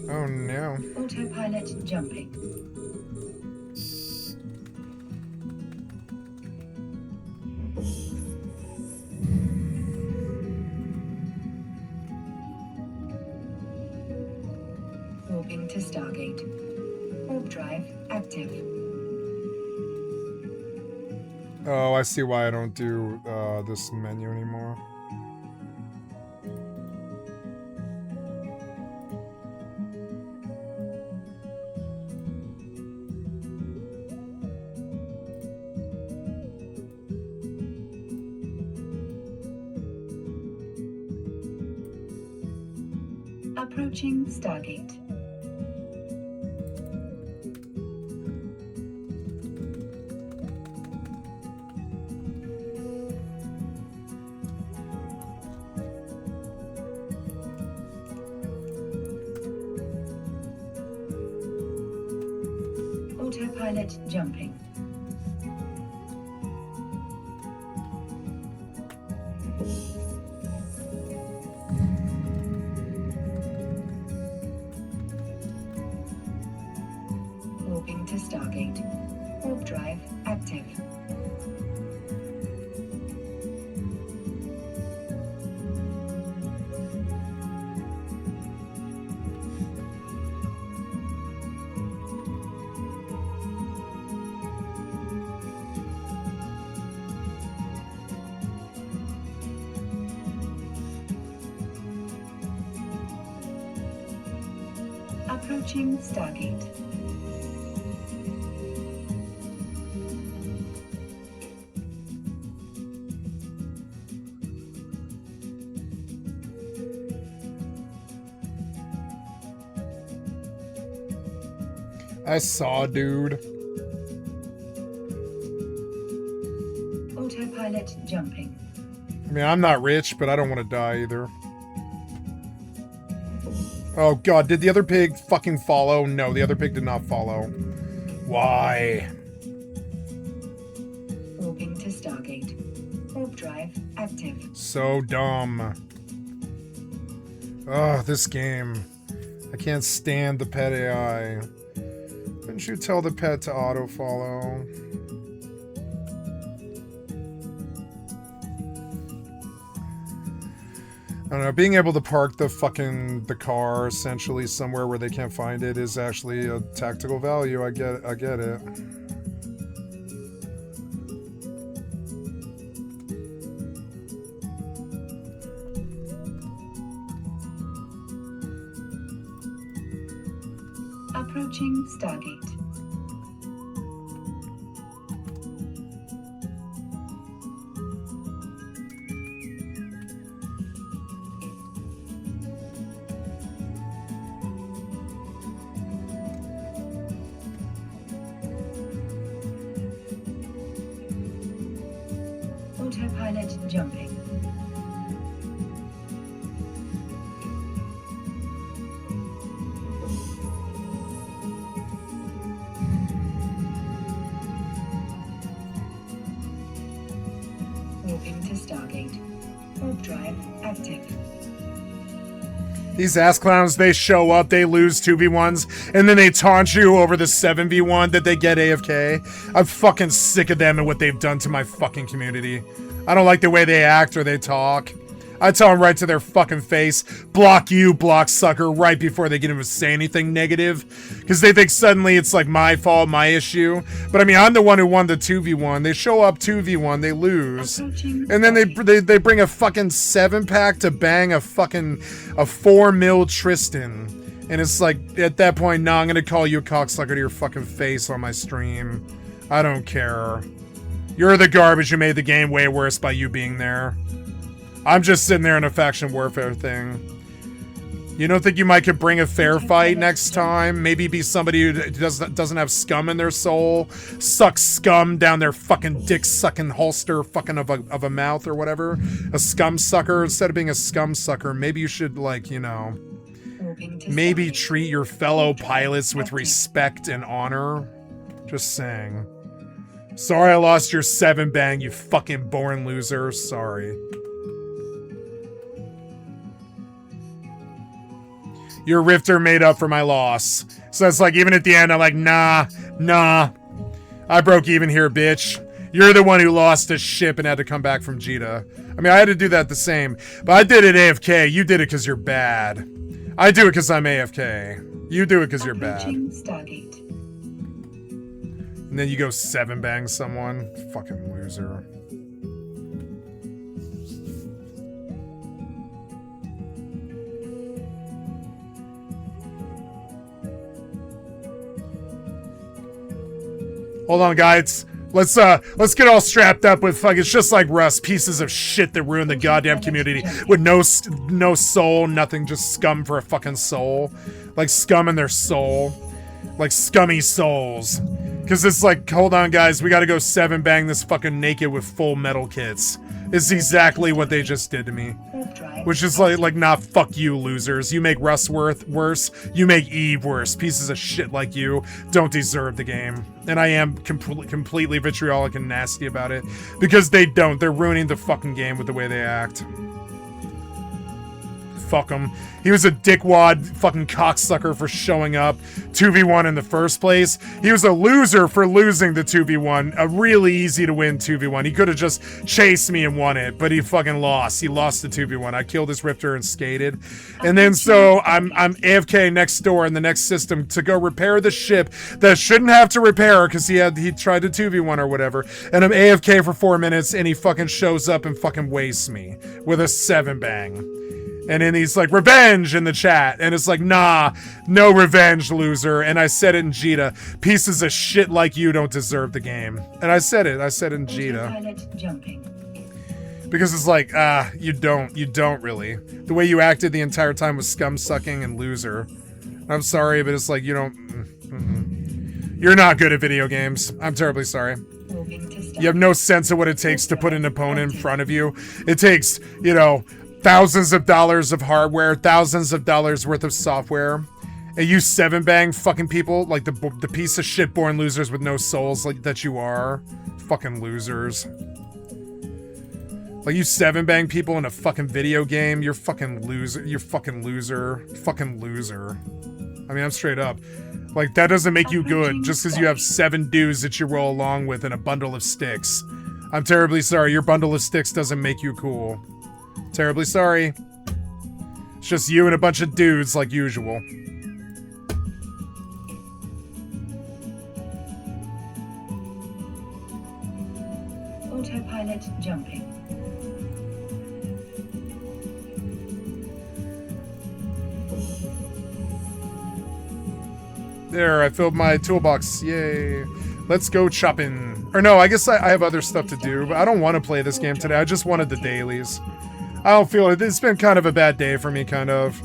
Oh no. Autopilot jumping. Warping to Stargate. Warp drive active. Oh, I see why I don't do this menu anymore. Approaching Stargate. Autopilot jumping. Warping to Stargate. Warp drive active. Approaching Stargate. I saw, dude. Autopilot jumping. I mean, I'm not rich, but I don't want to die either. Oh god, did the other pig fucking follow? No, the other pig did not follow. Why? Warping to Stargate. Warp drive active. So dumb. Oh, this game. I can't stand the pet AI. Couldn't you tell the pet to auto-follow? I don't know, being able to park the car essentially somewhere where they can't find it is actually a tactical value. I get it. Approaching Stargate. Autopilot jumping. Warping to Stargate. Warp drive active. These ass clowns, they show up, they lose 2v1s, and then they taunt you over the 7v1 that they get AFK. I'm fucking sick of them and what they've done to my fucking community. I don't like the way they act or they talk. I tell them right to their fucking face, block you, block sucker, right before they can even say anything negative. Because they think suddenly it's like my fault, my issue. But I mean, I'm the one who won the 2v1. They show up 2v1, they lose. And then they bring a fucking 7-pack to bang a 4-mil Tristan. And it's like, at that point, no, I'm going to call you a cocksucker to your fucking face on my stream. I don't care. You're the garbage who made the game way worse by you being there. I'm just sitting there in a faction warfare thing. You don't think you might could bring a fair fight next time? Maybe be somebody who doesn't have scum in their soul, suck scum down their fucking dick-sucking holster fucking of a mouth or whatever. A scum sucker. Instead of being a scum sucker, maybe you should, like, you know, maybe treat your fellow pilots with respect and honor. Just saying. Sorry I lost your 7-bang, you fucking born loser. Sorry. Your Rifter made up for my loss. So it's like, even at the end, I'm like, nah. I broke even here, bitch. You're the one who lost the ship and had to come back from Jita. I mean, I had to do that the same. But I did it AFK. You did it because you're bad. I do it because I'm AFK. You do it because you're bad. Stargate. And then you go 7-bang someone. Fucking loser. Hold on, guys. Let's get all strapped up with fuck. It's just like Rust, pieces of shit that ruin the goddamn community with no soul, nothing, just scum for a fucking soul, like scum in their soul, like scummy souls. Because it's like, hold on, guys, we got to go 7-bang this fucking naked with full metal kits. It's exactly what they just did to me. Which is like, nah, fuck you, losers. You make Rust worse. You make Eve worse. Pieces of shit like you don't deserve the game. And I am completely vitriolic and nasty about it. Because they don't. They're ruining the fucking game with the way they act. Fuck him. He was a dickwad fucking cocksucker for showing up 2v1 in the first place. He was a loser for losing the 2v1. A really easy to win 2v1. He could have just chased me and won it, but he fucking lost. He lost the 2v1. I killed his Rifter and skated. And then so I'm AFK next door in the next system to go repair the ship that shouldn't have to repair because he tried to 2v1 or whatever. And I'm AFK for 4 minutes and he fucking shows up and fucking wastes me with a 7-bang. And then he's like, revenge in the chat. And it's like, nah, no revenge, loser. And I said it in Jita. Pieces of shit like you don't deserve the game. And I said it in Jita. Because it's like, you don't really. The way you acted the entire time was scum sucking and loser. I'm sorry, but it's like, you don't, You're not good at video games. I'm terribly sorry. You have no sense of what it takes to put an opponent in front of you. It takes, you know, thousands of dollars of hardware, thousands of dollars worth of software, and you 7-bang fucking people like the piece of shit born losers with no souls like that you are. Fucking losers. Like you 7-bang people in a fucking video game, you're fucking loser. You're fucking loser. Fucking loser. I mean, I'm straight up. Like, that doesn't make you good just because you have 7 dudes that you roll along with and a bundle of sticks. I'm terribly sorry. Your bundle of sticks doesn't make you cool. Terribly sorry. It's just you and a bunch of dudes like usual. Autopilot jumping. There, I filled my toolbox. Yay. Let's go chopping. Or no, I guess I have other stuff to do, but I don't want to play this game today. I just wanted the dailies. I don't feel it. It's been kind of a bad day for me, kind of.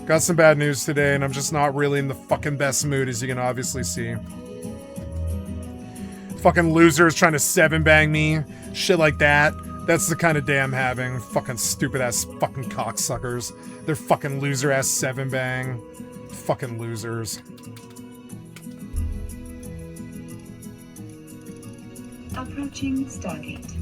Got some bad news today, and I'm just not really in the fucking best mood, as you can obviously see. Fucking losers trying to 7-bang me. Shit like that. That's the kind of day I'm having. Fucking stupid-ass fucking cocksuckers. They're fucking loser-ass 7-bang. Fucking losers. Approaching Stargate.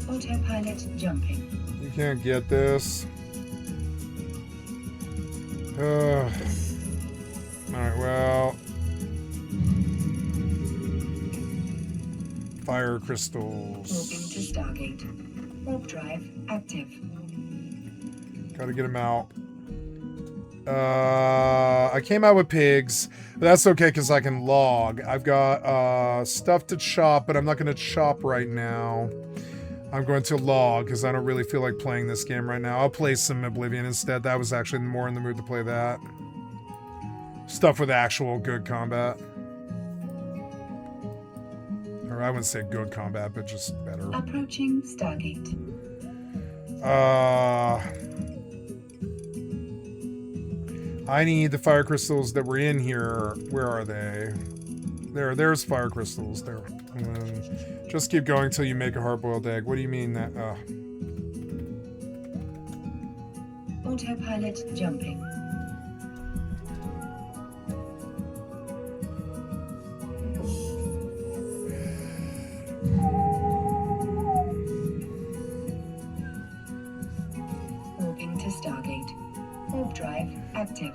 Autopilot jumping. You can't get this. Alright, well. Fire crystals. Moving to Stargate. Warp drive active. Gotta get them out. I came out with pigs, but that's okay because I can log. I've got stuff to chop, but I'm not gonna chop right now. I'm going to log because I don't really feel like playing this game right now. I'll play some Oblivion instead. That was actually more in the mood to play that. Stuff with actual good combat. Or I wouldn't say good combat, but just better. Approaching Stargate. I need the fire crystals that were in here. Where are they? There's fire crystals. There. Just keep going until you make a hard-boiled egg. What do you mean that? Autopilot jumping. Warping to Stargate. Warp drive active.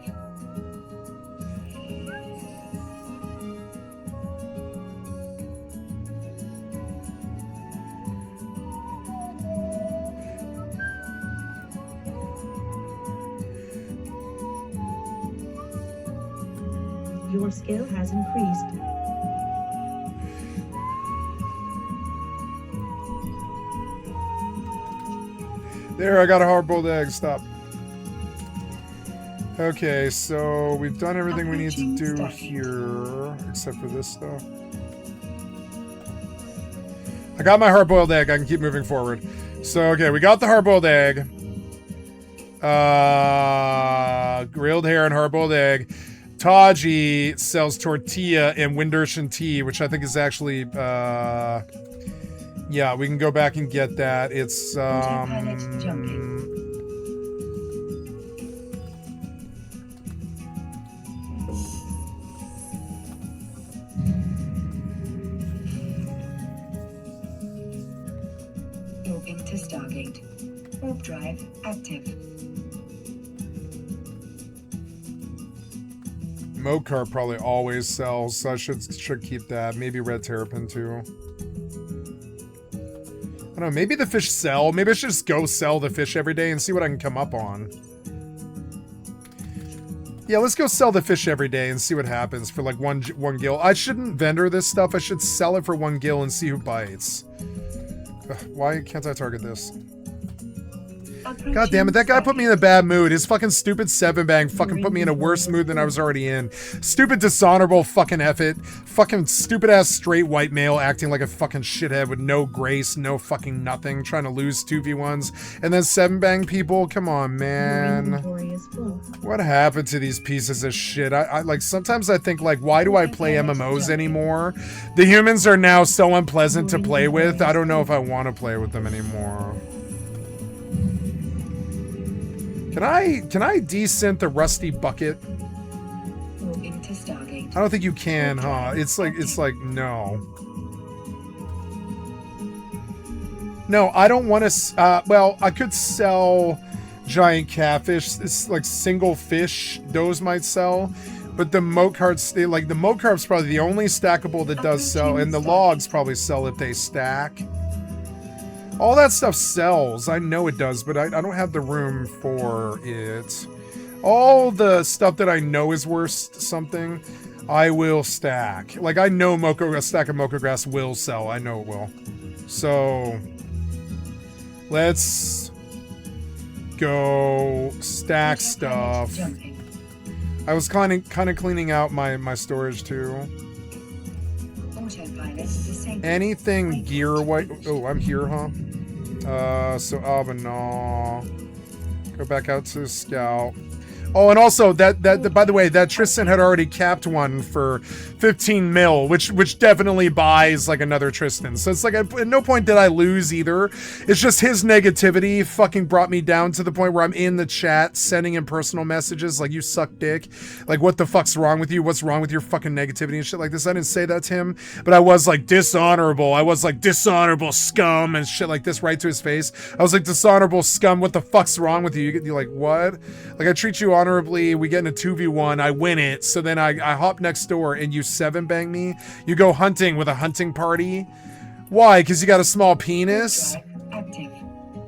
Your skill has increased. There, I got a hard-boiled egg. Stop. Okay, so we've done everything we need to do here, except for this stuff. I got my hard-boiled egg. I can keep moving forward. So, okay, we got the hard-boiled egg. Grilled hair and hard-boiled egg. Taji sells tortilla and Windertian tea, which I think is actually, yeah, we can go back and get that. It's, Moving to Stargate. Warp drive active. Mocar probably always sells, so I should keep that. Maybe red terrapin too. I don't know, maybe the fish sell. Maybe I should just go sell the fish every day and see what I can come up on. Yeah, let's go sell the fish every day and see what happens for like one gil. I shouldn't vendor this stuff. I should sell it for 1 gil and see who bites. Ugh, why can't I target this? God damn it, that guy put me in a bad mood. His fucking stupid 7-bang fucking put me in a worse mood than I was already in. Stupid dishonorable fucking effort. Fucking stupid ass straight white male acting like a fucking shithead with no grace, no fucking nothing, trying to lose 2v1s. And then 7-bang people, come on, man. What happened to these pieces of shit? I like, sometimes I think like, why do I play MMOs anymore? The humans are now so unpleasant to play with. I don't know if I want to play with them anymore. Can I desynth the rusty bucket? Moving to Stargate. I don't think you can, huh? It's like no. No, I don't want to. Well, I could sell giant catfish. It's like single fish. Those might sell, but the mocards, like the mocar's probably the only stackable that does sell, and the logs probably sell if they stack. All that stuff sells. I know it does, but I don't have the room for it. All the stuff that I know is worth something, I will stack. Like, I know a stack of mocha grass will sell. I know it will. So, let's go stack stuff. I was kind of cleaning out my storage, too. Anything gear white. Oh, I'm here, huh? So Avenal. Go back out to Scout. Oh, and also that by the way, that Tristan had already capped one for 15 mil, which definitely buys like another Tristan. So it's like at no point did I lose either. It's just his negativity fucking brought me down to the point where I'm in the chat sending him personal messages like, you suck dick. Like, what the fuck's wrong with you? What's wrong with your fucking negativity and shit like this? I didn't say that to him, but I was like dishonorable. I was like dishonorable scum and shit like this right to his face. I was like, dishonorable scum, what the fuck's wrong with you? You're like, what? Like, I treat you honorably, we get in a 2v1, I win it, so then I hop next door and you 7-bang me? You go hunting with a hunting party? Why? Because you got a small penis?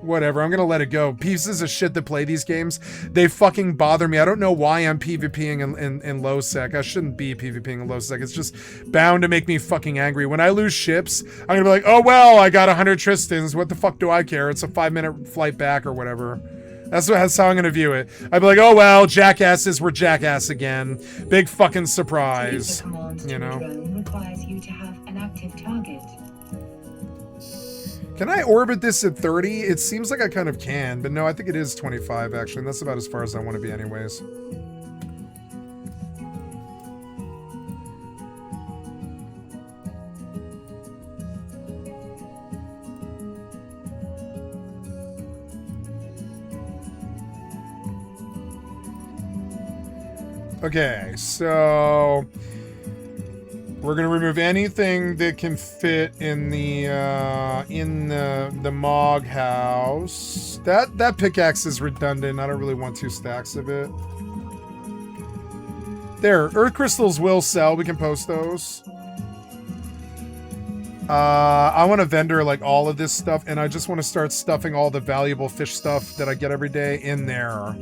Whatever, I'm gonna let it go. Pieces of shit that play these games, they fucking bother me. I don't know why I'm PvPing in low sec. I shouldn't be PvPing in low sec. It's just bound to make me fucking angry. When I lose ships, I'm gonna be like, oh well, I got 100 Tristans. What the fuck do I care? It's a 5-minute flight back or whatever. That's how I'm gonna view it. I'd be like, oh well, jackasses were jackass again. Big fucking surprise. You know? Requires you to have an active target. Can I orbit this at 30? It seems like I kind of can, but no, I think it is 25 actually, and that's about as far as I want to be anyways. Okay, so we're gonna remove anything that can fit in the Mog house. That pickaxe is redundant. I don't really want 2 stacks of it. There, earth crystals will sell. We can post those. I want to vendor like all of this stuff, and I just want to start stuffing all the valuable fish stuff that I get every day in there.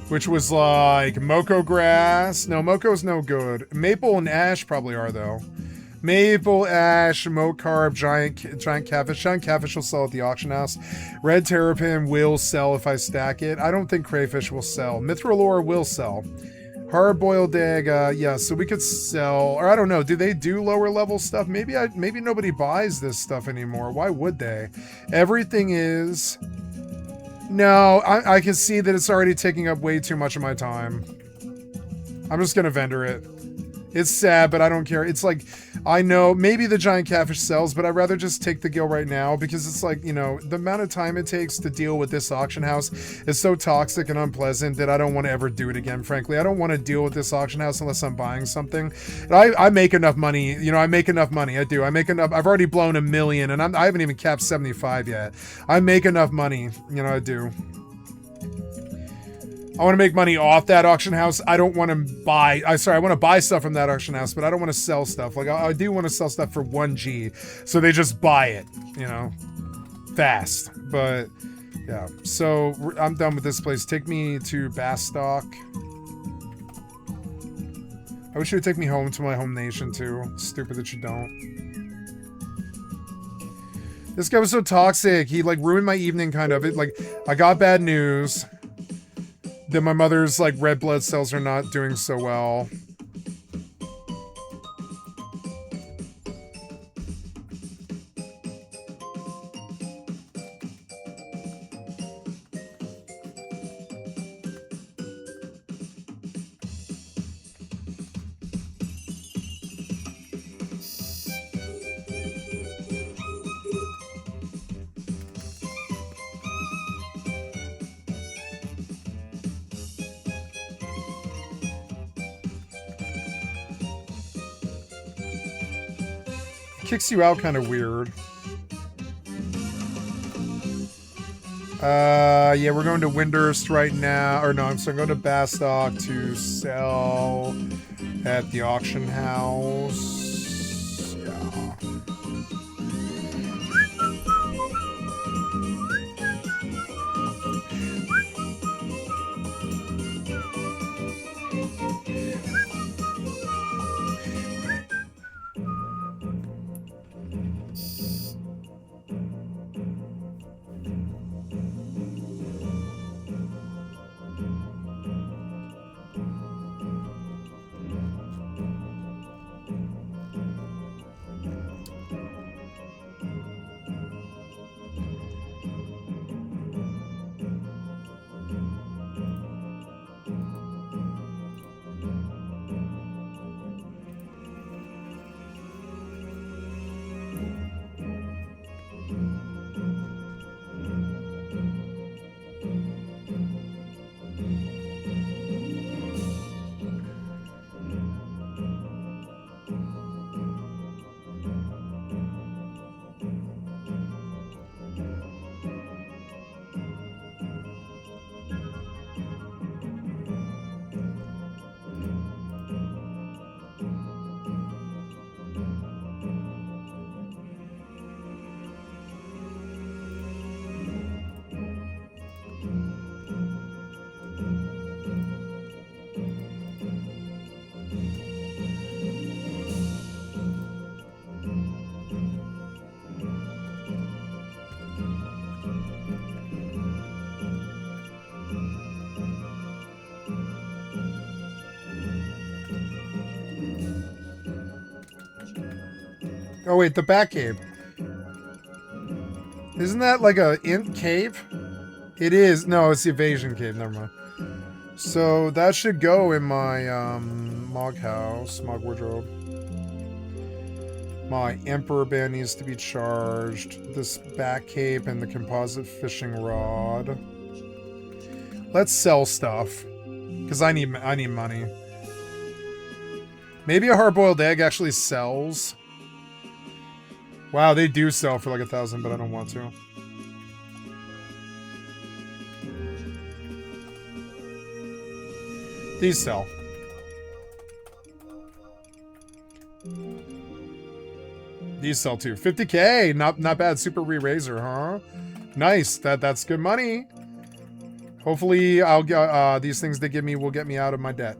Which was like Moko grass. No, Moko's no good. Maple and ash probably are though. Maple, ash, mocarb, giant catfish. Giant catfish will sell at the auction house. Red terrapin will sell if I stack it. I don't think crayfish will sell. Mithril ore will sell. Hard-boiled egg, yeah, so we could sell, or I don't know, do they do lower level stuff? Maybe nobody buys this stuff anymore. Why would they? Everything is... No, I can see that it's already taking up way too much of my time. I'm just gonna vendor it. It's sad, but I don't care. It's like, I know, maybe the giant catfish sells, but I'd rather just take the gill right now because it's like, you know, the amount of time it takes to deal with this auction house is so toxic and unpleasant that I don't want to ever do it again, frankly. I don't want to deal with this auction house unless I'm buying something. And I make enough money, you know, I make enough money. I do. I make enough. I've already blown $1 million and I haven't even capped 75 yet. I make enough money, you know, I do. I want to make money off that auction house. I don't want to buy... I want to buy stuff from that auction house, but I don't want to sell stuff. Like, I do want to sell stuff for 1G, so they just buy it, you know, fast. But, yeah. So, I'm done with this place. Take me to Bastock. I wish you would take me home to my home nation, too. Stupid that you don't. This guy was so toxic. He, like, ruined my evening, kind of. It, like, I got bad news. That my mother's, like, red blood cells are not doing so well. Kicks you out kind of weird. Yeah, we're going to Windhurst right now. Or no, I'm going to Bastock to sell at the auction house. Yeah. Oh wait, the back cave. Isn't that like a int cave? It is. No, it's the evasion cave. Never mind. So that should go in my Mog house, Mog wardrobe. My Emperor band needs to be charged. This back cape and the composite fishing rod. Let's sell stuff. Because I need money. Maybe a hard-boiled egg actually sells. Wow, they do sell for like 1,000, but I don't want to. These sell. These sell too. 50K, not bad. Super re-razor, huh? Nice. That's good money. Hopefully, I'll get these things they give me will get me out of my debt.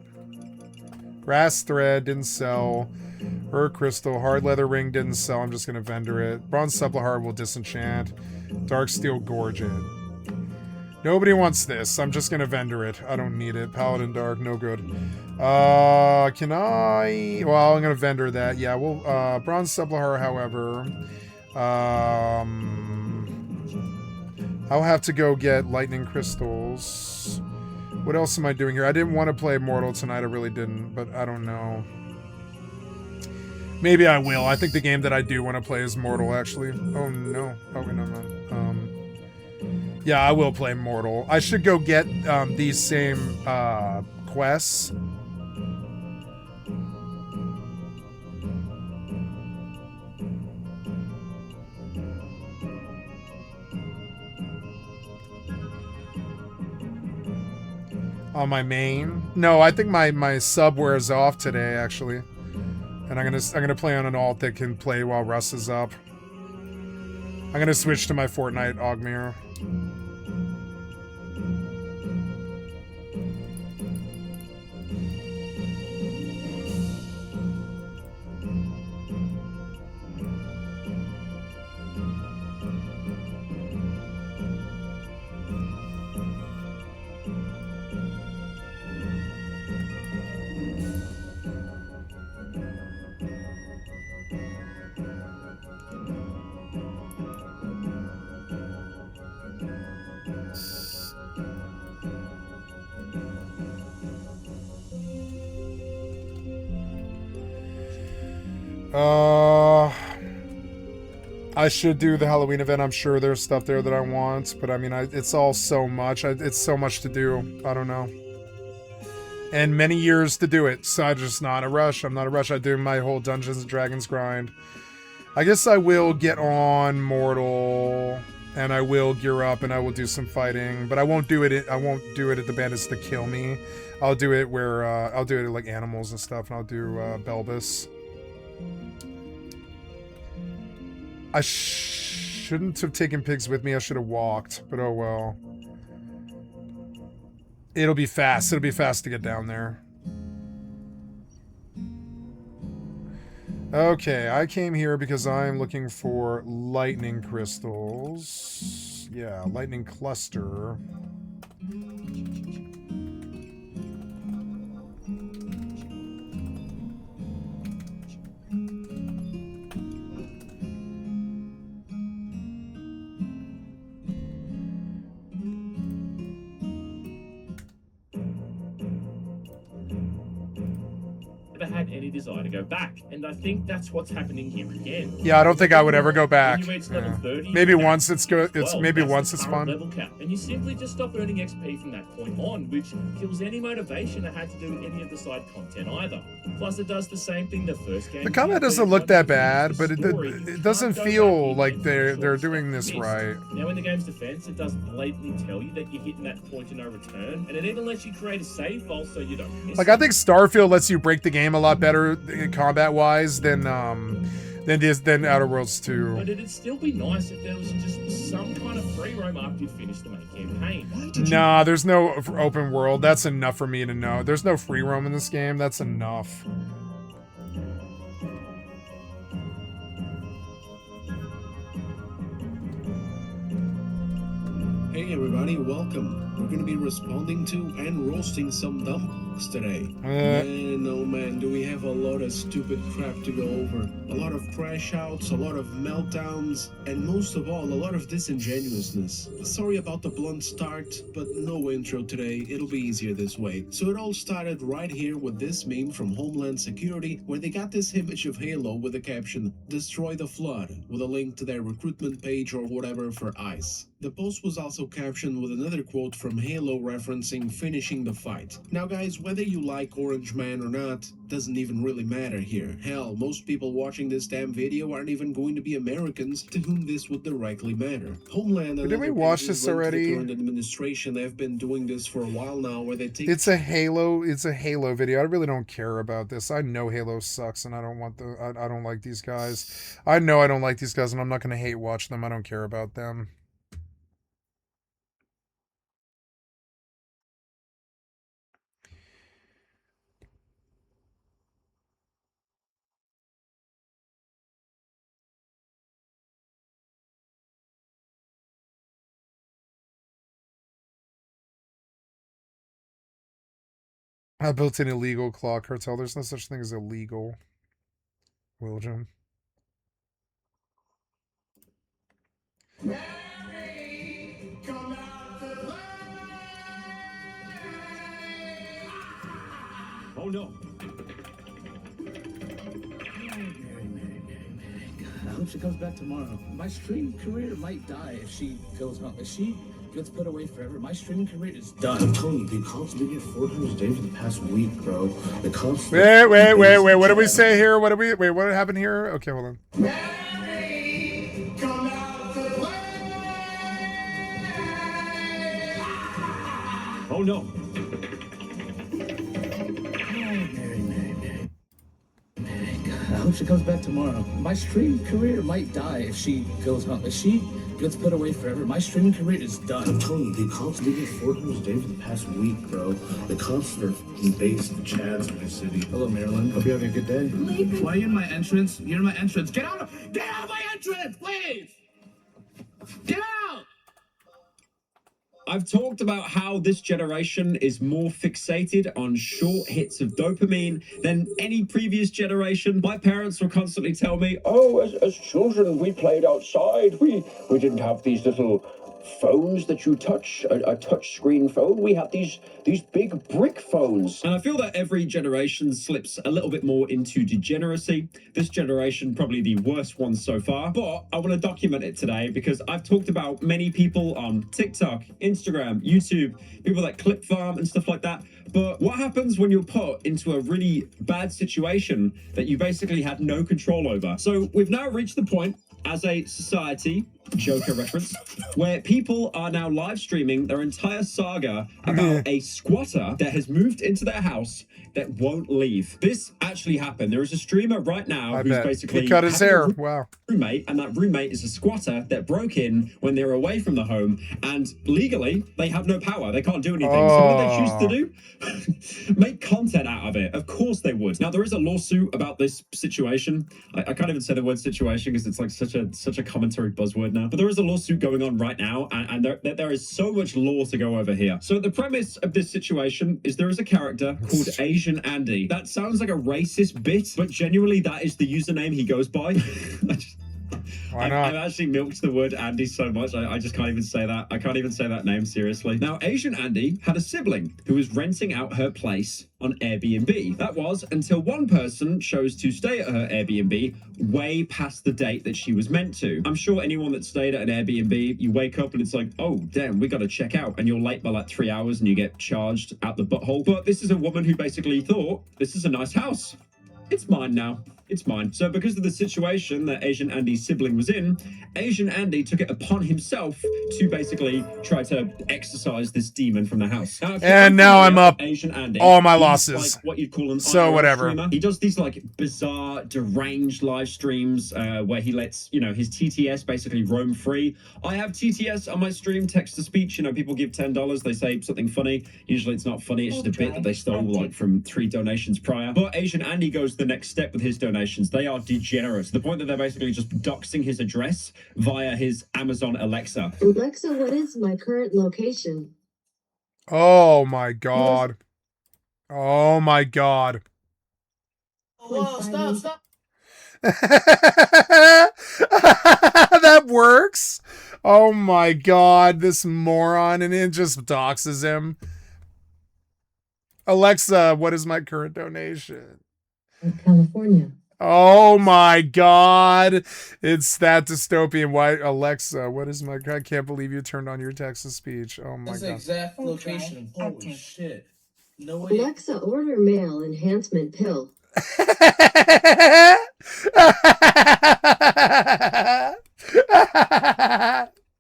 Grass thread didn't sell. Her crystal, hard leather ring didn't sell. I'm just gonna vendor it. Bronze suppleheart will disenchant. Dark steel gorge it. Nobody wants this. I'm just gonna vendor it. I don't need it. Paladin dark, no good. Can I? Well, I'm gonna vendor that. Yeah, well, bronze suppleheart, however. I'll have to go get lightning crystals. What else am I doing here? I didn't want to play Mortal tonight. I really didn't, but I don't know. Maybe I will. I think the game that I do want to play is Mortal, actually. Oh, no. Oh, no, no. Yeah, I will play Mortal. I should go get these same quests. On my main? No, I think my sub wears off today, actually. And I'm gonna play on an alt that can play while Russ is up. I'm gonna switch to my Fortnite Augmere. I should do the Halloween event. I'm sure there's stuff there that I want, but I mean, it's all so much. It's so much to do. I don't know. And many years to do it, so I'm just not in a rush. I'm not in a rush. I do my whole Dungeons and Dragons grind. I guess I will get on Mortal, and I will gear up, and I will do some fighting, but I won't do it. I won't do it at the Bandits to kill me. I'll do it where I'll do it like animals and stuff, and I'll do Belbus. I shouldn't have taken pigs with me. I should have walked, but oh well. It'll be fast. It'll be fast to get down there. Okay, I came here because I'm looking for lightning crystals. Yeah, lightning cluster. Had any desire to go back, and I think that's what's happening here again. Yeah, I don't think I would ever go back. When you reach level 30, maybe once it's good. Well, maybe that's once the it's current fun. level cap, and you simply just stop earning XP from that point on, which kills any motivation that had to do any of the side content either. Plus, it does the same thing the first game. The combat doesn't look that bad, but it doesn't feel like they're doing this right. Now, in the game's defense, it does blatantly tell you that you're hitting that point of no return, and it even lets you create a save file so you don't miss Like, it. I think Starfield lets you break the game a lot better combat-wise than Outer Worlds 2. But it'd still be nice if there was just some kind of free roam after you finish the main campaign. Nah, there's no open world. That's enough for me to know. There's no free roam in this game. That's enough. Hey everybody, welcome. We're gonna be responding to and roasting some dumb fucks today. Man, oh man, do we have a lot of stupid crap to go over. A lot of crash outs, a lot of meltdowns, and most of all, a lot of disingenuousness. Sorry about the blunt start, but no intro today. It'll be easier this way. So it all started right here with this meme from Homeland Security, where they got this image of Halo with the caption, "Destroy the Flood," with a link to their recruitment page or whatever for ICE. The post was also captioned with another quote from Halo referencing finishing the fight. Now guys, whether you like Orange Man or not, doesn't even really matter here. Hell, most people watching this damn video aren't even going to be Americans to whom this would directly matter. Homeland and Didn't we other watch pages this linked to already? the current administration have been doing this for a while now, where they take... It's a Halo video. I really don't care about this. I know Halo sucks and I don't want I don't like these guys. I know I don't like these guys and I'm not going to hate watch them. I don't care about them. I built an illegal claw cartel. There's no such thing as illegal. William. Oh no. I hope she comes back tomorrow. My stream career might die if she goes home. If she gets put away forever, my streaming career is done. I'm telling you, the cops been here 4 times a day for the past week, bro. The cops... Wait. What do we say here? What happened here? Okay, hold on. Oh no. I hope she comes back tomorrow. My stream career might die if she goes home. If she gets put away forever, my streaming career is done. I'm telling you, the cops been here 4 times a day for the past week, bro. The cops are based in Chads in my city. Hello, Maryland. Hope you're having a good day. Why are you in my entrance? You're in my entrance. Get out of my entrance, please! Get out! I've talked about how this generation is more fixated on short hits of dopamine than any previous generation. My parents will constantly tell me, oh, as children, we played outside. We didn't have these little phones that you touch, a touch screen phone. We had these big brick phones. And I feel that every generation slips a little bit more into degeneracy. This generation, probably the worst one so far. But I want to document it today because I've talked about many people on TikTok, Instagram, YouTube, people that clip farm and stuff like that. But what happens when you're put into a really bad situation that you basically had no control over? So we've now reached the point as a society, Joker reference, where people are now live streaming their entire saga about a squatter that has moved into their house that won't leave. This actually happened. There is a streamer right now who's basically he cut his hair. Wow. Roommate, and that roommate is a squatter that broke in when they were away from the home, and legally they have no power. They can't do anything. So what do they choose to do? Make content out of it. Of course they would. Now there is a lawsuit about this situation. I can't even say the word situation because it's like such a commentary buzzword now. But there is a lawsuit going on right now, and there is so much law to go over here. So the premise of this situation is there is a character called Asian Andy. That sounds like a racist bit, but genuinely that is the username he goes by. I've actually milked the word Andy so much, I just can't even say that. I can't even say that name seriously. Now, Asian Andy had a sibling who was renting out her place on Airbnb. That was until one person chose to stay at her Airbnb way past the date that she was meant to. I'm sure anyone that stayed at an Airbnb, you wake up and it's like, oh, damn, we got to check out. And you're late by like 3 hours and you get charged out the butthole. But this is a woman who basically thought, this is a nice house. It's mine now. It's mine. So because of the situation that Asian Andy's sibling was in, Asian Andy took it upon himself to basically try to exorcise this demon from the house. And now I'm up Asian Andy, all my losses. Like what you'd call an so whatever. Streamer. He does these like bizarre, deranged live streams where he lets, his TTS basically roam free. I have TTS on my stream, text to speech. People give $10. They say something funny. Usually it's not funny. It's just a bit that they stole like from 3 donations prior. But Asian Andy goes the next step with his donations. They are degenerate to the point that they're basically just doxing his address via his Amazon Alexa. Alexa, what is my current location? Oh my god. Oh my god. Whoa, stop. That works. Oh my god, this moron, and it just doxes him. Alexa, what is my current donation? California. Oh my God. It's that dystopian. Why, Alexa, what is my, I can't believe you turned on your text to speech. Oh my That's the God. exact location. Holy shit. No way. Alexa, order male enhancement pill.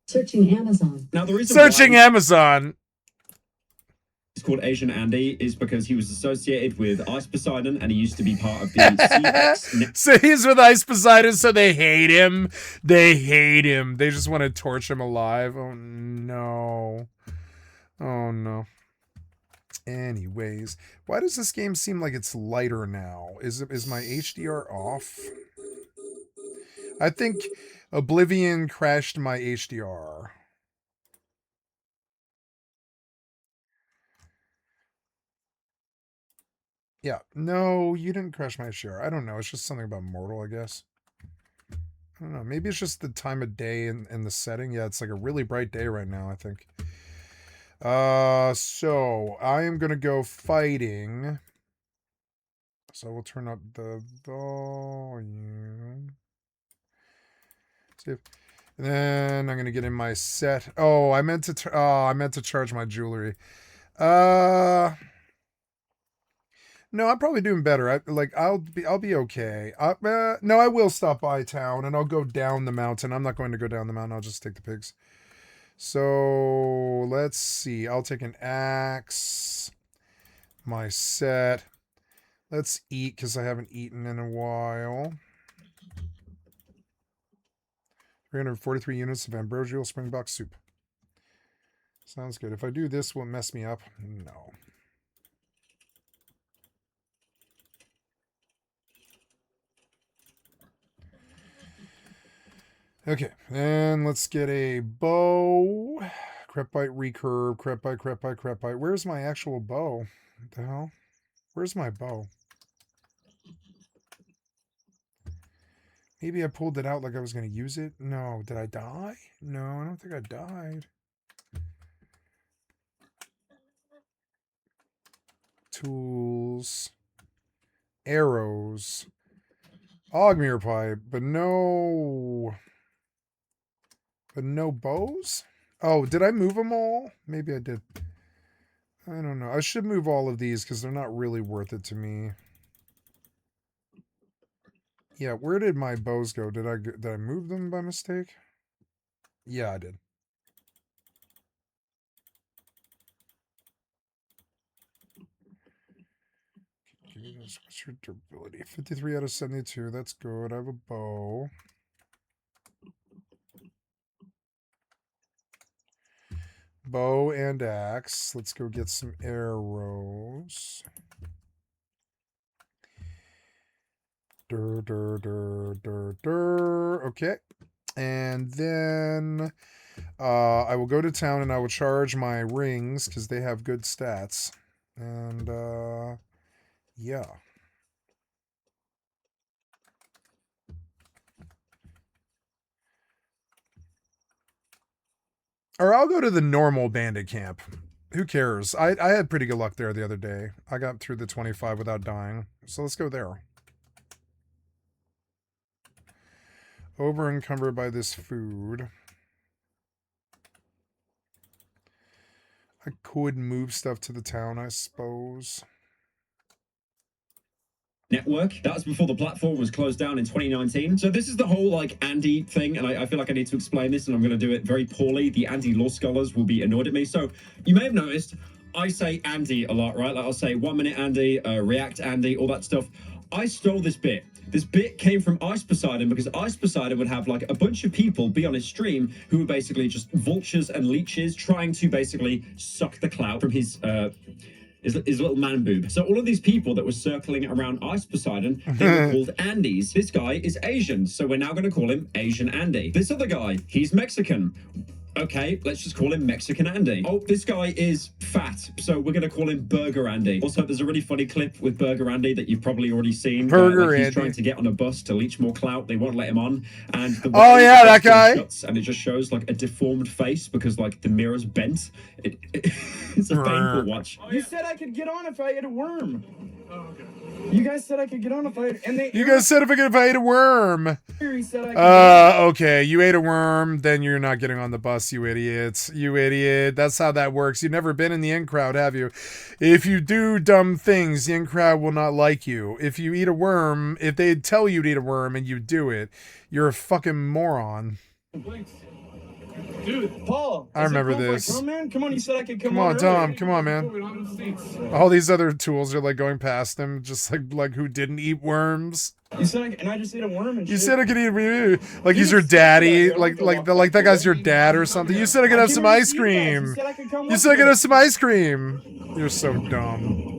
Searching Amazon. Now the reason Searching why Amazon. it's called Asian Andy is because he was associated with Ice Poseidon and he used to be part of the CX. So he's with Ice Poseidon, so they hate him. They hate him. They just want to torch him alive. Oh no. Oh no. Anyways, why does this game seem like it's lighter now? Is my HDR off? I think Oblivion crashed my HDR. Yeah, no, you didn't crash my HDR. I don't know. It's just something about Mortal, I guess. I don't know. Maybe it's just the time of day and the setting. Yeah, it's like a really bright day right now, I think. So I am gonna go fighting. So we'll turn up the volume. See if, and then I'm gonna get in my set. Oh, I meant to charge my jewelry. No, I'm probably doing better. I'll be okay. No, I will stop by town and I'll go down the mountain. I'm not going to go down the mountain. I'll just take the pigs. So let's see. I'll take an axe. My set. Let's eat because I haven't eaten in a while. 343 units of ambrosial springbox soup. Sounds good. If I do this, will it mess me up? No. Okay, and let's get a bow. Crep bite, recurve, crep bite, crep bite, crep bite. Where's my actual bow? What the hell? Where's my bow? Maybe I pulled it out like I was going to use it. No, did I die? No, I don't think I died. Tools. Arrows. Ogmere pipe, but no... But no bows? Oh, did I move them all? Maybe I did. I don't know. I should move all of these because they're not really worth it to me. Yeah, where did my bows go? Did I move them by mistake? Yeah, I did. What's your durability? 53 out of 72. That's good. I have a bow. Bow and axe. Let's go get some arrows. Okay. And then I will go to town and I will charge my rings because they have good stats. And yeah. Or I'll go to the normal bandit camp. Who cares? I had pretty good luck there the other day. I got through the 25 without dying. So let's go there. Over encumbered by this food. I could move stuff to the town, I suppose. Network. That was before the platform was closed down in 2019. So this is the whole like Andy thing, and I feel like I need to explain this, and I'm going to do it very poorly. The Andy law scholars will be annoyed at me. So you may have noticed I say Andy a lot, right? Like I'll say 1 minute Andy, react Andy, all that stuff. I stole this bit. This bit came from Ice Poseidon because Ice Poseidon would have like a bunch of people be on his stream who were basically just vultures and leeches trying to basically suck the clout from his little man boob. So all of these people that were circling around Ice Poseidon, they were called Andys. This guy is Asian, so we're now going to call him Asian Andy. This other guy, he's Mexican. Okay, let's just call him Mexican Andy. Oh, this guy is fat, so we're going to call him Burger Andy. Also, there's a really funny clip with Burger Andy that you've probably already seen. Burger He's Andy. trying to get on a bus to leech more clout. They won't let him on. And the oh, yeah, that guy. Shuts, and it just shows like a deformed face because like the mirror's bent. It's a painful watch. You said I could get on if I had a worm. You guys said I could get on if I and they. You guys said if I ate a worm. Said I could Okay, you ate a worm, then you're not getting on the bus, you idiots. You idiot. That's how that works. You've never been in the in crowd, have you? If you do dumb things, the in crowd will not like you. If you eat a worm, if they tell you to eat a worm and you do it, you're a fucking moron. Dude, Paul. I remember this. Come, man. Come on, you said I could come on, Tom. earlier. Come on, man. All these other tools are like going past him, just like who didn't eat worms. You said and I just ate a worm and you shit. said I could eat like he's your daddy, like that guy's your dad or something. You said I could have some ice cream. You said I could have some ice cream. You're so dumb.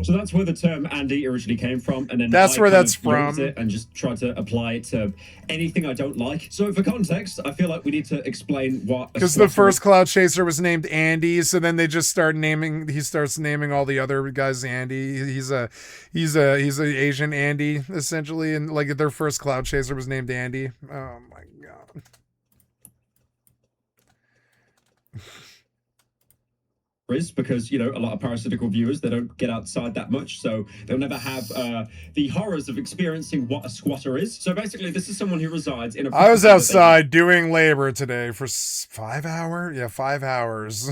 So that's where the term Andy originally came from, and then that's where that's from, it and just tried to apply it to anything I don't like. So for context, I feel like we need to explain what because the first cloud chaser was named Andy, so then they just start naming. He starts naming all the other guys Andy. He's a Asian Andy essentially, and like their first cloud chaser was named Andy. Oh my god. Is because, you know, a lot of parasitical viewers, they don't get outside that much, so they'll never have the horrors of experiencing what a squatter is. So basically, this is someone who resides in a... I was outside doing labor today for 5 hours? Yeah, 5 hours.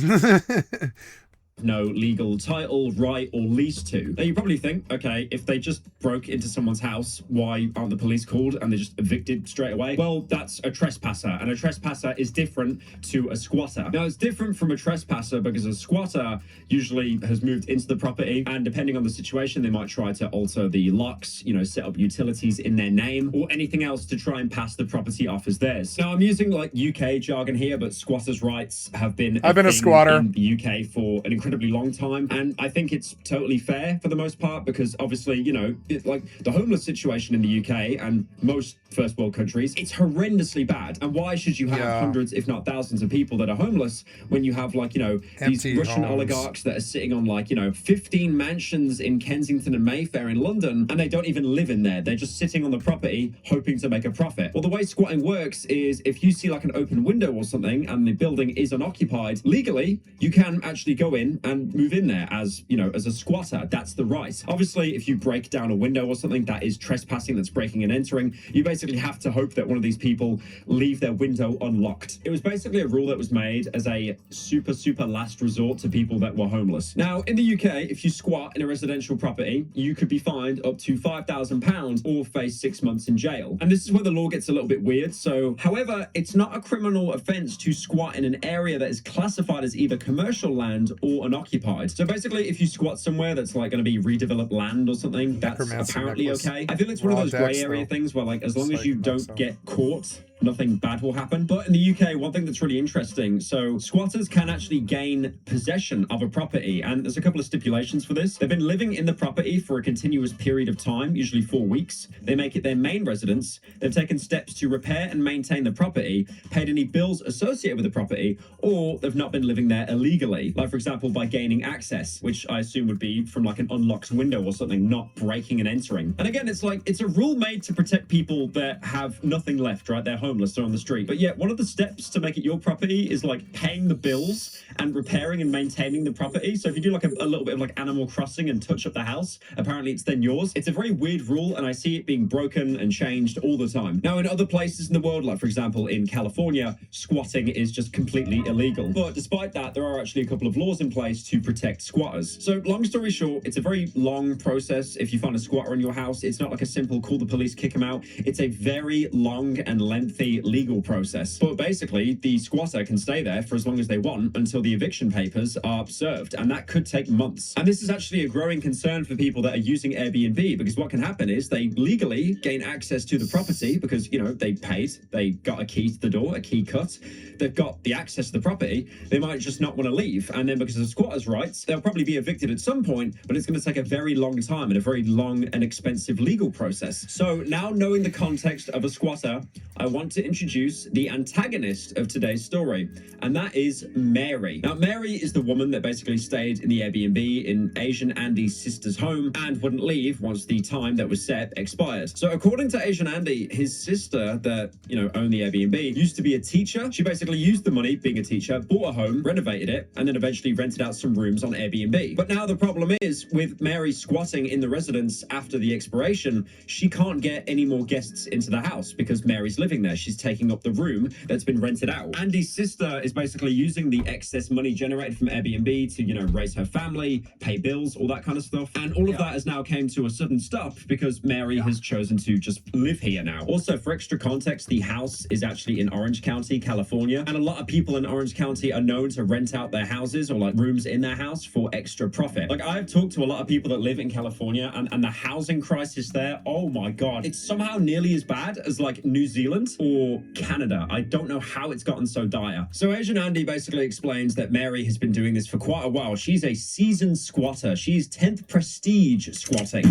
No legal title, right, or lease to. Now you probably think, okay, if they just broke into someone's house, why aren't the police called and they just evicted straight away? Well, that's a trespasser, and a trespasser is different to a squatter. Now it's different from a trespasser because a squatter usually has moved into the property, and depending on the situation, they might try to alter the locks, you know, set up utilities in their name, or anything else to try and pass the property off as theirs. Now I'm using like UK jargon here, but squatters' rights have been I've been a squatter in the UK for an incredibly long time, and I think it's totally fair for the most part, because obviously, you know, like the homeless situation in the UK and most first world countries, it's horrendously bad. And why should you have hundreds if not thousands of people that are homeless when you have, like, you know, these Russian oligarchs that are sitting on, like, you know, 15 mansions in Kensington and Mayfair in London, and they don't even live in there. They're just sitting on the property hoping to make a profit. Well, the way squatting works is if you see like an open window or something and the building is unoccupied, legally you can actually go in and move in there as, you know, as a squatter. That's the right. Obviously, if you break down a window or something, that is trespassing, that's breaking and entering. You basically have to hope that one of these people leave their window unlocked. It was basically a rule that was made as a super last resort to people that were homeless. Now, in the UK, if you squat in a residential property, you could be fined up to £5,000 or face 6 months in jail. And this is where the law gets a little bit weird. So, however, it's not a criminal offence to squat in an area that is classified as either commercial land or unoccupied. So basically, if you squat somewhere that's like going to be redeveloped land or something, that's apparently okay. I feel it's one of those grey area things where, like, as long as you don't get caught, nothing bad will happen. But in the UK, one thing that's really interesting, so squatters can actually gain possession of a property, and there's a couple of stipulations for this. They've been living in the property for a continuous period of time, usually 4 weeks. They make it their main residence. They've taken steps to repair and maintain the property, paid any bills associated with the property, or they've not been living there illegally. Like, for example, by gaining access, which I assume would be from like an unlocked window or something, not breaking and entering. And again, it's like, it's a rule made to protect people that have nothing left, right? They're homeless, they're on the street. But yet, one of the steps to make it your property is like paying the bills and repairing and maintaining the property. So if you do like a little bit of like Animal Crossing and touch up the house, apparently it's then yours. It's a very weird rule, and I see it being broken and changed all the time. Now, in other places in the world, like for example in California, squatting is just completely illegal. But despite that, there are actually a couple of laws in place to protect squatters. So long story short, it's a very long process. If you find a squatter in your house, it's not like a simple call the police, kick them out. It's a very long and lengthy legal process. But basically, the squatter can stay there for as long as they want until the eviction papers are served, and that could take months. And this is actually a growing concern for people that are using Airbnb, because what can happen is they legally gain access to the property because, you know, they paid, they got a key to the door, a key cut, they've got the access to the property, they might just not want to leave, and then because of squatters' rights, they'll probably be evicted at some point, but it's going to take a very long time and a very long and expensive legal process. So now, knowing the context of a squatter, I want want to introduce the antagonist of today's story, and that is Mary. Now, Mary is the woman that basically stayed in the Airbnb in Asian Andy's sister's home and wouldn't leave once the time that was set expired. So according to Asian Andy, his sister that, owned the Airbnb used to be a teacher. She basically used the money being a teacher, bought a home, renovated it, and then eventually rented out some rooms on Airbnb. But now the problem is, with Mary squatting in the residence after the expiration, she can't get any more guests into the house because Mary's living there. She's taking up the room that's been rented out. Andy's sister is basically using the excess money generated from Airbnb to, raise her family, pay bills, all that kind of stuff. And all of that has now came to a sudden stop because Mary has chosen to just live here now. Also, for extra context, the house is actually in Orange County, California, and a lot of people in Orange County are known to rent out their houses or like rooms in their house for extra profit. Like, I've talked to a lot of people that live in California, and the housing crisis there, oh my god, it's somehow nearly as bad as like New Zealand or Canada. I don't know how it's gotten so dire. So Asian Andy basically explains that Mary has been doing this for quite a while. She's a seasoned squatter. She's 10th prestige squatting.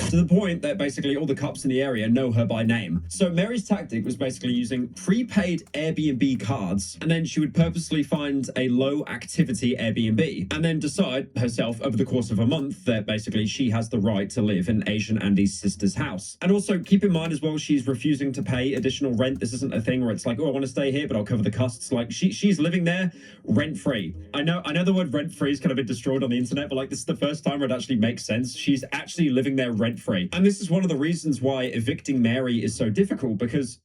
To the point that basically all the cops in the area know her by name. So Mary's tactic was basically using prepaid Airbnb cards, and then she would purposely find a low activity Airbnb and then decide herself over the course of a month that basically she has the right to live in Asian Andy's sister's house. And also keep in mind as well, she's refusing to pay additional rent. This isn't a thing where it's like, oh, I want to stay here, but I'll cover the costs. Like, she's living there rent-free. I know the word rent-free is kind of been destroyed on the internet, but like, this is the first time where it actually makes sense. She's actually living there rent-free. And this is one of the reasons why evicting Mary is so difficult, because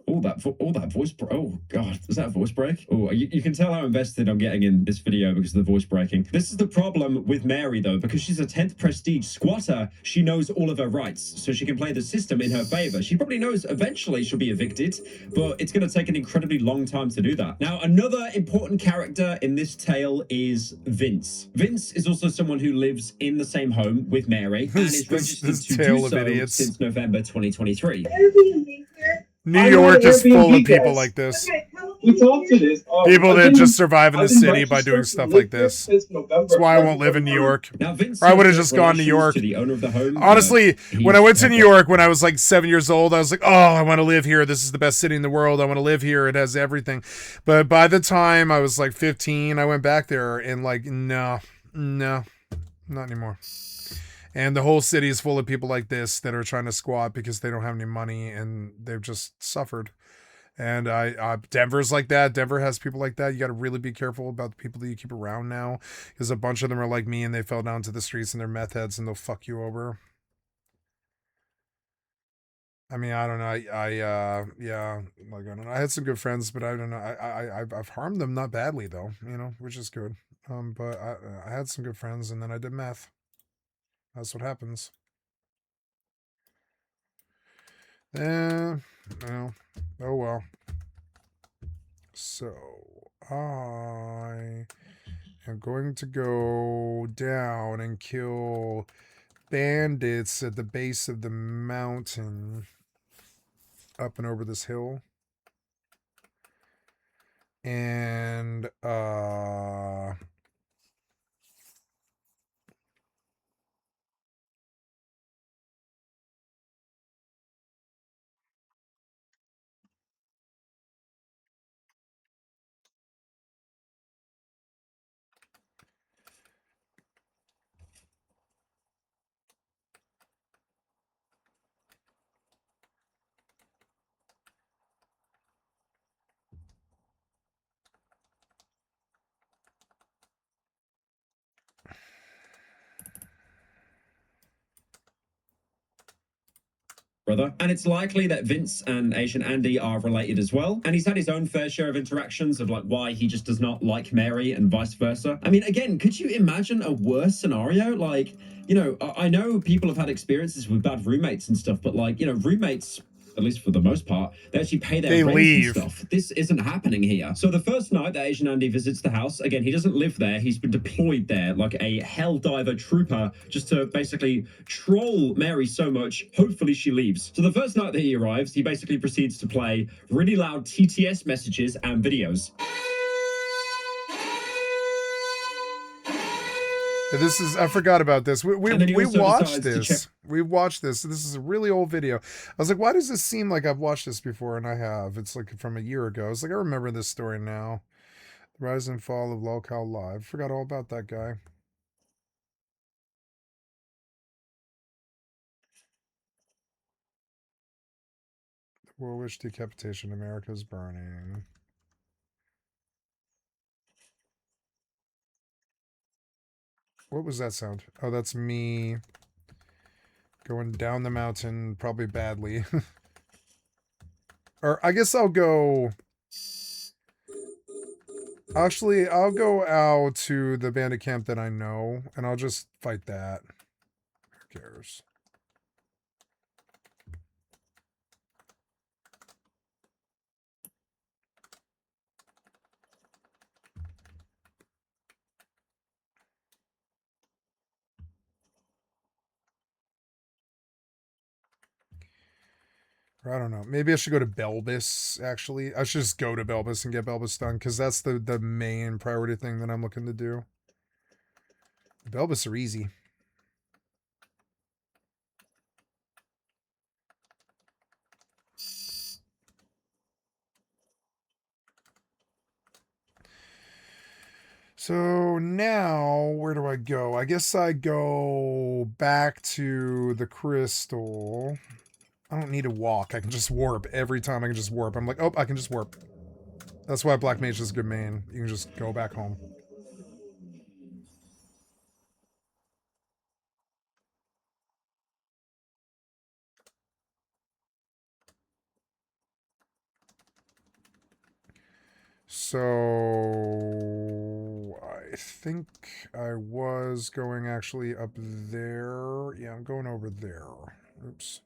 all that voice oh god, is that a voice break? Oh, you can tell how invested I'm getting in this video because of the voice breaking. This is the problem with Mary though, because she's a 10th prestige squatter. She knows all of her rights, so she can play the system in her favor. She probably knows eventually she'll be evicted, but it's going to take an incredibly long time to do that. Now, another important character in this tale is Vince. Vince is also someone who lives in the same home with Mary and is registered to do so since November 2023. New York is full of people like this. We talked to this. People that just survive in the city by doing stuff like this. That's why I won't live in New York. Or I would have just gone to New York. Honestly, when I went to New York when I was like 7 years old, I was like, oh, I want to live here. This is the best city in the world. I want to live here. It has everything. But by the time I was like 15, I went back there and like, no, not anymore. And the whole city is full of people like this that are trying to squat because they don't have any money and they've just suffered. And Denver's like that. Denver has people like that. You got to really be careful about the people that you keep around now, because a bunch of them are like me and they fell down to the streets and they're meth heads and they'll fuck you over. I mean, I don't know. Yeah, like, I don't know. I had some good friends, but I don't know. I've harmed them, not badly though, which is good. But I had some good friends and then I did meth. That's what happens. Oh well. So I am going to go down and kill bandits at the base of the mountain up and over this hill. And brother. And it's likely that Vince and Asian Andy are related as well. And he's had his own fair share of interactions of like why he just does not like Mary and vice versa. I mean, again, could you imagine a worse scenario? Like, I know people have had experiences with bad roommates and stuff, but like, roommates, at least for the most part, they actually pay their rent and stuff. This isn't happening here. So the first night that Asian Andy visits the house, again, he doesn't live there. He's been deployed there like a helldiver trooper just to basically troll Mary so much, hopefully she leaves. So the first night that he arrives, he basically proceeds to play really loud TTS messages and videos. This is, I forgot about this. We And then he also watched decides to check. this. We watched this. This is a really old video. I was like, why does this seem like I've watched this before? And I have. It's like from a year ago. I was like, I remember this story now. The rise and fall of Skycatlive. Forgot all about that guy. The Woolwich decapitation. America's burning. What was that sound? Oh, that's me going down the mountain, probably badly. Or I guess I'll go... Actually, I'll go out to the bandit camp that I know, and I'll just fight that. Who cares? Or I don't know. Maybe I should go to Belbis, actually. I should just go to Belbis and get Belbis done, because that's the main priority thing that I'm looking to do. Belbis are easy. So now, where do I go? I guess I go back to the crystal. I don't need to walk. I can just warp. Every time I can just warp. I'm like, oh, I can just warp. That's why Black Mage is a good main. You can just go back home. So I think I was going actually up there. Yeah, I'm going over there. Oops.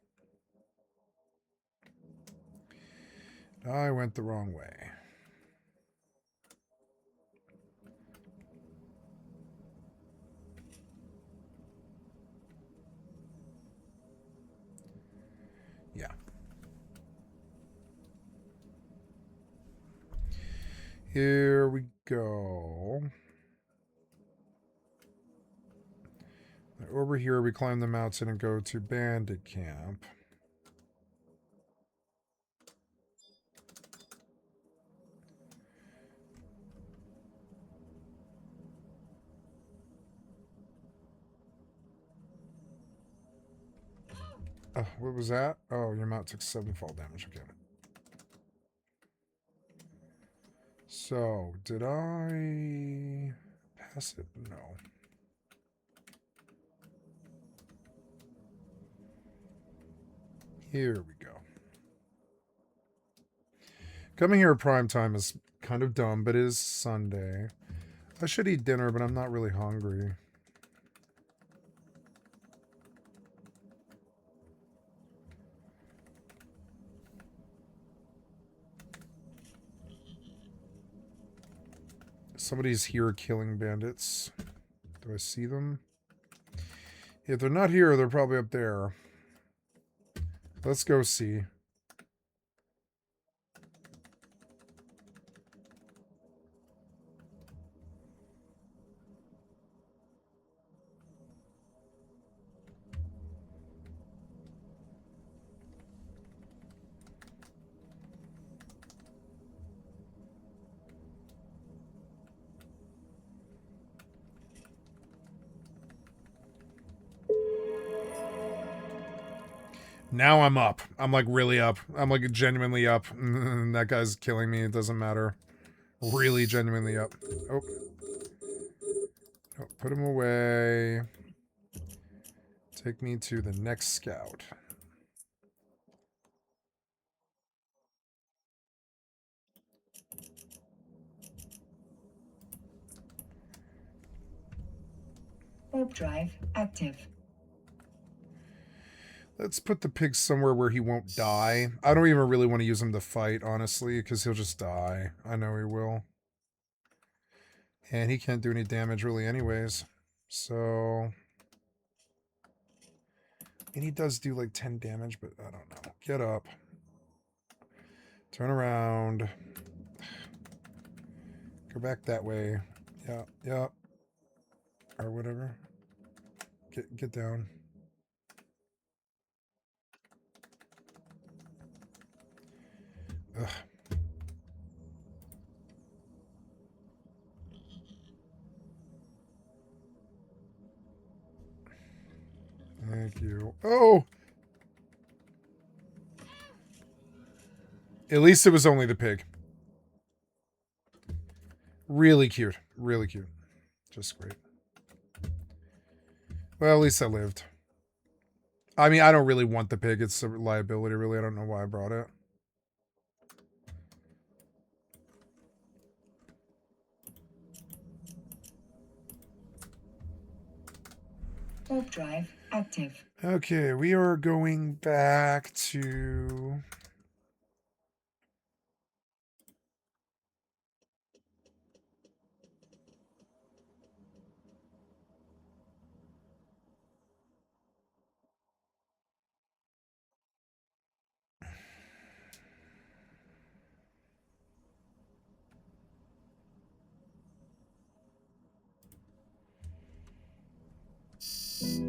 I went the wrong way. Yeah. Here we go. Over here, we climb the mountain and go to bandit camp. Oh, what was that? Oh, your mount took 7 fall damage. Okay. So, did I pass it? No. Here we go. Coming here at prime time is kind of dumb, but it is Sunday. I should eat dinner, but I'm not really hungry. Somebody's here killing bandits. Do I see them? If they're not here, they're probably up there. Let's go see. Now I'm up. I'm like really up. I'm like genuinely up. That guy's killing me. It doesn't matter. Really genuinely up. Oh. Oh, put him away. Take me to the next scout. Warp drive active. Let's put the pig somewhere where he won't die. I don't even really want to use him to fight, honestly, because he'll just die. I know he will. And he can't do any damage really anyways. So... and he does do like 10 damage, but I don't know. Get up. Turn around. Go back that way. Yeah, yeah. Or whatever. Get down. Ugh. Thank you. Oh! At least it was only the pig. Really cute. Really cute. Just great. Well, at least I lived. I mean, I don't really want the pig. It's a liability, really. I don't know why I brought it. Warp drive active. Okay, we are going back to...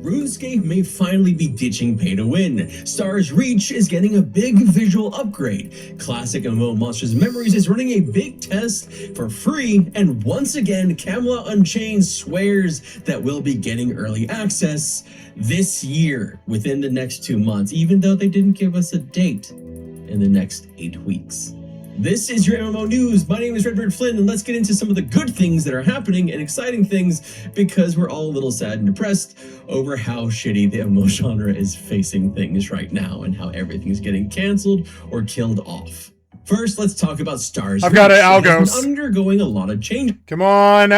RuneScape may finally be ditching pay to win. Star's Reach is getting a big visual upgrade. Classic MMO Monsters Memories is running a big test for free, and once again, Camelot Unchained swears that we'll be getting early access this year, within the next 2 months, even though they didn't give us a date in the next 8 weeks. This is your MMO News. My name is Redbird Flynn, and let's get into some of the good things that are happening and exciting things, because we're all a little sad and depressed over how shitty the MMO genre is facing things right now and how everything's getting canceled or killed off. First, let's talk about Stars. I've got it, Algos. Undergoing a lot of change. Come on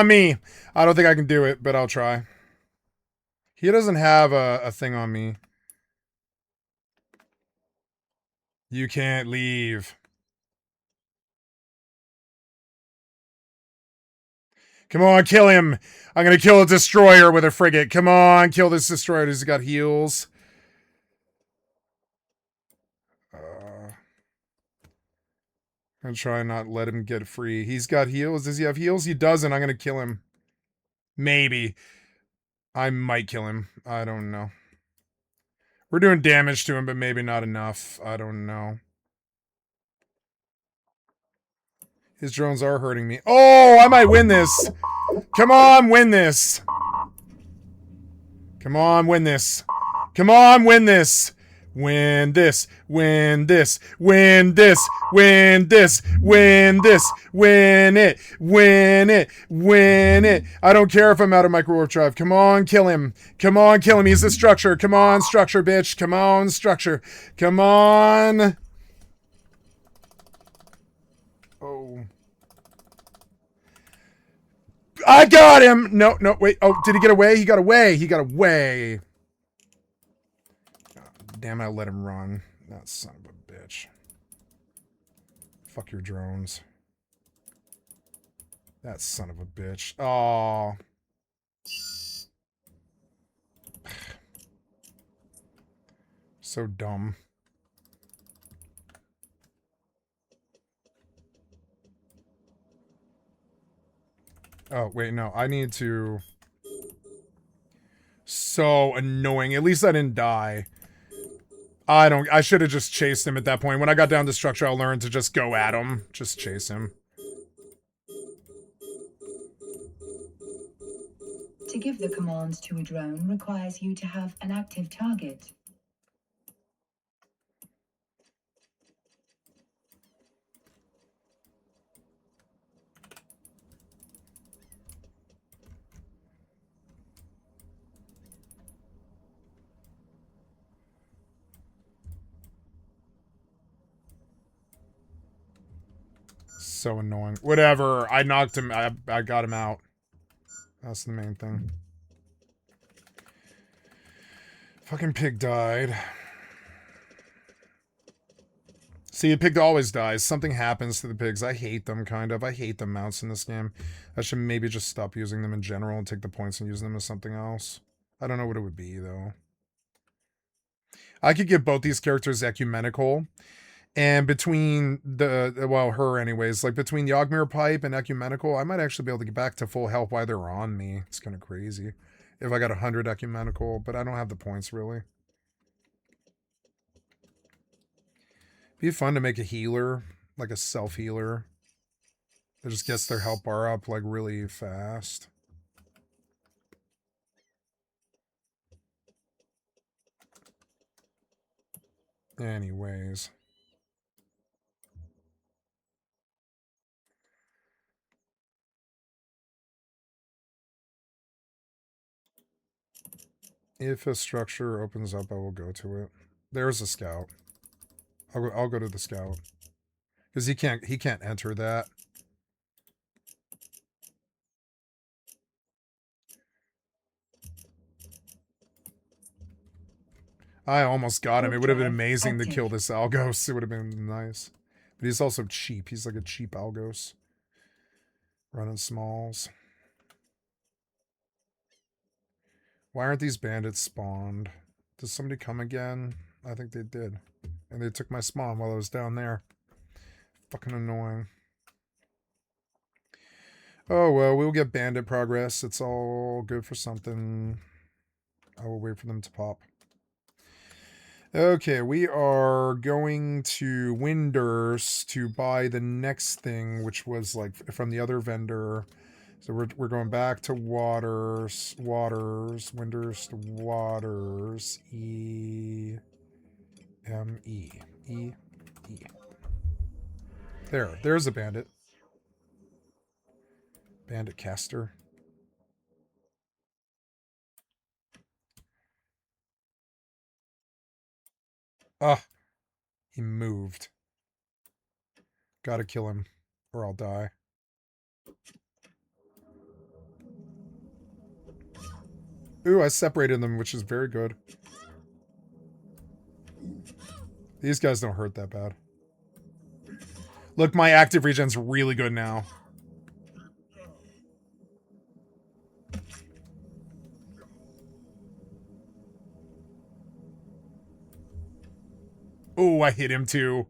me. I don't think I can do it, but I'll try. He doesn't have a thing on me. You can't leave. Come on, kill him. I'm going to kill a destroyer with a frigate. Come on, kill this destroyer. He's got heals. I'm try and not let him get free. He's got heals. Does he have heals? He doesn't. I'm going to kill him. Maybe. I might kill him. I don't know. We're doing damage to him, but maybe not enough. I don't know. His drones are hurting me. Oh, I might win this. Come on, win this. Come on, win this. Come on, win this. Win this. Win this. Win this. Win this. Win this. Win it. Win it. Win it. I don't care if I'm out of micro warp drive. Come on, kill him. Come on, kill him. He's the structure. Come on, structure, bitch. Come on, structure. Come on. Oh. I got him! No, wait. Oh, did he get away? He got away. He got away. Oh, damn, I let him run. That son of a bitch. Fuck your drones. That son of a bitch. Oh. So dumb. Oh, wait, no. I need to... So annoying. At least I didn't die. I should have just chased him at that point. When I got down to structure, I learned to just go at him. Just chase him. To give the commands to a drone requires you to have an active target. So annoying. Whatever. I knocked him. I got him out. That's the main thing. Fucking pig died. See, the pig always dies. Something happens to the pigs. I hate them, kind of. I hate the mounts in this game. I should maybe just stop using them in general and take the points and use them as something else. I don't know what it would be, though. I could give both these characters ecumenical And between well, her anyways, like between the Ogmere pipe and ecumenical, I might actually be able to get back to full health while they're on me. It's kind of crazy. If I got 100 ecumenical, but I don't have the points really. Be fun to make a healer, like a self-healer. That just gets their health bar up like really fast. Anyways. If a structure opens up, I will go to it. There's a scout. I'll go to the scout. Because he can't enter that. I almost got him. It would have been amazing to kill this Algos. It would have been nice. But he's also cheap. He's like a cheap Algos. Running smalls. Why aren't these bandits spawned? Did somebody come again? I think they did. And they took my spawn while I was down there. Fucking annoying. Oh, well, we'll get bandit progress. It's all good for something. I will wait for them to pop. Okay, we are going to Winders to buy the next thing, which was like from the other vendor. So we're going back to Waters, Winders to Waters, E-M-E. There's a bandit. Bandit caster. Ah, he moved. Gotta kill him, or I'll die. Ooh, I separated them, which is very good. These guys don't hurt that bad. Look, my active regen's really good now. Oh, I hit him too.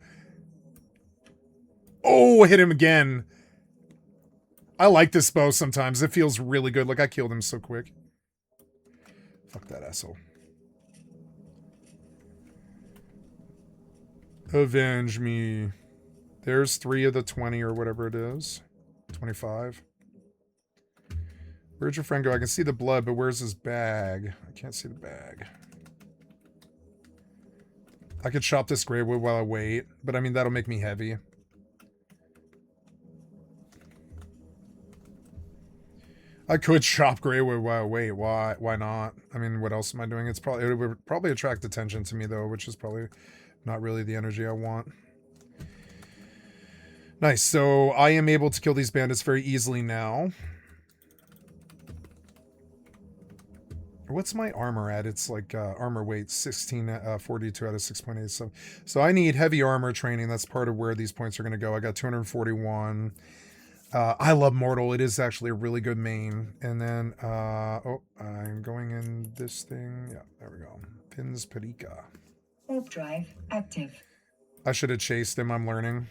Oh, I hit him again. I like this bow sometimes. It feels really good. Like, I killed him so quick. Fuck that asshole. Avenge me. There's 3 of the 20 or whatever it is. 25. Where'd your friend go? I can see the blood, but where's his bag? I can't see the bag. I could chop this gray wood while I wait, but I mean, that'll make me heavy. I could chop gray wood while I wait. Why not? I mean, what else am I doing? It would probably attract attention to me, though, which is probably not really the energy I want. Nice. So I am able to kill these bandits very easily now. What's my armor at? It's like armor weight 42 out of 6.8. So I need heavy armor training. That's part of where these points are going to go. I got 241. I love Mortal. It is actually a really good main. And then, oh, I'm going in this thing. Yeah, there we go. Pins Parika. Warp drive active. I should have chased him. I'm learning.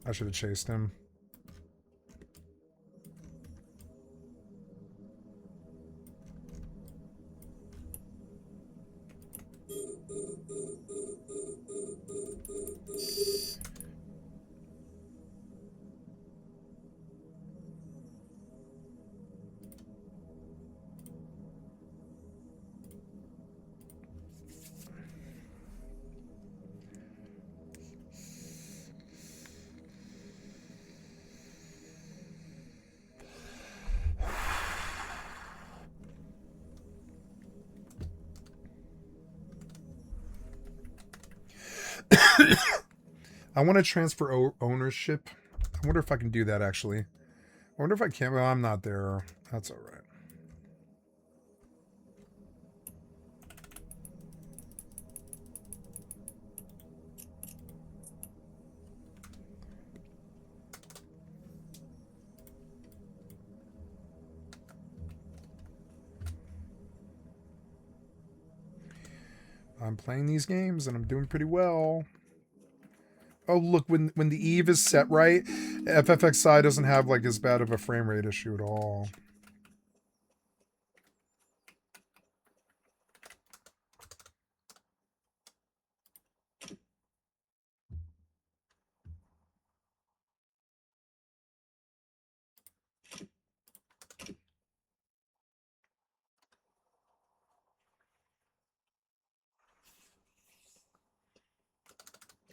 I should have chased him. I want to transfer ownership. I wonder if I can do that, actually. I wonder if I can. Well, I'm not there. That's all right. I'm playing these games and I'm doing pretty well. Oh, look, when the Eve is set right, FFXI doesn't have like as bad of a frame rate issue at all.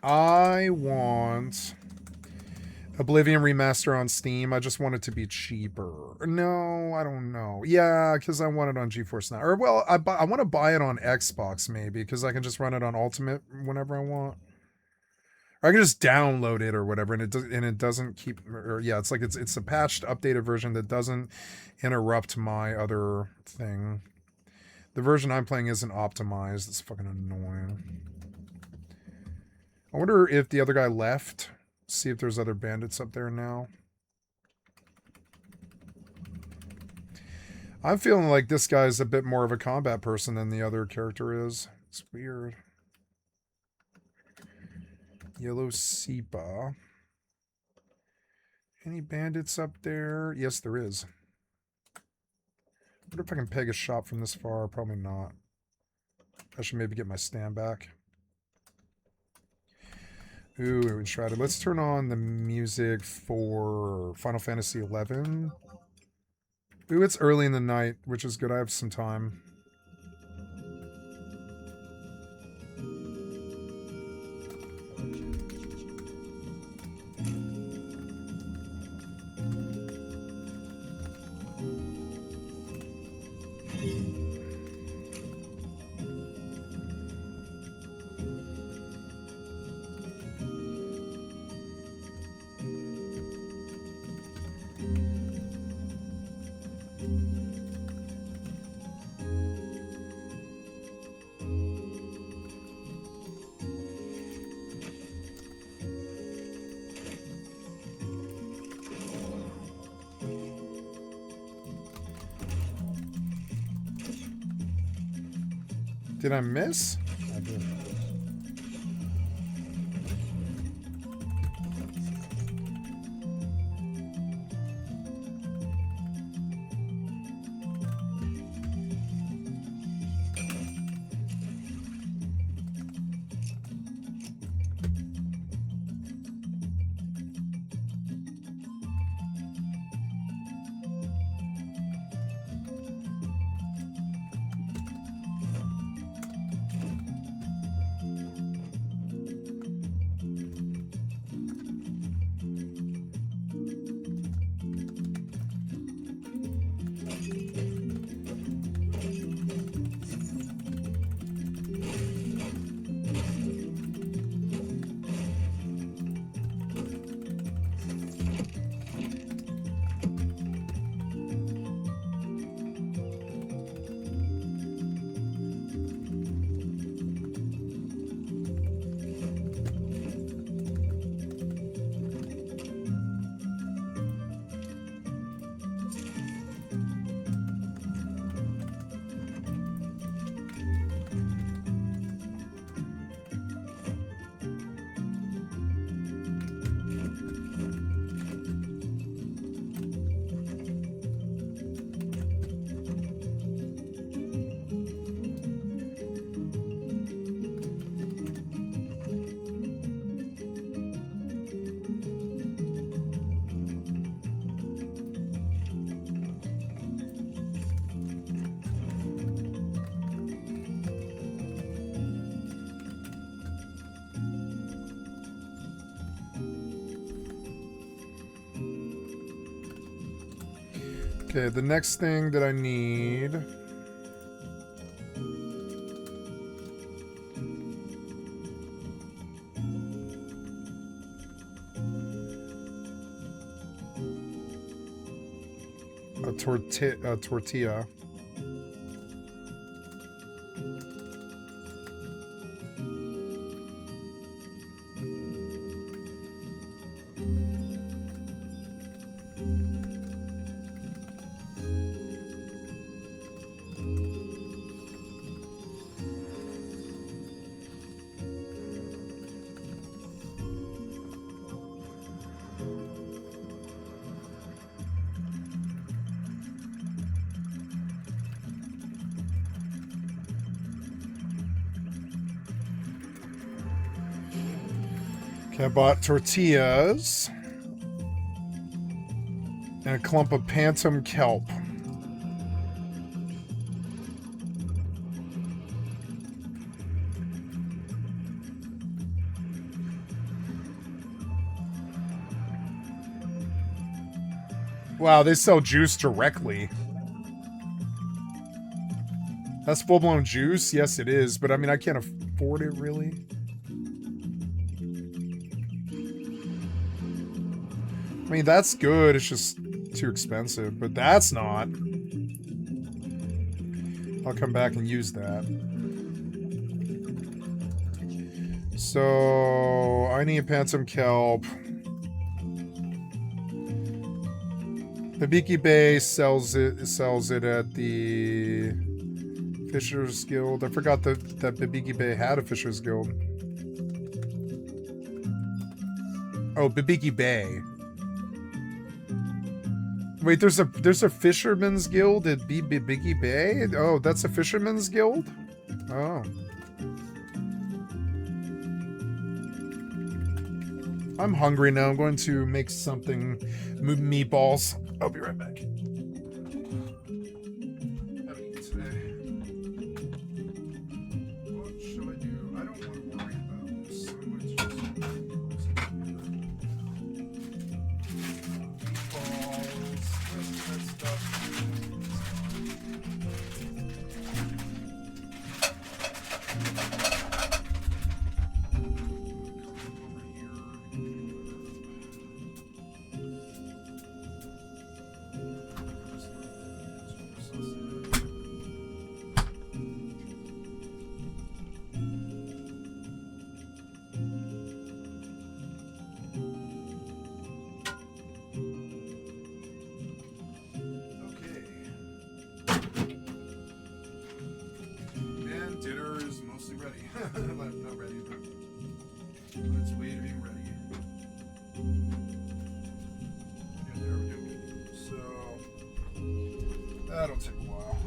I want Oblivion Remaster on Steam. I just want it to be cheaper. No, I don't know. Yeah, because I want it on GeForce Now. Or, well, I want to buy it on Xbox, maybe, because I can just run it on Ultimate whenever I want. Or I can just download it or whatever, and it doesn't keep... Or, yeah, it's like it's a patched, updated version that doesn't interrupt my other thing. The version I'm playing isn't optimized. It's fucking annoying. I wonder if the other guy left. See if there's other bandits up there now. I'm feeling like this guy's a bit more of a combat person than the other character is. It's weird. Yellow Sepa. Any bandits up there? Yes, there is. I wonder if I can peg a shot from this far. Probably not. I should maybe get my stand back. Ooh, Enshrouded. Let's turn on the music for Final Fantasy XI. Ooh, it's early in the night, which is good. I have some time. Did I miss? I did. Okay, the next thing that I need... a tortilla. I bought tortillas and a clump of Pantom kelp. Wow, they sell juice directly. That's full-blown juice? Yes, it is. But, I mean, I can't afford it, really. I mean, that's good. It's just too expensive. But that's not. I'll come back and use that. So, I need Pantom kelp. Hibiki Bay sells it at the Fisher's Guild. I forgot that Hibiki Bay had a Fisher's Guild. Oh, Hibiki Bay. Wait, there's a Fisherman's Guild at Hibiki Bay? Oh, that's a Fisherman's Guild? Oh. I'm hungry now. I'm going to make something meatballs. I'll be right back. What should I do? I don't want to worry about this. I'm going to just meatballs, that stuff. Not ready, but on its way to being ready. Yeah, there we go. So that'll take a while.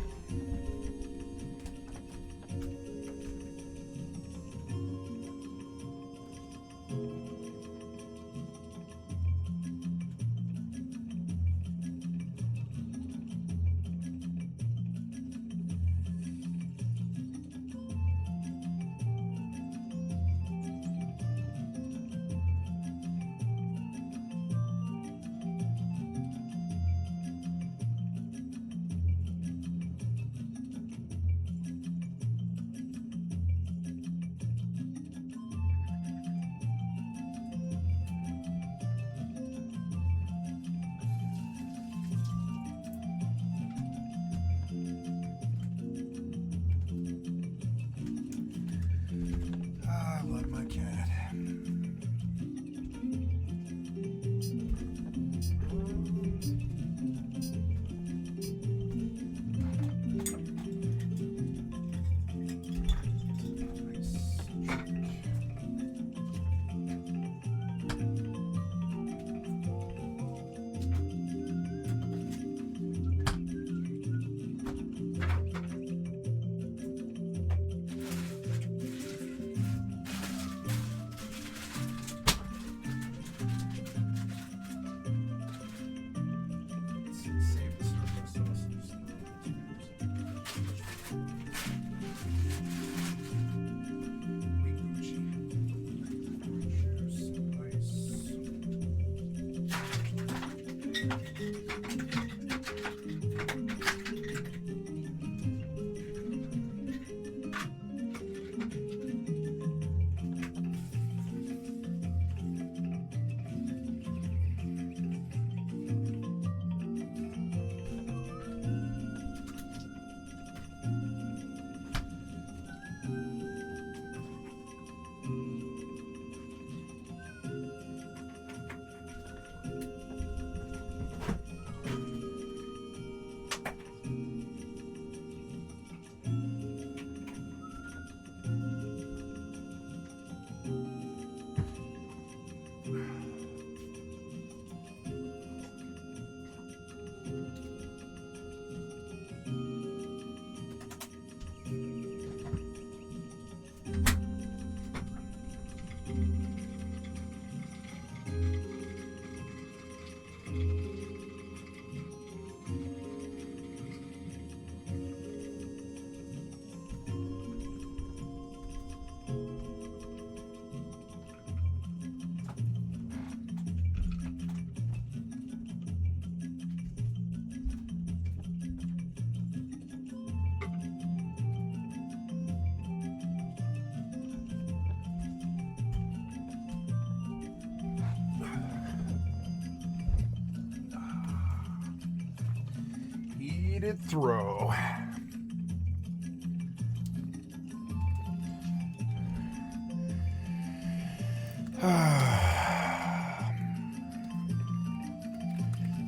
Weighted throw.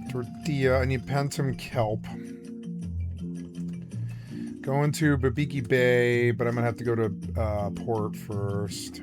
Tortilla. I need Pentum kelp. Going to Babiki Bay, but I'm gonna have to go to port first.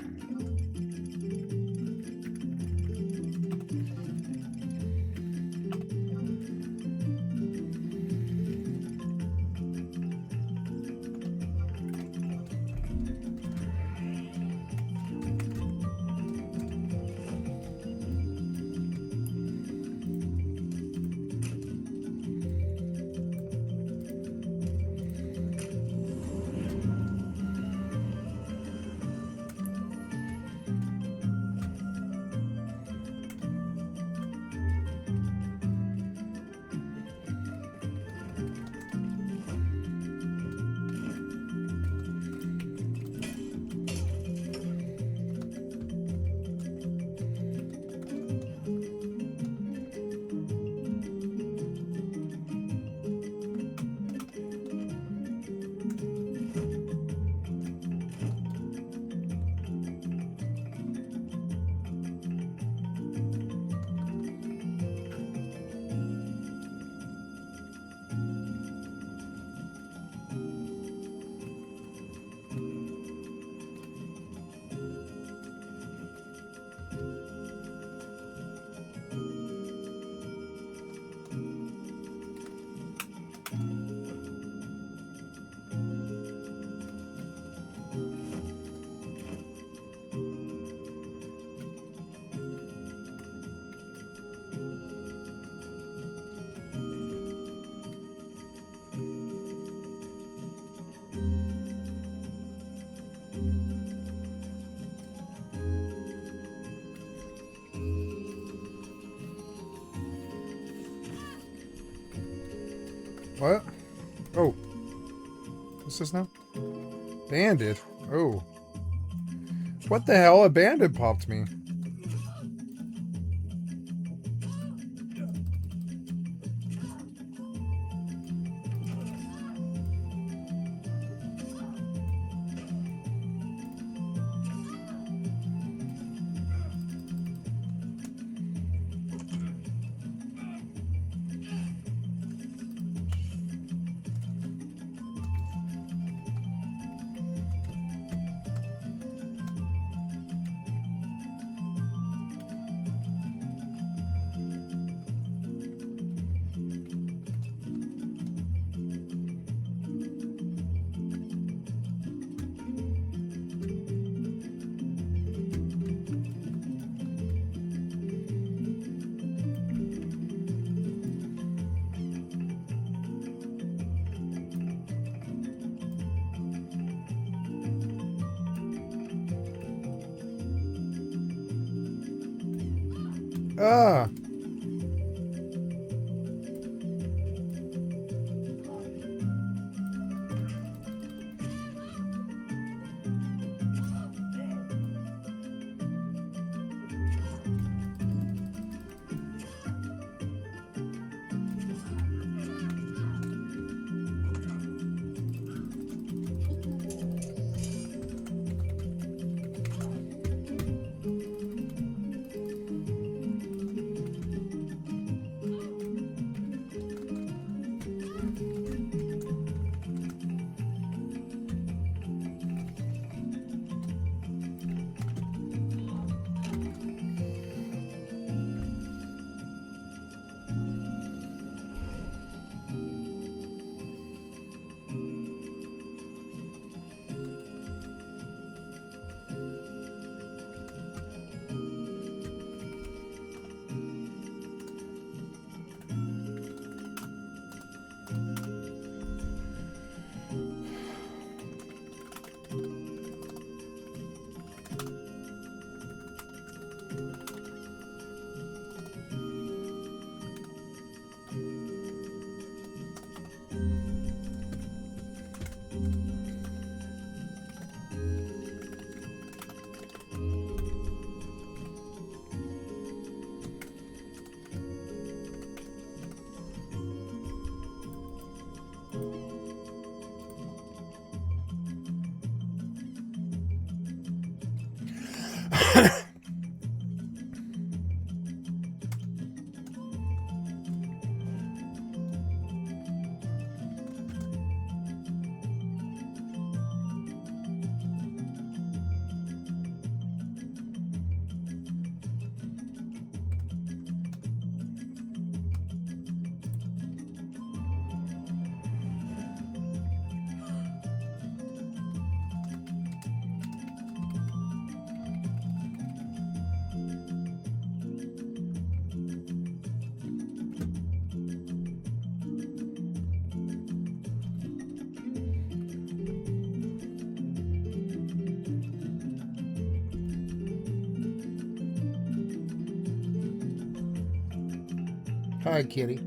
What? Oh. What's this now? Bandit. Oh. What the hell? A bandit popped me. Ah. Hi, kitty.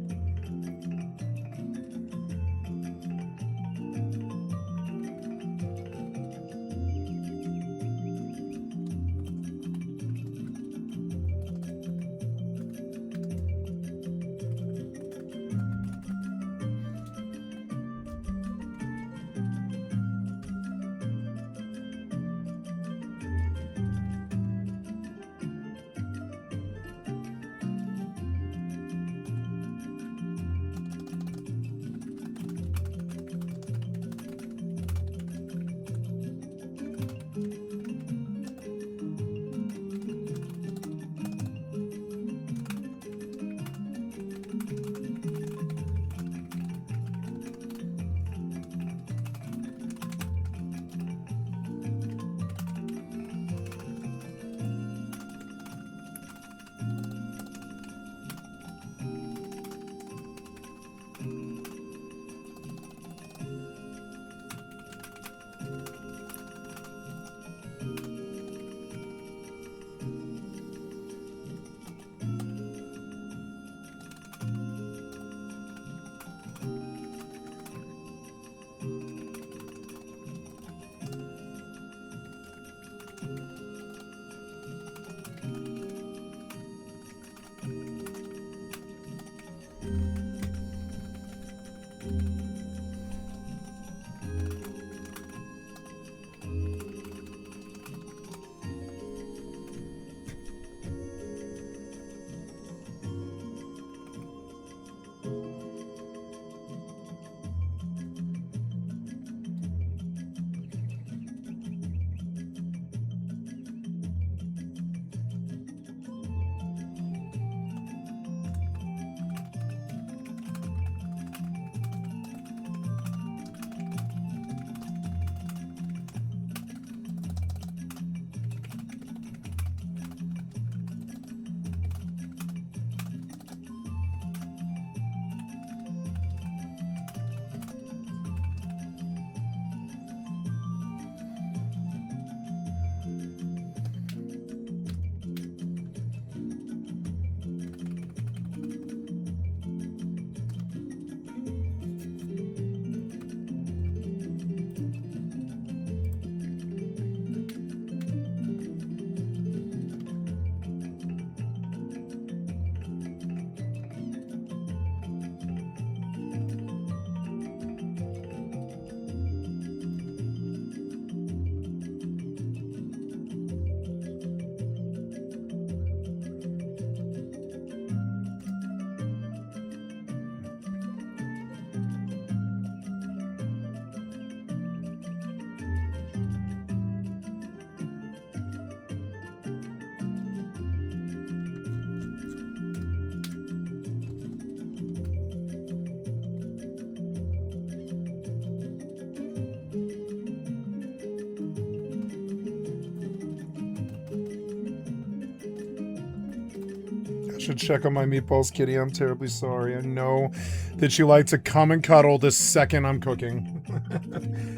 Should check on my meatballs, kitty. I'm terribly sorry. I know that you like to come and cuddle the second I'm cooking.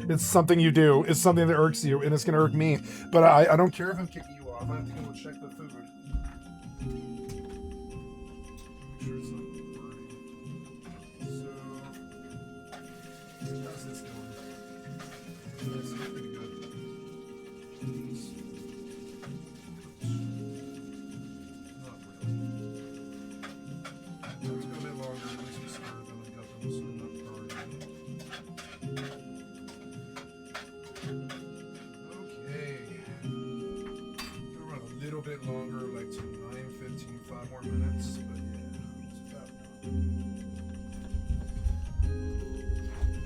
It's something you do. It's something that irks you, and it's going to irk me. But I don't care if I'm kicking you off. I have to go check the food. Make sure it's not burning. So, how's this going? That's pretty good. Let's go a bit longer, at least we started them and got them so not burning. Okay. We'll run a little bit longer, like to 9:15, 5 more minutes, but yeah, it's about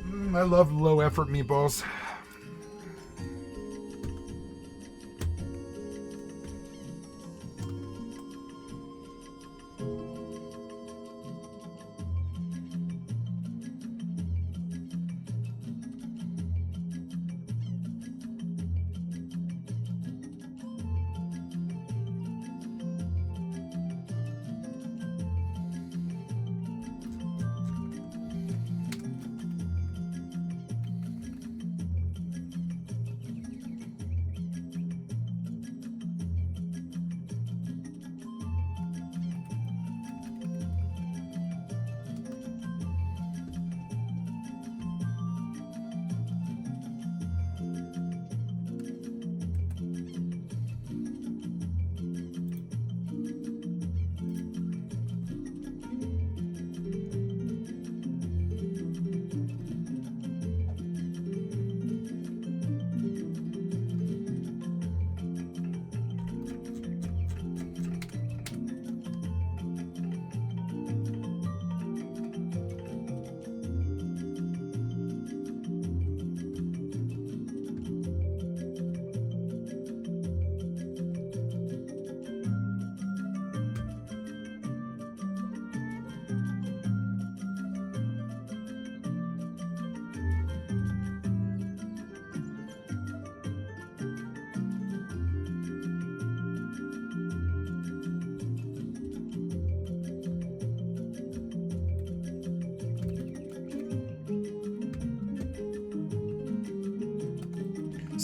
done. I love low effort meatballs.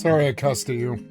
Sorry I cussed at you.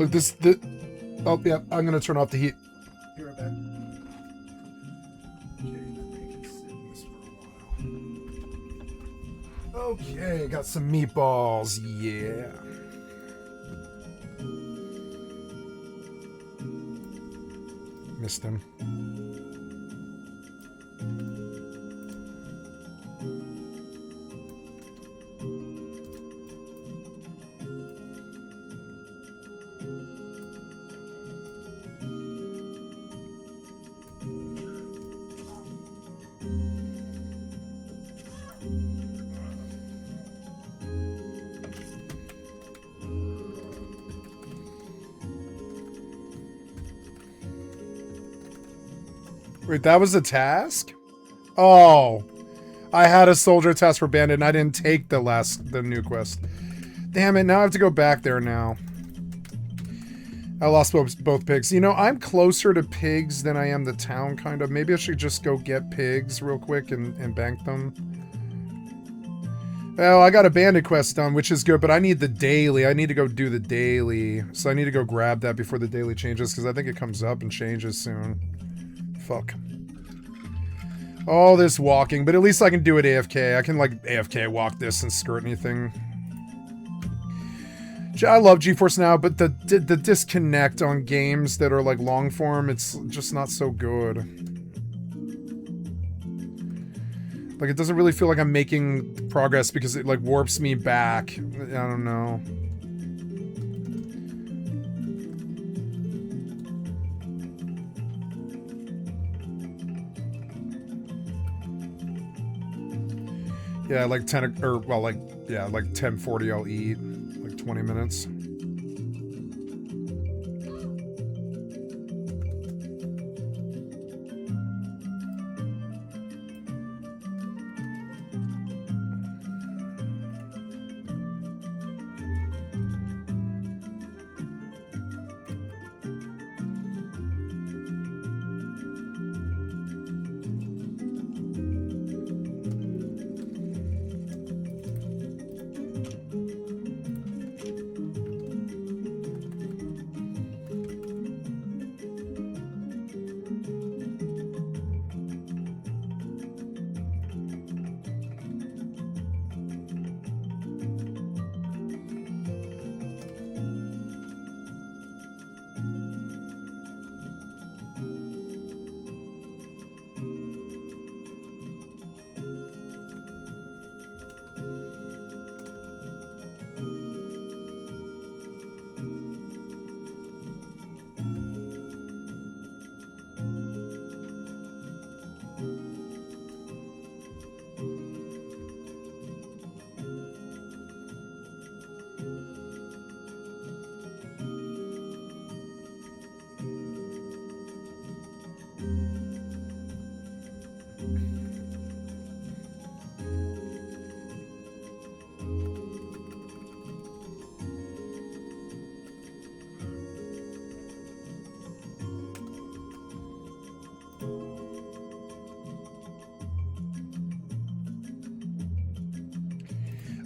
Look, oh, yeah, I'm going to turn off the heat. Be right back. Okay, got some meatballs, yeah. Missed him. Wait, that was a task? Oh. I had a soldier task for bandit and I didn't take the new quest. Damn it, now I have to go back there now. I lost both pigs. You know, I'm closer to pigs than I am the town, kind of. Maybe I should just go get pigs real quick and bank them. Oh, I got a bandit quest done, which is good, but I need the daily. I need to go do the daily. So I need to go grab that before the daily changes, because I think it comes up and changes soon. Fuck. All this walking, but at least I can do it AFK. I can, like, AFK walk this and skirt anything. I love GeForce Now, but the disconnect on games that are, like, long form, it's just not so good. Like, it doesn't really feel like I'm making progress because it, like, warps me back. I don't know. Yeah, like 10, or, well, like, yeah, like 10:40 I'll eat. Like 20 minutes.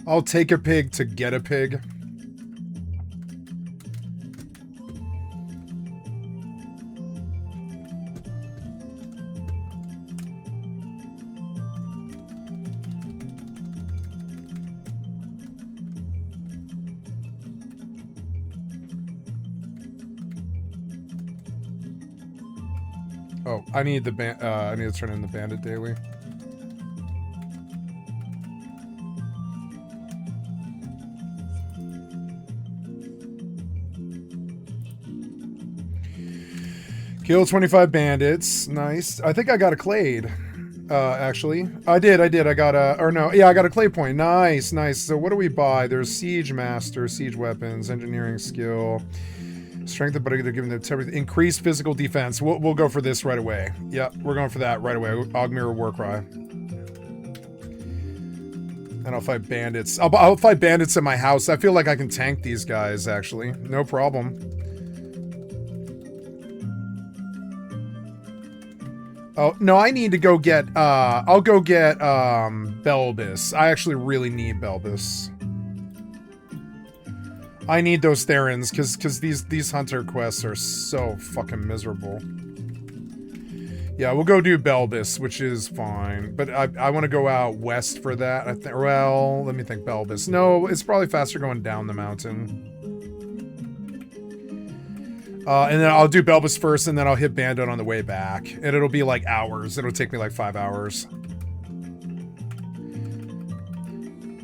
I'll take a pig to get a pig. Oh, I need the I need to turn in the bandit daily. Kill 25 bandits. Nice. I think I got a clade. Actually. I did. I got a... Or no. Yeah, I got a clay point. Nice, nice. So what do we buy? There's Siege Master, Siege Weapons, Engineering Skill... Strength, but they're giving them increased physical defense. We'll go for this right away. Yep, we're going for that right away. Ogmir Warcry. And I'll fight bandits. I'll fight bandits in my house. I feel like I can tank these guys, actually. No problem. Oh, no, I need to go get, I'll go get, Belbis. I actually really need Belbis. I need those Therans, because these hunter quests are so fucking miserable. Yeah, we'll go do Belbis, which is fine. But I want to go out west for that. Well, let me think. Belbis. No, it's probably faster going down the mountain. And then I'll do Belbis first, and then I'll hit Bandit on the way back. And it'll be like hours. It'll take me like 5 hours.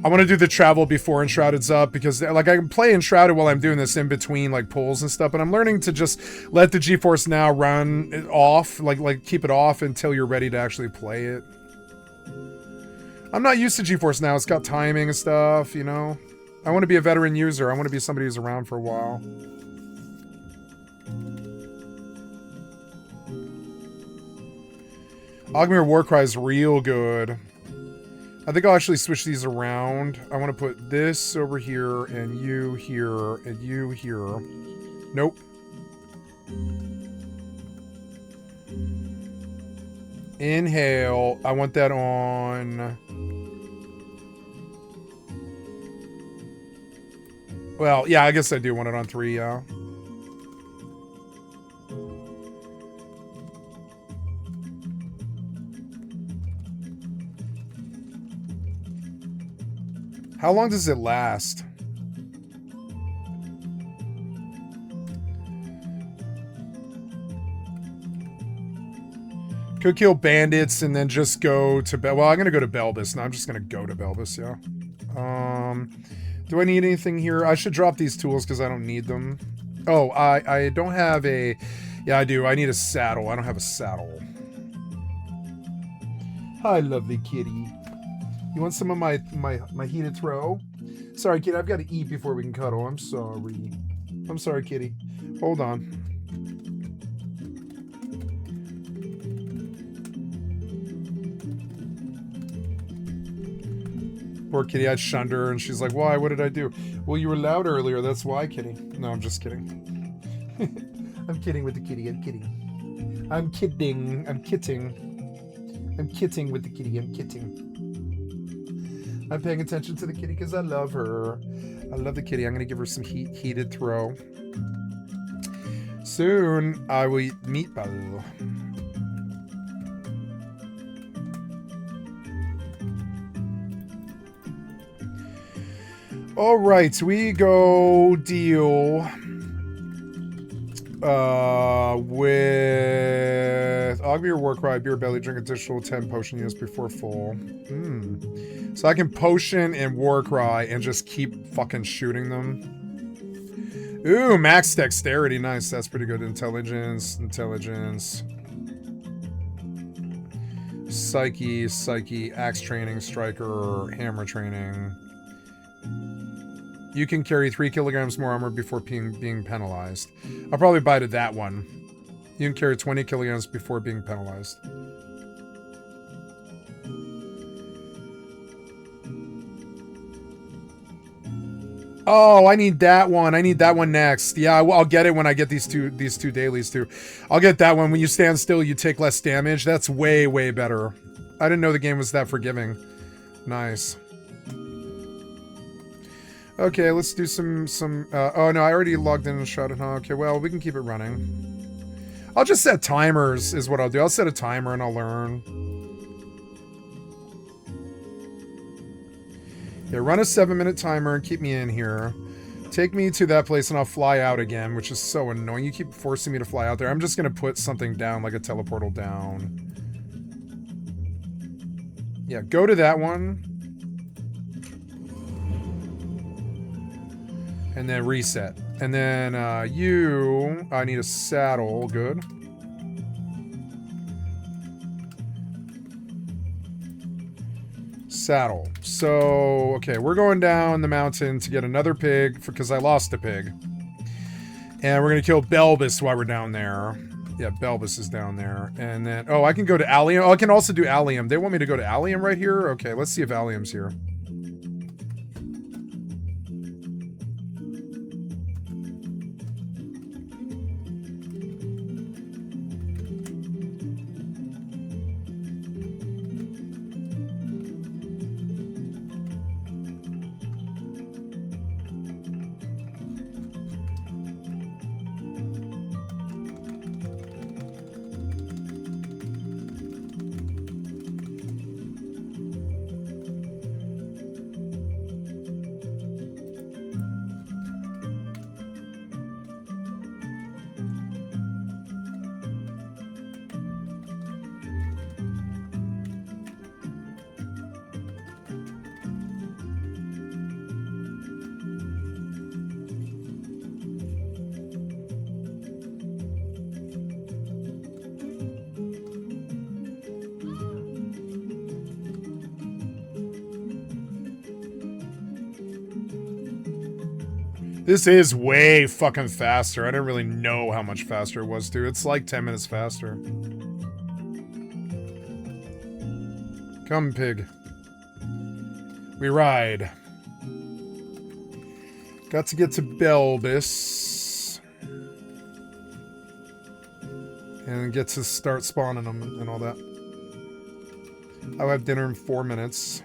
I want to do the travel before Enshrouded's up, because like I can play Enshrouded while I'm doing this in between like pulls and stuff, but I'm learning to just let the GeForce Now run it off, like keep it off until you're ready to actually play it. I'm not used to GeForce Now. It's got timing and stuff, you know. I want to be a veteran user. I want to be somebody who's around for a while. Ogmir Warcry is real good. I think I'll actually switch these around. I want to put this over here, and you here, and you here. Nope. Inhale. I want that on... Well, yeah, I guess I do want it on 3, yeah. How long does it last? Could kill bandits and then just go to well, I'm gonna go to Belbis. No, I'm just gonna go to Belbis, yeah. Do I need anything here? I should drop these tools because I don't need them. Oh, I don't have a... Yeah, I do. I need a saddle. I don't have a saddle. Hi, lovely kitty. You want some of my heated throw? Sorry, kitty. I've got to eat before we can cuddle. I'm sorry. I'm sorry, kitty. Hold on. Poor kitty. I shunned her, and she's like, "Why? What did I do?" Well, you were loud earlier. That's why, kitty. No, I'm just kidding. I'm kidding with the kitty. I'm kidding. I'm kidding. I'm kidding. I'm kidding with the kitty. I'm kidding. I'm paying attention to the kitty because I love her. I love the kitty. I'm going to give her some heated throw. Soon, I will eat meatball. All right, we go deal with Ogmir Warcry, Beer Belly, drink additional 10 potion units before full. So I can potion and Warcry and just keep fucking shooting them. Ooh, max dexterity. Nice. That's pretty good. Intelligence. Psyche, axe training, striker, hammer training. You can carry 3 kilograms more armor before being penalized. I'll probably buy to that one. You can carry 20 kilograms before being penalized. Oh, I need that one. I need that one next. Yeah, I'll get it when I get these two dailies too. I'll get that one. When you stand still, you take less damage. That's way, way better. I didn't know the game was that forgiving. Nice. Okay, let's do some oh no, I already logged in and shot it, huh? Okay, well, we can keep it running. I'll just set timers is what I'll do. I'll set a timer and I'll learn. Yeah, run a 7-minute timer and keep me in here. Take me to that place and I'll fly out again, which is so annoying. You keep forcing me to fly out there. I'm just gonna put something down, like a teleportal down. Yeah, go to that one. And then reset. And then I need a saddle. Good. Saddle. So, okay, we're going down the mountain to get another pig because I lost a pig. And we're going to kill Belbus while we're down there. Yeah, Belbus is down there. And then, oh, I can go to Allium. Oh, I can also do Allium. They want me to go to Allium right here? Okay, let's see if Allium's here. This is way fucking faster. I didn't really know how much faster it was, dude. It's like 10 minutes faster. Come, pig. We ride. Got to get to Belbus. And get to start spawning them and all that. I'll have dinner in 4 minutes.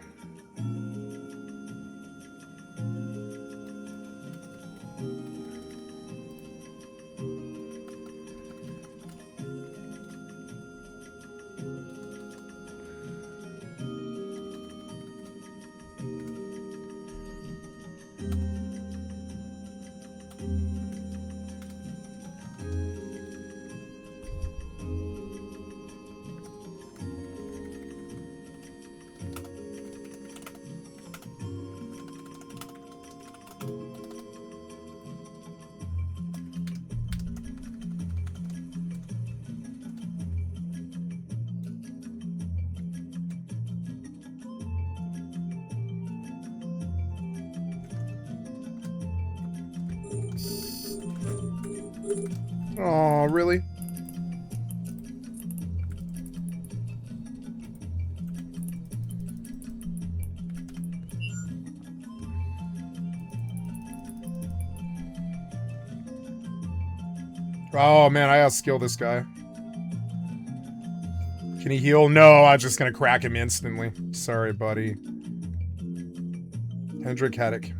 Oh, really? Oh man, I outskill this guy. Can he heal? No, I'm just gonna crack him instantly. Sorry, buddy. Hendrik Haddock.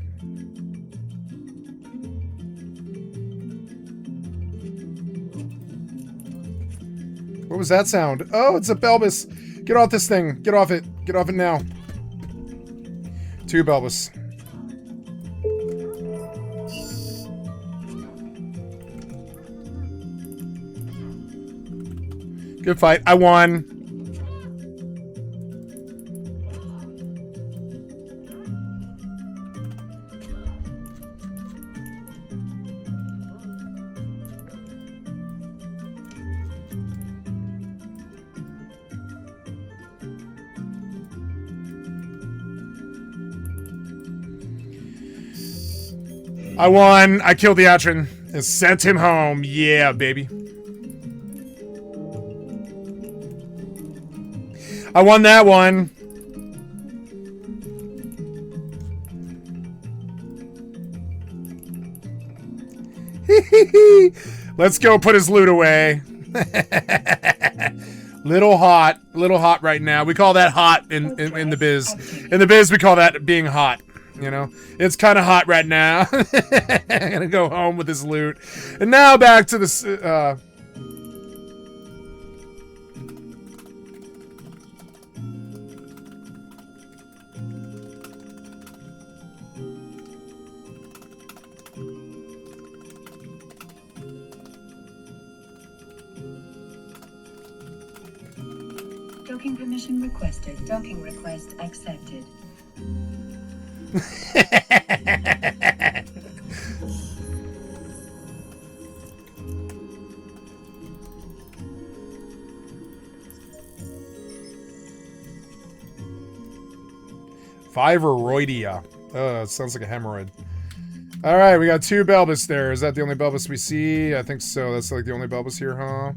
What was that sound? Oh, it's a Belbus. Get off this thing. Get off it. Get off it now. 2 Belbus. Good fight. I won. I won. I killed the Atron and sent him home. Yeah, baby. I won that one. Let's go put his loot away. Little hot right now. We call that hot in the biz. In the biz, we call that being hot. You know, it's kind of hot right now. I'm gonna go home with this loot. And now back to the Docking permission requested. Docking request accepted. Fiveroidia. Oh, it sounds like a hemorrhoid. All right, we got 2 Belbus there. Is that the only Belbus we see? I think so. That's like the only Belbus here, huh?